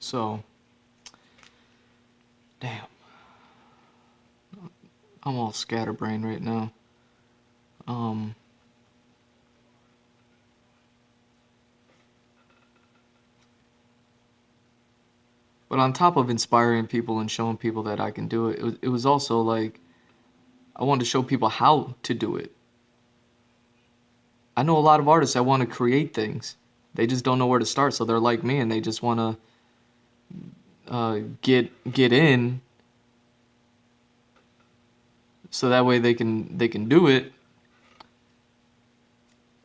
So, damn, I'm all scatterbrained right now. Um, but on top of inspiring people and showing people that I can do it, it was also like I wanted to show people how to do it. I know a lot of artists that want to create things. They just don't know where to start, so they're like me and they just want to get in, so that way they can do it,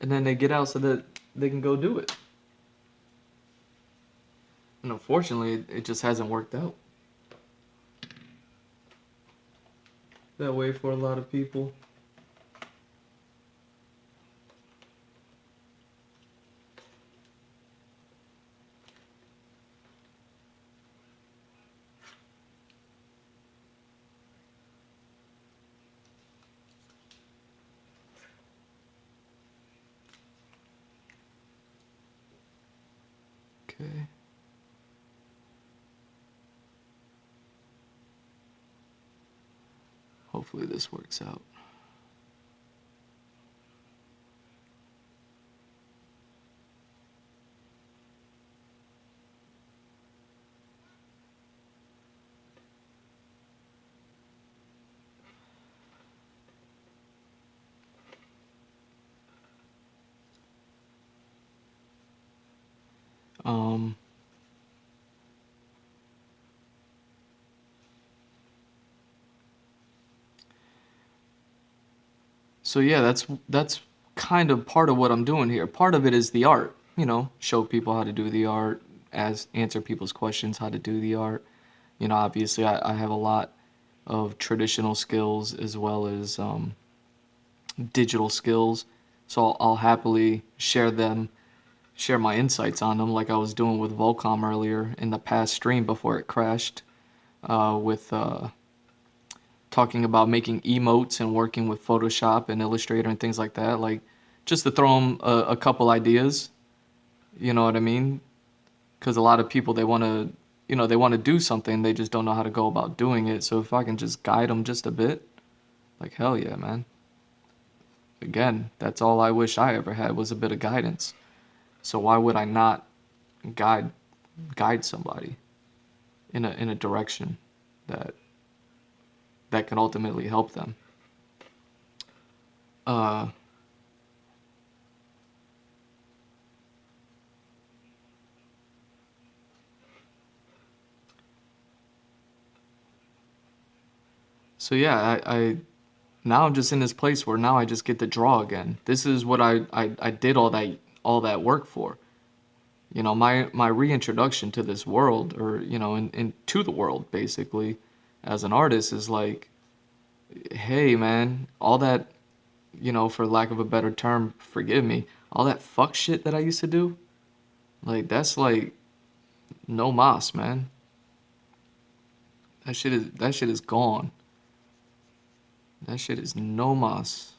and then they get out so that they can go do it. And unfortunately, it just hasn't worked out that way for a lot of people. Okay. Hopefully this works out. Um, so yeah, that's kind of part of what I'm doing here. Part of it is the art, show people how to do the art, as answer people's questions how to do the art. Obviously I have a lot of traditional skills as well as digital skills, so I'll happily share them, share my insights on them, like I was doing with Volcom earlier in the past stream before it crashed, with talking about making emotes and working with Photoshop and Illustrator and things like that. Like, just to throw them a couple ideas, you know what I mean? Because a lot of people, they want to they want to do something, they just don't know how to go about doing it. So if I can just guide them just a bit, like hell yeah, man. Again, that's all I wish I ever had was a bit of guidance. So why would I not guide guide somebody in a direction that that can ultimately help them? Uh, so yeah, I now I'm just in this place where now I just get to draw again. This is what I did all that work for. My reintroduction to this world, or into the world basically, as an artist is like, hey man, all that, for lack of a better term, forgive me, all that fuck shit that I used to do, like that's like no mas, man. That shit is gone. That shit is no mas.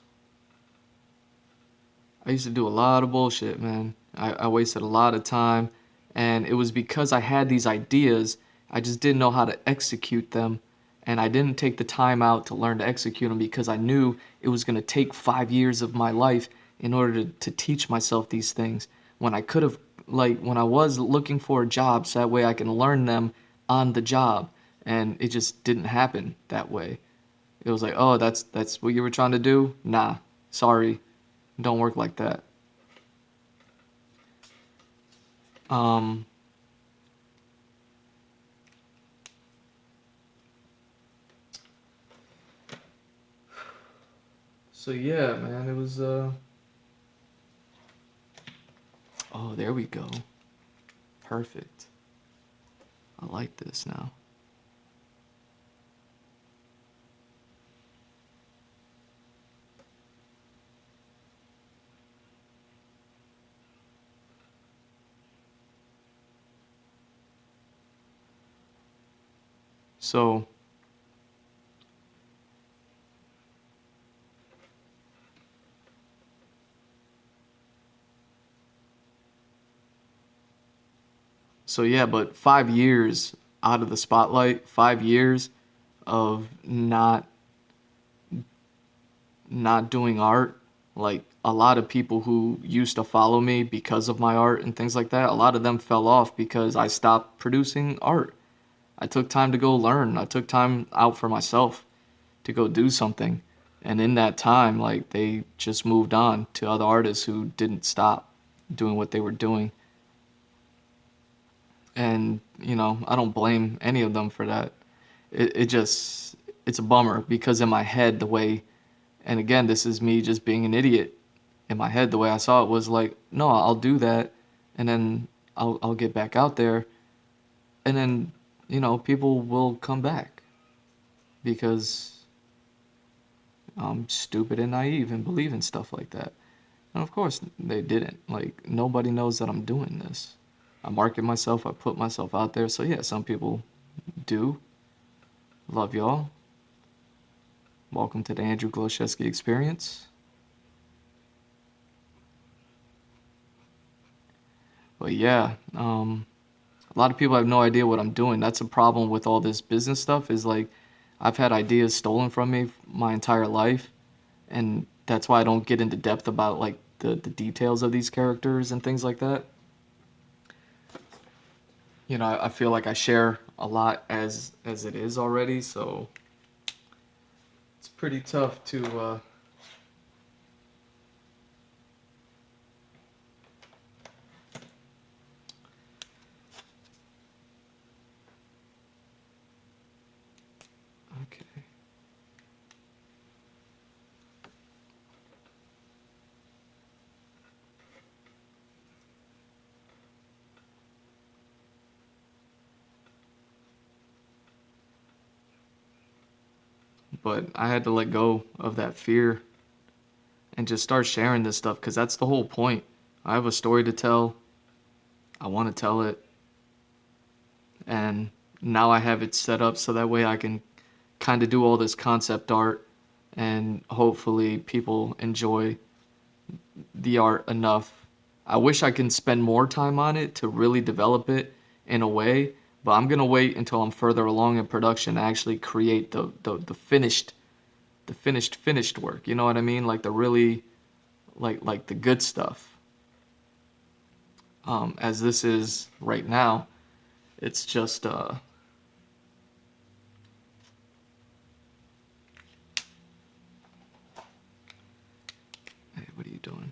I used to do a lot of bullshit, man. I wasted a lot of time, and it was because I had these ideas, I just didn't know how to execute them, and I didn't take the time out to learn to execute them because I knew it was going to take 5 years of my life in order to teach myself these things. When I could have, like, when I was looking for a job, so that way I can learn them on the job, and it just didn't happen that way. It was like, oh, that's what you were trying to do? Nah, sorry, don't work like that. Um, so yeah, man, it was oh, there we go. Perfect. I like this now. So, so yeah, but 5 years out of the spotlight, 5 years of not doing art, like a lot of people who used to follow me because of my art and things like that, a lot of them fell off because I stopped producing art. I took time to go learn. I took time out for myself to go do something. And in that time, like they just moved on to other artists who didn't stop doing what they were doing. And, I don't blame any of them for that. It just, it's a bummer because in my head, the way, and again, this is me just being an idiot. In my head, the way I saw it was like, no, I'll do that. And then I'll get back out there. And then, people will come back because I'm stupid and naive and believe in stuff like that. And of course, they didn't. Like, nobody knows that I'm doing this. I market myself, I put myself out there. So, yeah, some people do. Love y'all. Welcome to the Andrew Glowczewski experience. But yeah, a lot of people have no idea what I'm doing. That's a problem with all this business stuff is like I've had ideas stolen from me my entire life, and that's why I don't get into depth about like the details of these characters and things like that. I feel like I share a lot as it is already, so it's pretty tough to okay. But I had to let go of that fear and just start sharing this stuff because that's the whole point. I have a story to tell. I want to tell it, and now I have it set up so that way I can kind of do all this concept art and hopefully people enjoy the art enough. I wish I can spend more time on it to really develop it in a way, But I'm gonna wait until I'm further along in production to actually create the finished work. You know what I mean? Like the really like the good stuff. As this is right now, it's just hey, what are you doing?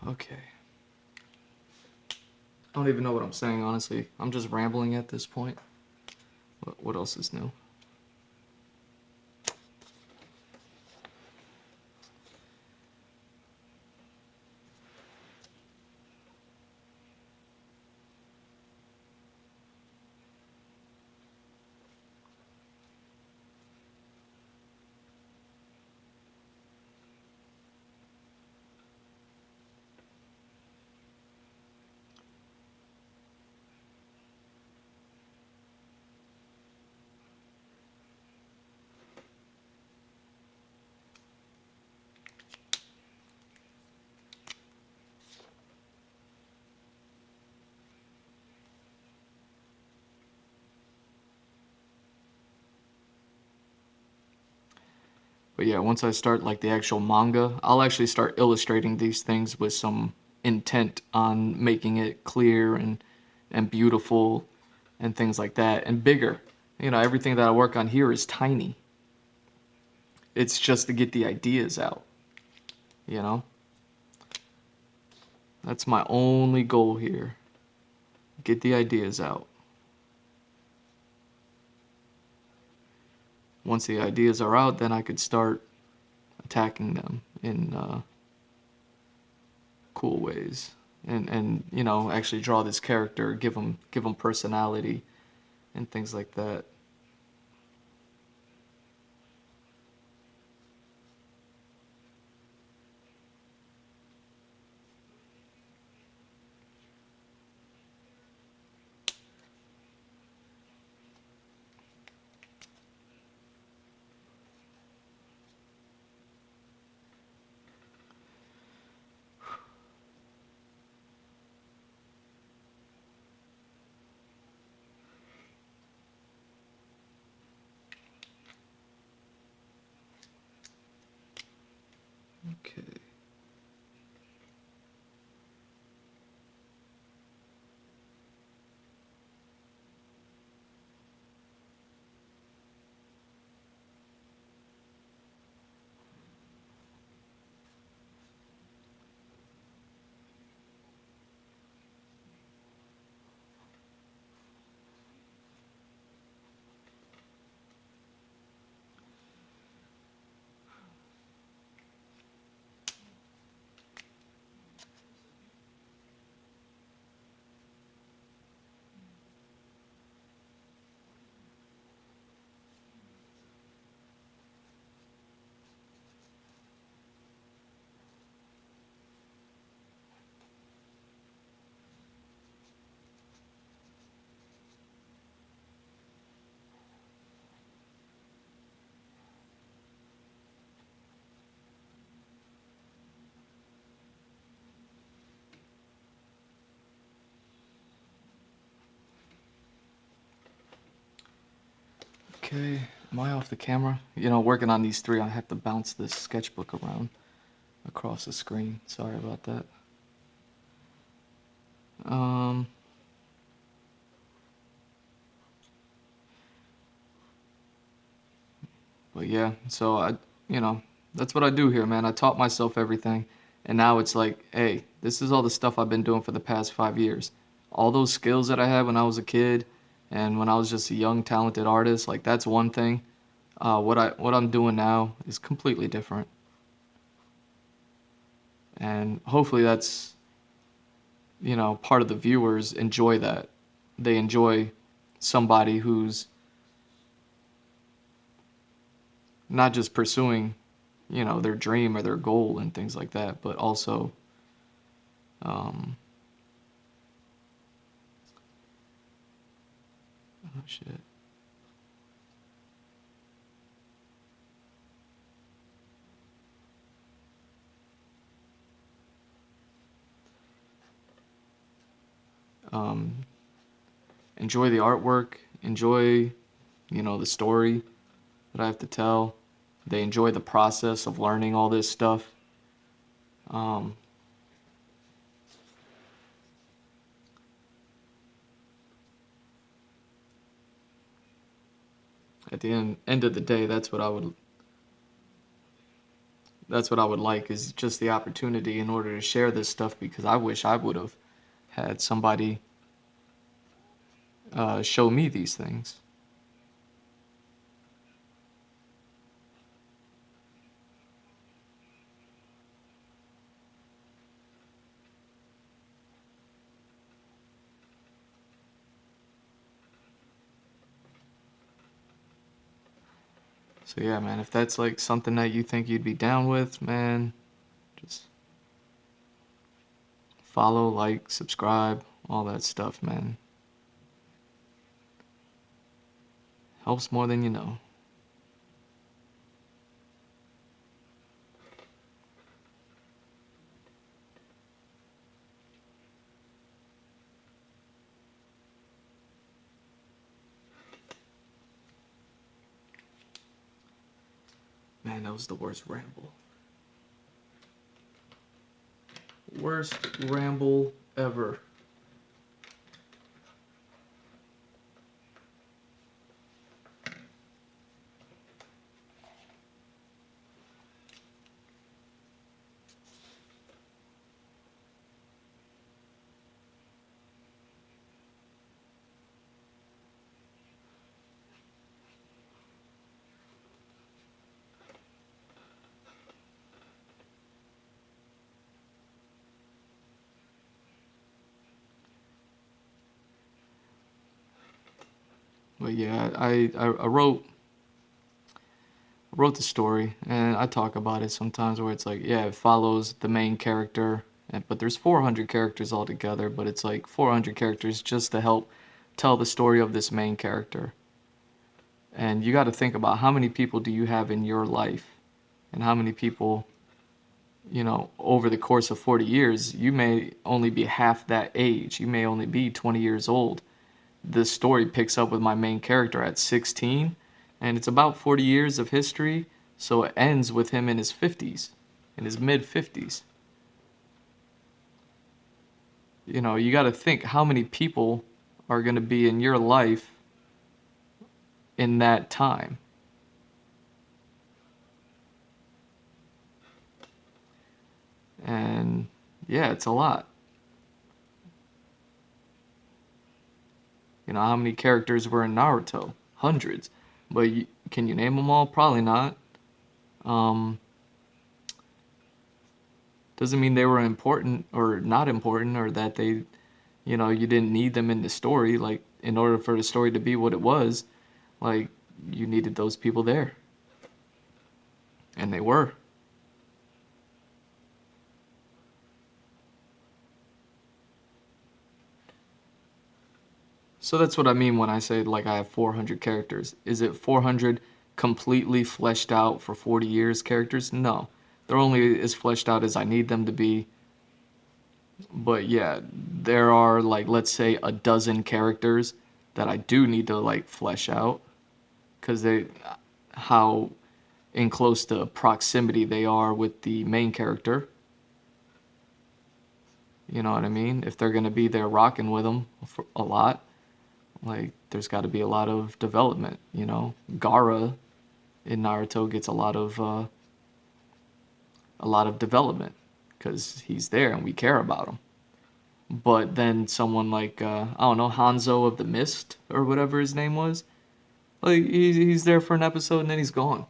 Okay. I don't even know what I'm saying, honestly. I'm just rambling at this point. What else is new? But yeah, once I start like the actual manga, I'll actually start illustrating these things with some intent on making it clear and beautiful and things like that and bigger. You know, everything that I work on here is tiny. It's just to get the ideas out, you know? That's my only goal here. Get the ideas out. Once the ideas are out, then I could start attacking them in cool ways, and you know, actually draw this character, give them personality and things like that. Okay. Okay, am I off the camera? You know, working on these three, I have to bounce this sketchbook around across the screen. Sorry about that. Um, but yeah, so you know, that's what I do here, man. I taught myself everything, and now it's like, hey, this is all the stuff I've been doing for the past 5 years. All those skills that I had when I was a kid, And when I was just a young, talented artist, like that's one thing. What I'm doing now is completely different, and hopefully that's, part of the viewers enjoy that. They enjoy somebody who's not just pursuing, their dream or their goal and things like that, but also, um, oh shit. Um, Enjoy the artwork, enjoy, the story that I have to tell. They enjoy the process of learning all this stuff. Um, at the end of the day, that's what I would like, is just the opportunity in order to share this stuff, because I wish I would have had somebody show me these things. So yeah, man, if that's like something that you think you'd be down with, man, just follow, like, subscribe, all that stuff, man. Helps more than you know. Man, that was the worst ramble. Worst ramble ever. But yeah, I wrote the story, and I talk about it sometimes, where it's like, yeah, it follows the main character, but there's 400 characters altogether, but it's like 400 characters just to help tell the story of this main character. And you got to think about how many people do you have in your life, and how many people, over the course of 40 years, you may only be half that age. You may only be 20 years old. This story picks up with my main character at 16, and it's about 40 years of history, so it ends with him in his 50s, in his mid 50s. You got to think how many people are going to be in your life in that time. And yeah, it's a lot. How many characters were in Naruto? Hundreds. But can you name them all? Probably not. Um, doesn't mean they were important or not important, or that they, you didn't need them in the story. Like, in order for the story to be what it was, like, you needed those people there. And they were. So that's what I mean when I say, like, I have 400 characters. Is it 400 completely fleshed out for 40 years characters? No. They're only as fleshed out as I need them to be. But yeah, there are, like, let's say a dozen characters that I do need to, like, flesh out, because how in close to proximity they are with the main character. You know what I mean? If they're gonna be there rocking with them for a lot, like, there's got to be a lot of development. Gara in Naruto gets a lot of development because he's there and we care about him. But then someone like I don't know, Hanzo of the Mist or whatever his name was, like he's there for an episode and then he's gone.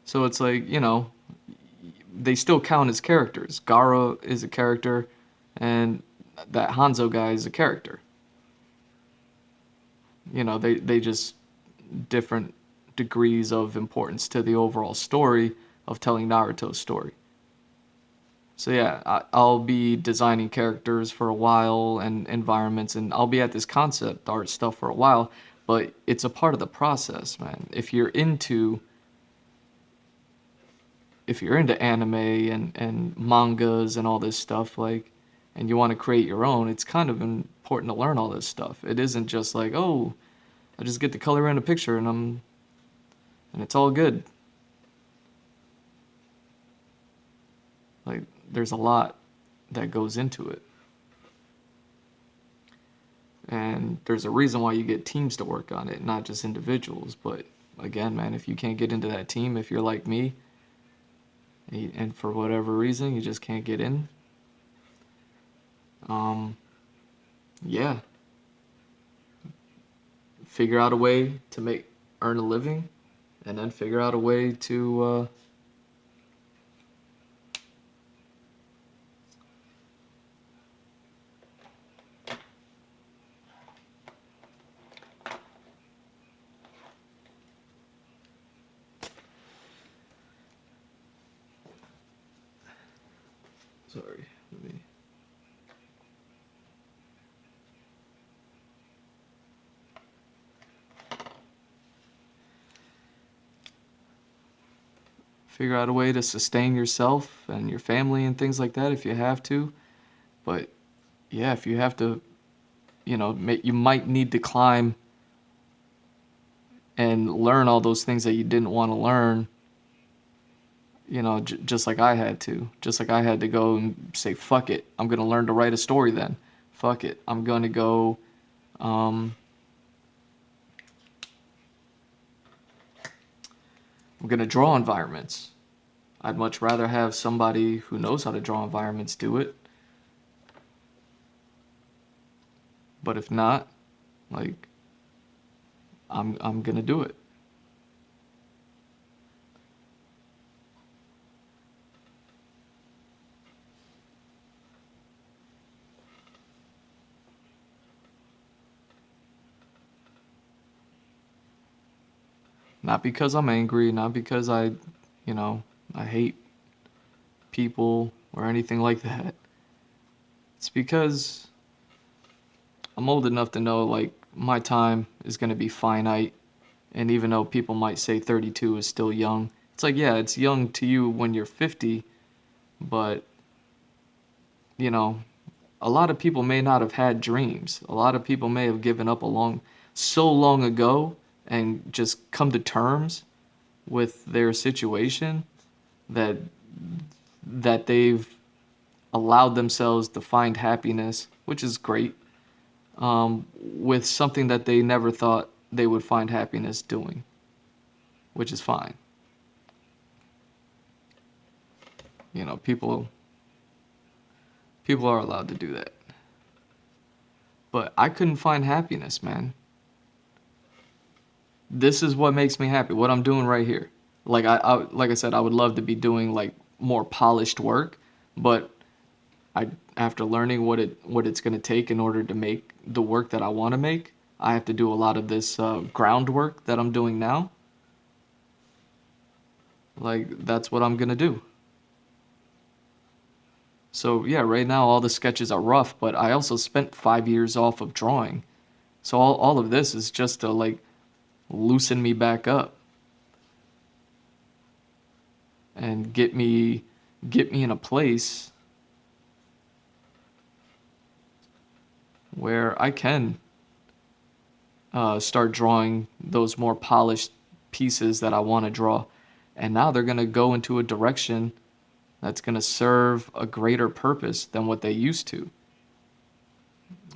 So it's like, they still count as characters. Gara is a character, and that Hanzo guy is a character. They just different degrees of importance to the overall story of telling Naruto's story. So yeah, I'll be designing characters for a while and environments, and I'll be at this concept art stuff for a while. But it's a part of the process, man. If you're into anime and mangas and all this stuff, like, and you want to create your own, it's kind of important to learn all this stuff. It isn't just like, oh, I just get to color in a picture and it's all good. Like, there's a lot that goes into it. And there's a reason why you get teams to work on it, not just individuals. But again, man, if you can't get into that team, if you're like me, and for whatever reason you just can't get in, um, yeah, figure out a way to earn a living, and then figure out a way to sorry, let me figure out a way to sustain yourself and your family and things like that if you have to. But yeah, if you have to, you might need to climb and learn all those things that you didn't want to learn, just like I had to. Just like I had to go and say, fuck it, I'm going to learn to write a story then. Fuck it, I'm going to go, um, I'm going to draw environments. I'd much rather have somebody who knows how to draw environments do it. But if not, like, I'm going to do it. Not because I'm angry, not because you know, I hate people or anything like that. It's because I'm old enough to know, like, my time is going to be finite. And even though people might say 32 is still young, it's like, yeah, it's young to you when you're 50, but, you know, a lot of people may not have had dreams. A lot of people may have given up so long ago and just come to terms with their situation that they've allowed themselves to find happiness, which is great, with something that they never thought they would find happiness doing, which is fine. People are allowed to do that. But I couldn't find happiness, man. This is what makes me happy. What I'm doing right here. Like I said, I would love to be doing like more polished work, but I after learning what it's gonna take in order to make the work that I want to make, I have to do a lot of this groundwork that I'm doing now. Like that's what I'm gonna do. So yeah, right now all the sketches are rough, but I also spent 5 years off of drawing. So all of this is just to like loosen me back up and get me in a place where I can start drawing those more polished pieces that I want to draw. And now they're gonna go into a direction that's going to serve a greater purpose than what they used to.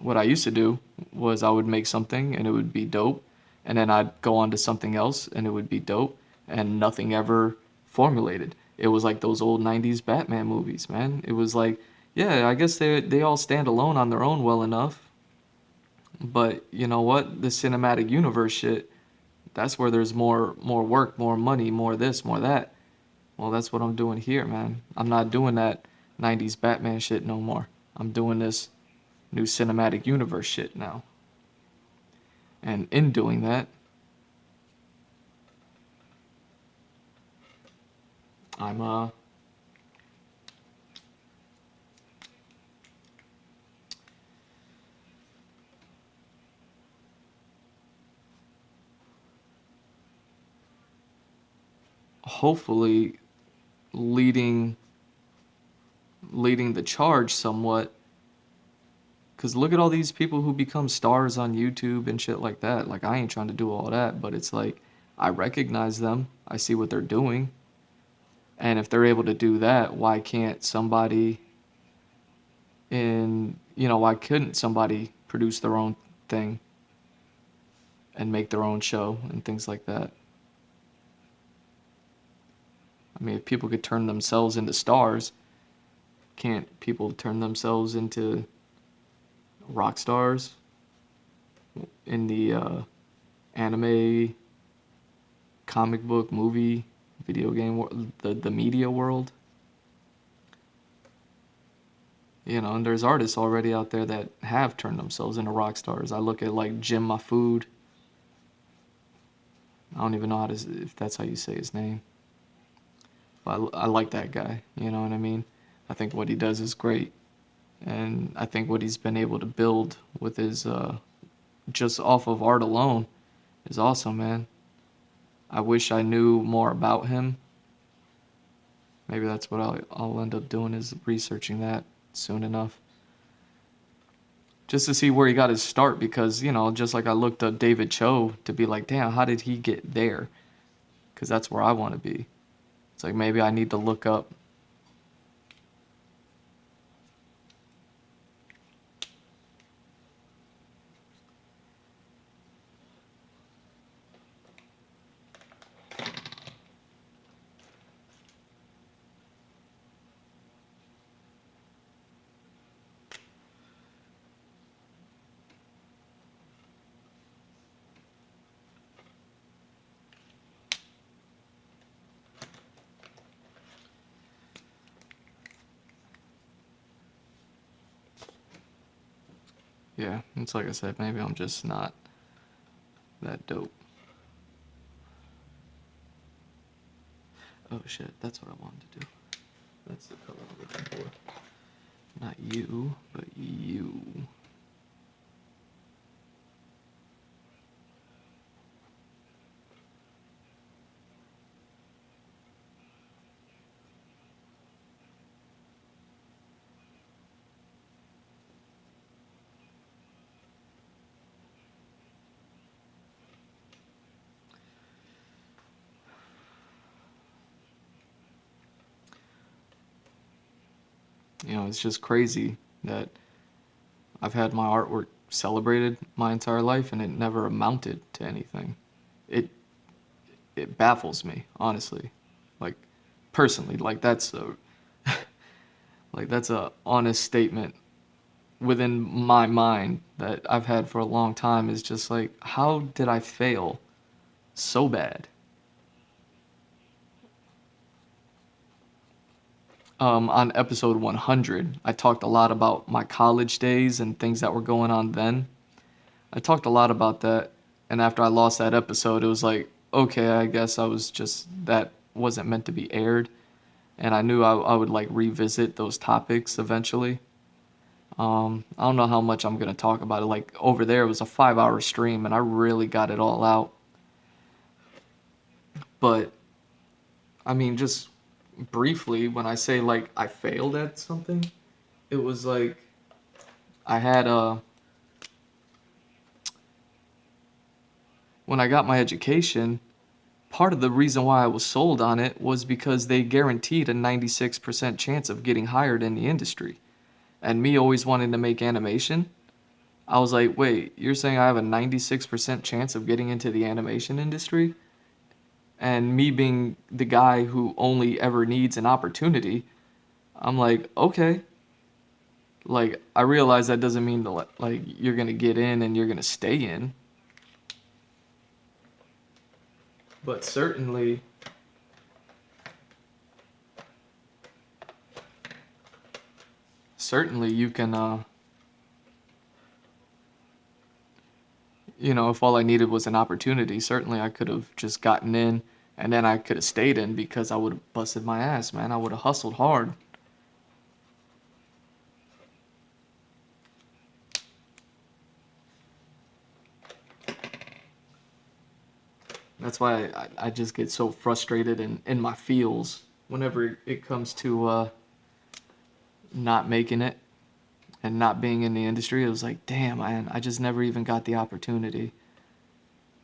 What I used to do was I would make something and it would be dope, and then I'd go on to something else and it would be dope, and nothing ever formulated. It was like those old 90s Batman movies, man. It was like, yeah, I guess they all stand alone on their own well enough, but you know what? The cinematic universe shit, that's where there's more work, more money, more this, more that. Well, that's what I'm doing here, man. I'm not doing that 90s Batman shit no more. I'm doing this new cinematic universe shit now. And in doing that, I'm hopefully leading leading the charge somewhat. Cause look at all these people who become stars on YouTube and shit like that. Like I ain't trying to do all that, but it's like I recognize them. I see what they're doing. And if they're able to do that, why can't somebody why couldn't somebody produce their own thing and make their own show and things like that? I mean, if people could turn themselves into stars, can't people turn themselves into rock stars in the anime, comic book, movie, video game, the media world? And there's artists already out there that have turned themselves into rock stars. I look at like Jim Mafood. I don't even know if that's how you say his name. But I like that guy. You know what I mean? I think what he does is great. And I think what he's been able to build with his, just off of art alone is awesome, man. I wish I knew more about him. Maybe that's what I'll end up doing, is researching that soon enough. Just to see where he got his start, because, just like I looked up David Cho to be like, damn, how did he get there? Because that's where I want to be. It's like maybe I need to look up. Yeah, it's like I said, maybe I'm just not that dope. Oh shit, that's what I wanted to do. That's the color I'm looking for. Not you, but you. It's just crazy that I've had my artwork celebrated my entire life and it never amounted to anything. It it baffles me, honestly. Like personally, like that's a honest statement within my mind that I've had for a long time, is just like, how did I fail so bad? On episode 100, I talked a lot about my college days and things that were going on then. I talked a lot about that, and after I lost that episode, it was like, okay, I guess that wasn't meant to be aired, and I knew I would like revisit those topics eventually. I don't know how much I'm gonna talk about it. Like over there, it was a 5-hour stream, and I really got it all out. But I mean, just briefly, when I say like I failed at something, it was like I had when I got my education, part of the reason why I was sold on it was because they guaranteed a 96% chance of getting hired in the industry. And me always wanting to make animation, I was like, wait, you're saying I have a 96% chance of getting into the animation industry? And me being the guy who only ever needs an opportunity, I'm like, okay. Like, I realize that doesn't mean like you're gonna get in and you're gonna stay in, but certainly you can, if all I needed was an opportunity, certainly I could have just gotten in and then I could have stayed in because I would have busted my ass, man. I would have hustled hard. That's why I just get so frustrated and in my feels whenever it comes to not making it and not being in the industry. It was like, damn, man, I just never even got the opportunity.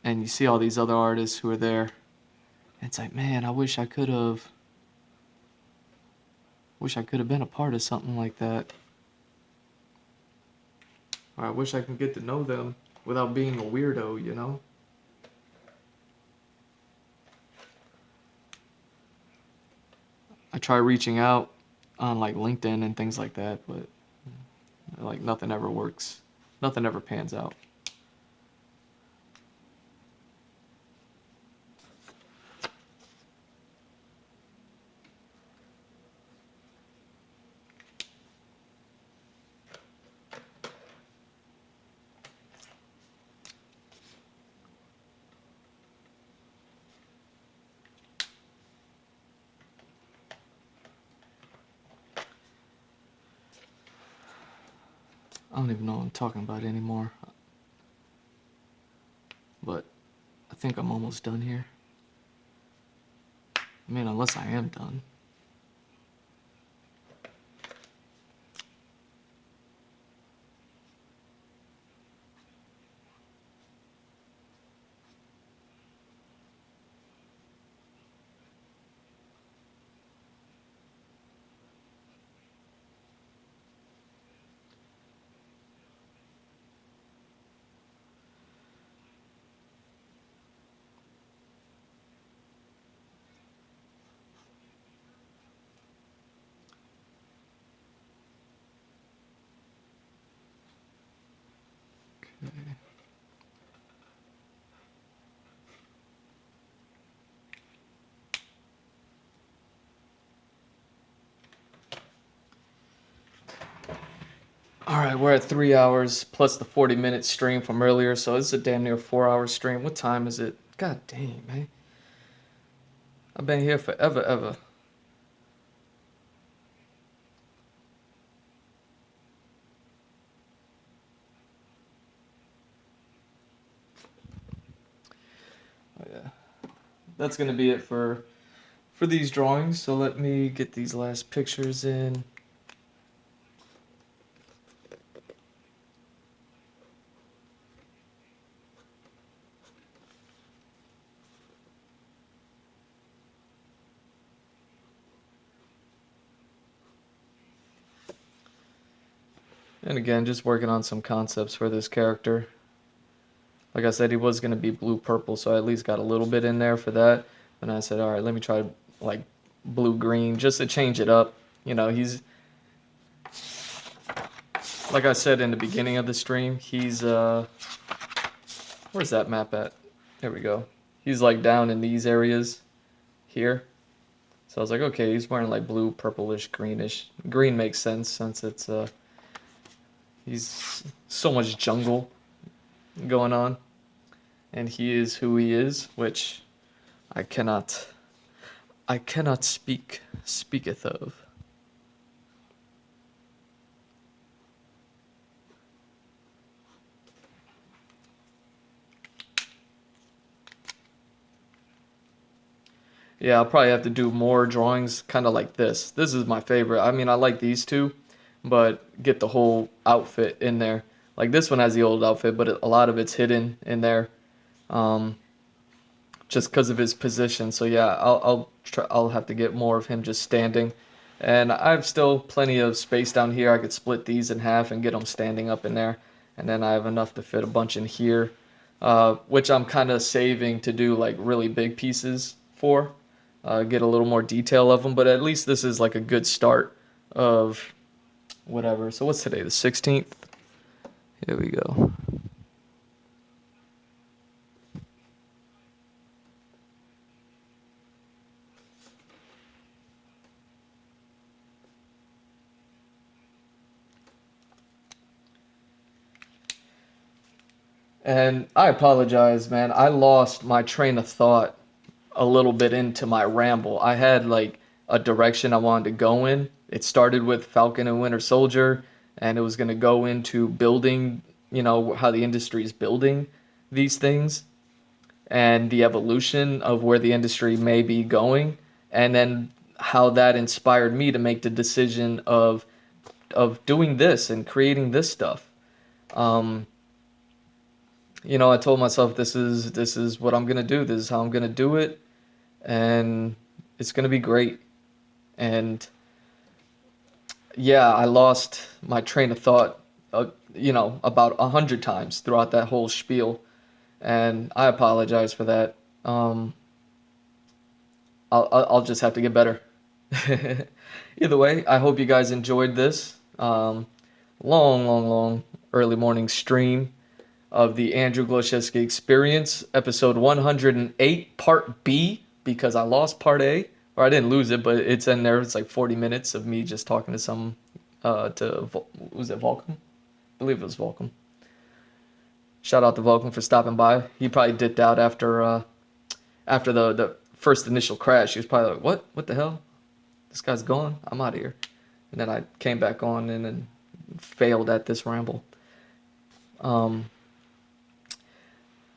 And you see all these other artists who are there. And it's like, man, I wish I could have been a part of something like that. Or I wish I could get to know them without being a weirdo. I try reaching out on like LinkedIn and things like that, but like nothing ever works. Nothing ever pans out. I don't even know what I'm talking about anymore. But I think I'm almost done here. I mean, unless I am done. Okay. All right, we're at 3 hours plus the 40-minute stream from earlier, so it's a damn near 4 hour stream. What time is it? God dang, man. I've been here forever, ever. Oh, yeah. That's gonna be it for these drawings. So let me get these last pictures in. And again, just working on some concepts for this character. Like I said, he was gonna be blue purple, so I at least got a little bit in there for that. And I said, all right, let me try like blue green just to change it up. He's like I said in the beginning of the stream, he's where's that map at? There we go. He's like down in these areas here. So I was like, okay, he's wearing like blue, purplish, greenish. Green makes sense since it's he's so much jungle going on. And he is who he is, which I cannot speaketh of. Yeah, I'll probably have to do more drawings kind of like this. This is my favorite. I mean, I like these two, but get the whole outfit in there. Like this one has the old outfit, but a lot of it's hidden in there. Um, just because of his position. So yeah, I'll have to get more of him just standing. And I have still plenty of space down here. I could split these in half and get them standing up in there. And then I have enough to fit a bunch in here, which I'm kind of saving to do like really big pieces for, get a little more detail of them. But at least this is like a good start of whatever. So what's today, the 16th? Here we go. And I apologize, man. I lost my train of thought a little bit into my ramble. I had like a direction I wanted to go in. It started with Falcon and Winter Soldier, and it was going to go into building, how the industry is building these things and the evolution of where the industry may be going, and then how that inspired me to make the decision of doing this and creating this stuff. Um, I told myself this is what I'm gonna do. This is how I'm gonna do it, and it's gonna be great. And yeah, I lost my train of thought, about 100 times throughout that whole spiel, and I apologize for that. I'll just have to get better. Either way, I hope you guys enjoyed this long early morning stream of the Andrew Glowczewski Experience, episode 108, part B, because I lost part A, or I didn't lose it, but it's in there. It's like 40 minutes of me just talking to was it Vulcan? I believe it was Vulcan. Shout out to Vulcan for stopping by. He probably dipped out after the first initial crash. He was probably like, what the hell? This guy's gone. I'm out of here. And then I came back on and then failed at this ramble.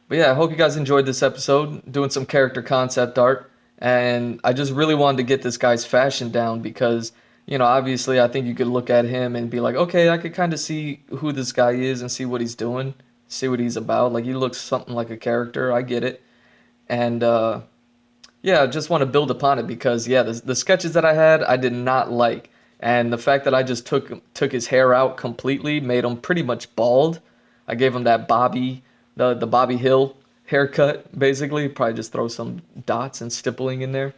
But yeah, I hope you guys enjoyed this episode, doing some character concept art. And I just really wanted to get this guy's fashion down because, obviously I think you could look at him and be like, okay, I could kind of see who this guy is and see what he's doing, see what he's about. Like, he looks something like a character. I get it. And yeah, I just want to build upon it because, yeah, the sketches that I had, I did not like. And the fact that I just took his hair out completely, made him pretty much bald. I gave him that the Bobby Hill haircut, basically. Probably just throw some dots and stippling in there.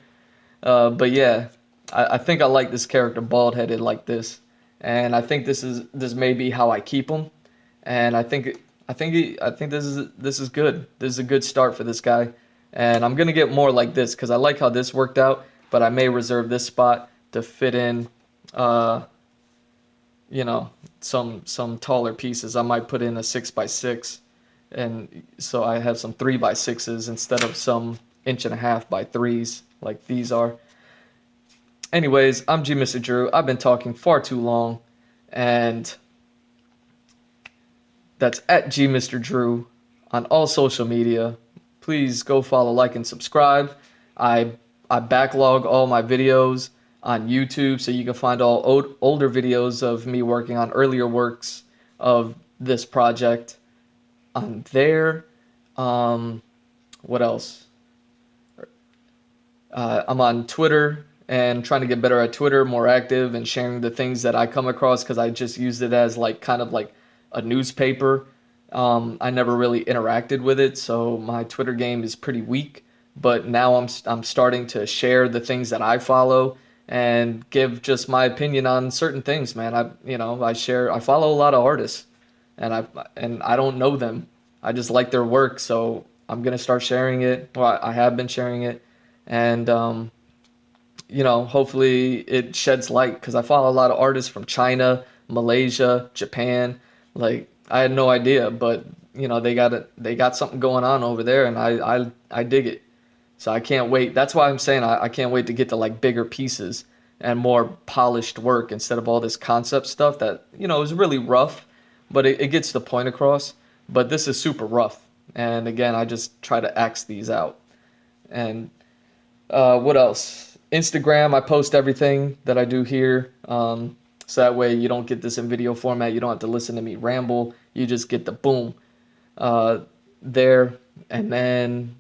But yeah, I think I like this character bald-headed like this, and I think this may be how I keep him. And I think this is good. This is a good start for this guy, and I'm gonna get more like this because I like how this worked out. But I may reserve this spot to fit in, some taller pieces. I might put in a 6x6. And so I have some 3x6s instead of some 1.5 by 3s like these are. Anyways, I'm G Mr. Drew. I've been talking far too long, and that's at G Mr. Drew on all social media. Please go follow, like, and subscribe. I backlog all my videos on YouTube, so you can find all older videos of me working on earlier works of this project on there. What else? I'm on Twitter and trying to get better at Twitter, more active and sharing the things that I come across because I just used it as like kind of like a newspaper. I never really interacted with it, so my Twitter game is pretty weak. But now I'm starting to share the things that I follow and give just my opinion on certain things, man. I follow a lot of artists and I don't know them. I just like their work, so I'm gonna start sharing it. Well, I have been sharing it, and hopefully it sheds light because I follow a lot of artists from China, Malaysia, Japan. Like, I had no idea, but they got something going on over there, and I dig it. So I can't wait. That's why I'm saying I can't wait to get to like bigger pieces and more polished work instead of all this concept stuff that is really rough, but it gets the point across. But this is super rough, and again, I just try to axe these out. And what else? Instagram, I post everything that I do here. So that way you don't get this in video format. You don't have to listen to me ramble. You just get the boom there. And then,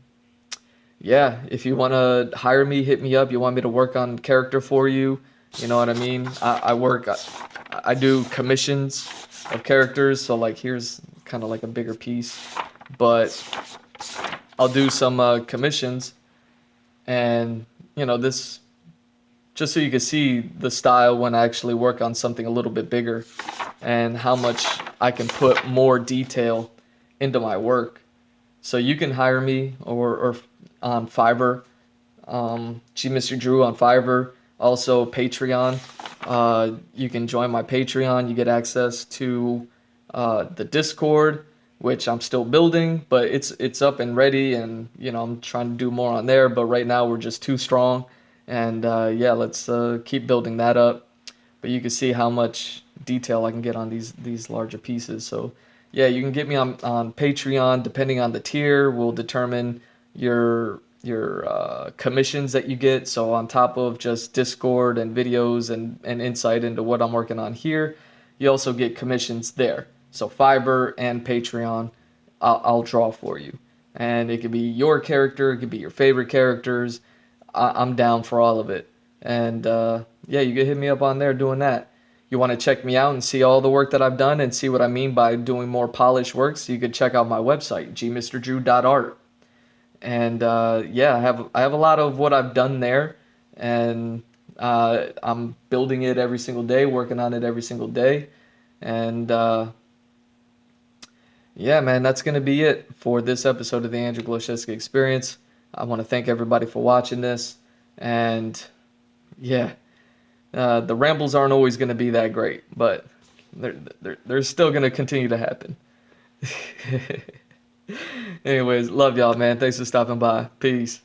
yeah, if you want to hire me, hit me up. You want me to work on character for you, you know what I mean? I do commissions of characters, so like here's kind of like a bigger piece, but I'll do some commissions, and this just so you can see the style when I actually work on something a little bit bigger, and how much I can put more detail into my work. So you can hire me or on Fiverr, G Mr. Drew on Fiverr, also Patreon. You can join my Patreon. You get access to the Discord, which I'm still building, but it's up and ready, and I'm trying to do more on there. But right now we're just too strong, and yeah, let's keep building that up. But you can see how much detail I can get on these larger pieces. So yeah, you can get me on Patreon. Depending on the tier, will determine your commissions that you get. So on top of just Discord and videos and insight into what I'm working on here, you also get commissions there. So Fiverr and Patreon, I'll draw for you, and it could be your character, it could be your favorite characters. I'm down for all of it, and yeah, you can hit me up on there doing that. You want to check me out and see all the work that I've done and see what I mean by doing more polished works, you could check out my website, gmrdrew.art. And yeah, I have a lot of what I've done there, and I'm building it every single day, working on it every single day, and yeah, man, that's gonna be it for this episode of the Andrew Glowczewski Experience. I want to thank everybody for watching this, and yeah, the rambles aren't always gonna be that great, but they're still gonna continue to happen. Anyways, love y'all, man. Thanks for stopping by. Peace.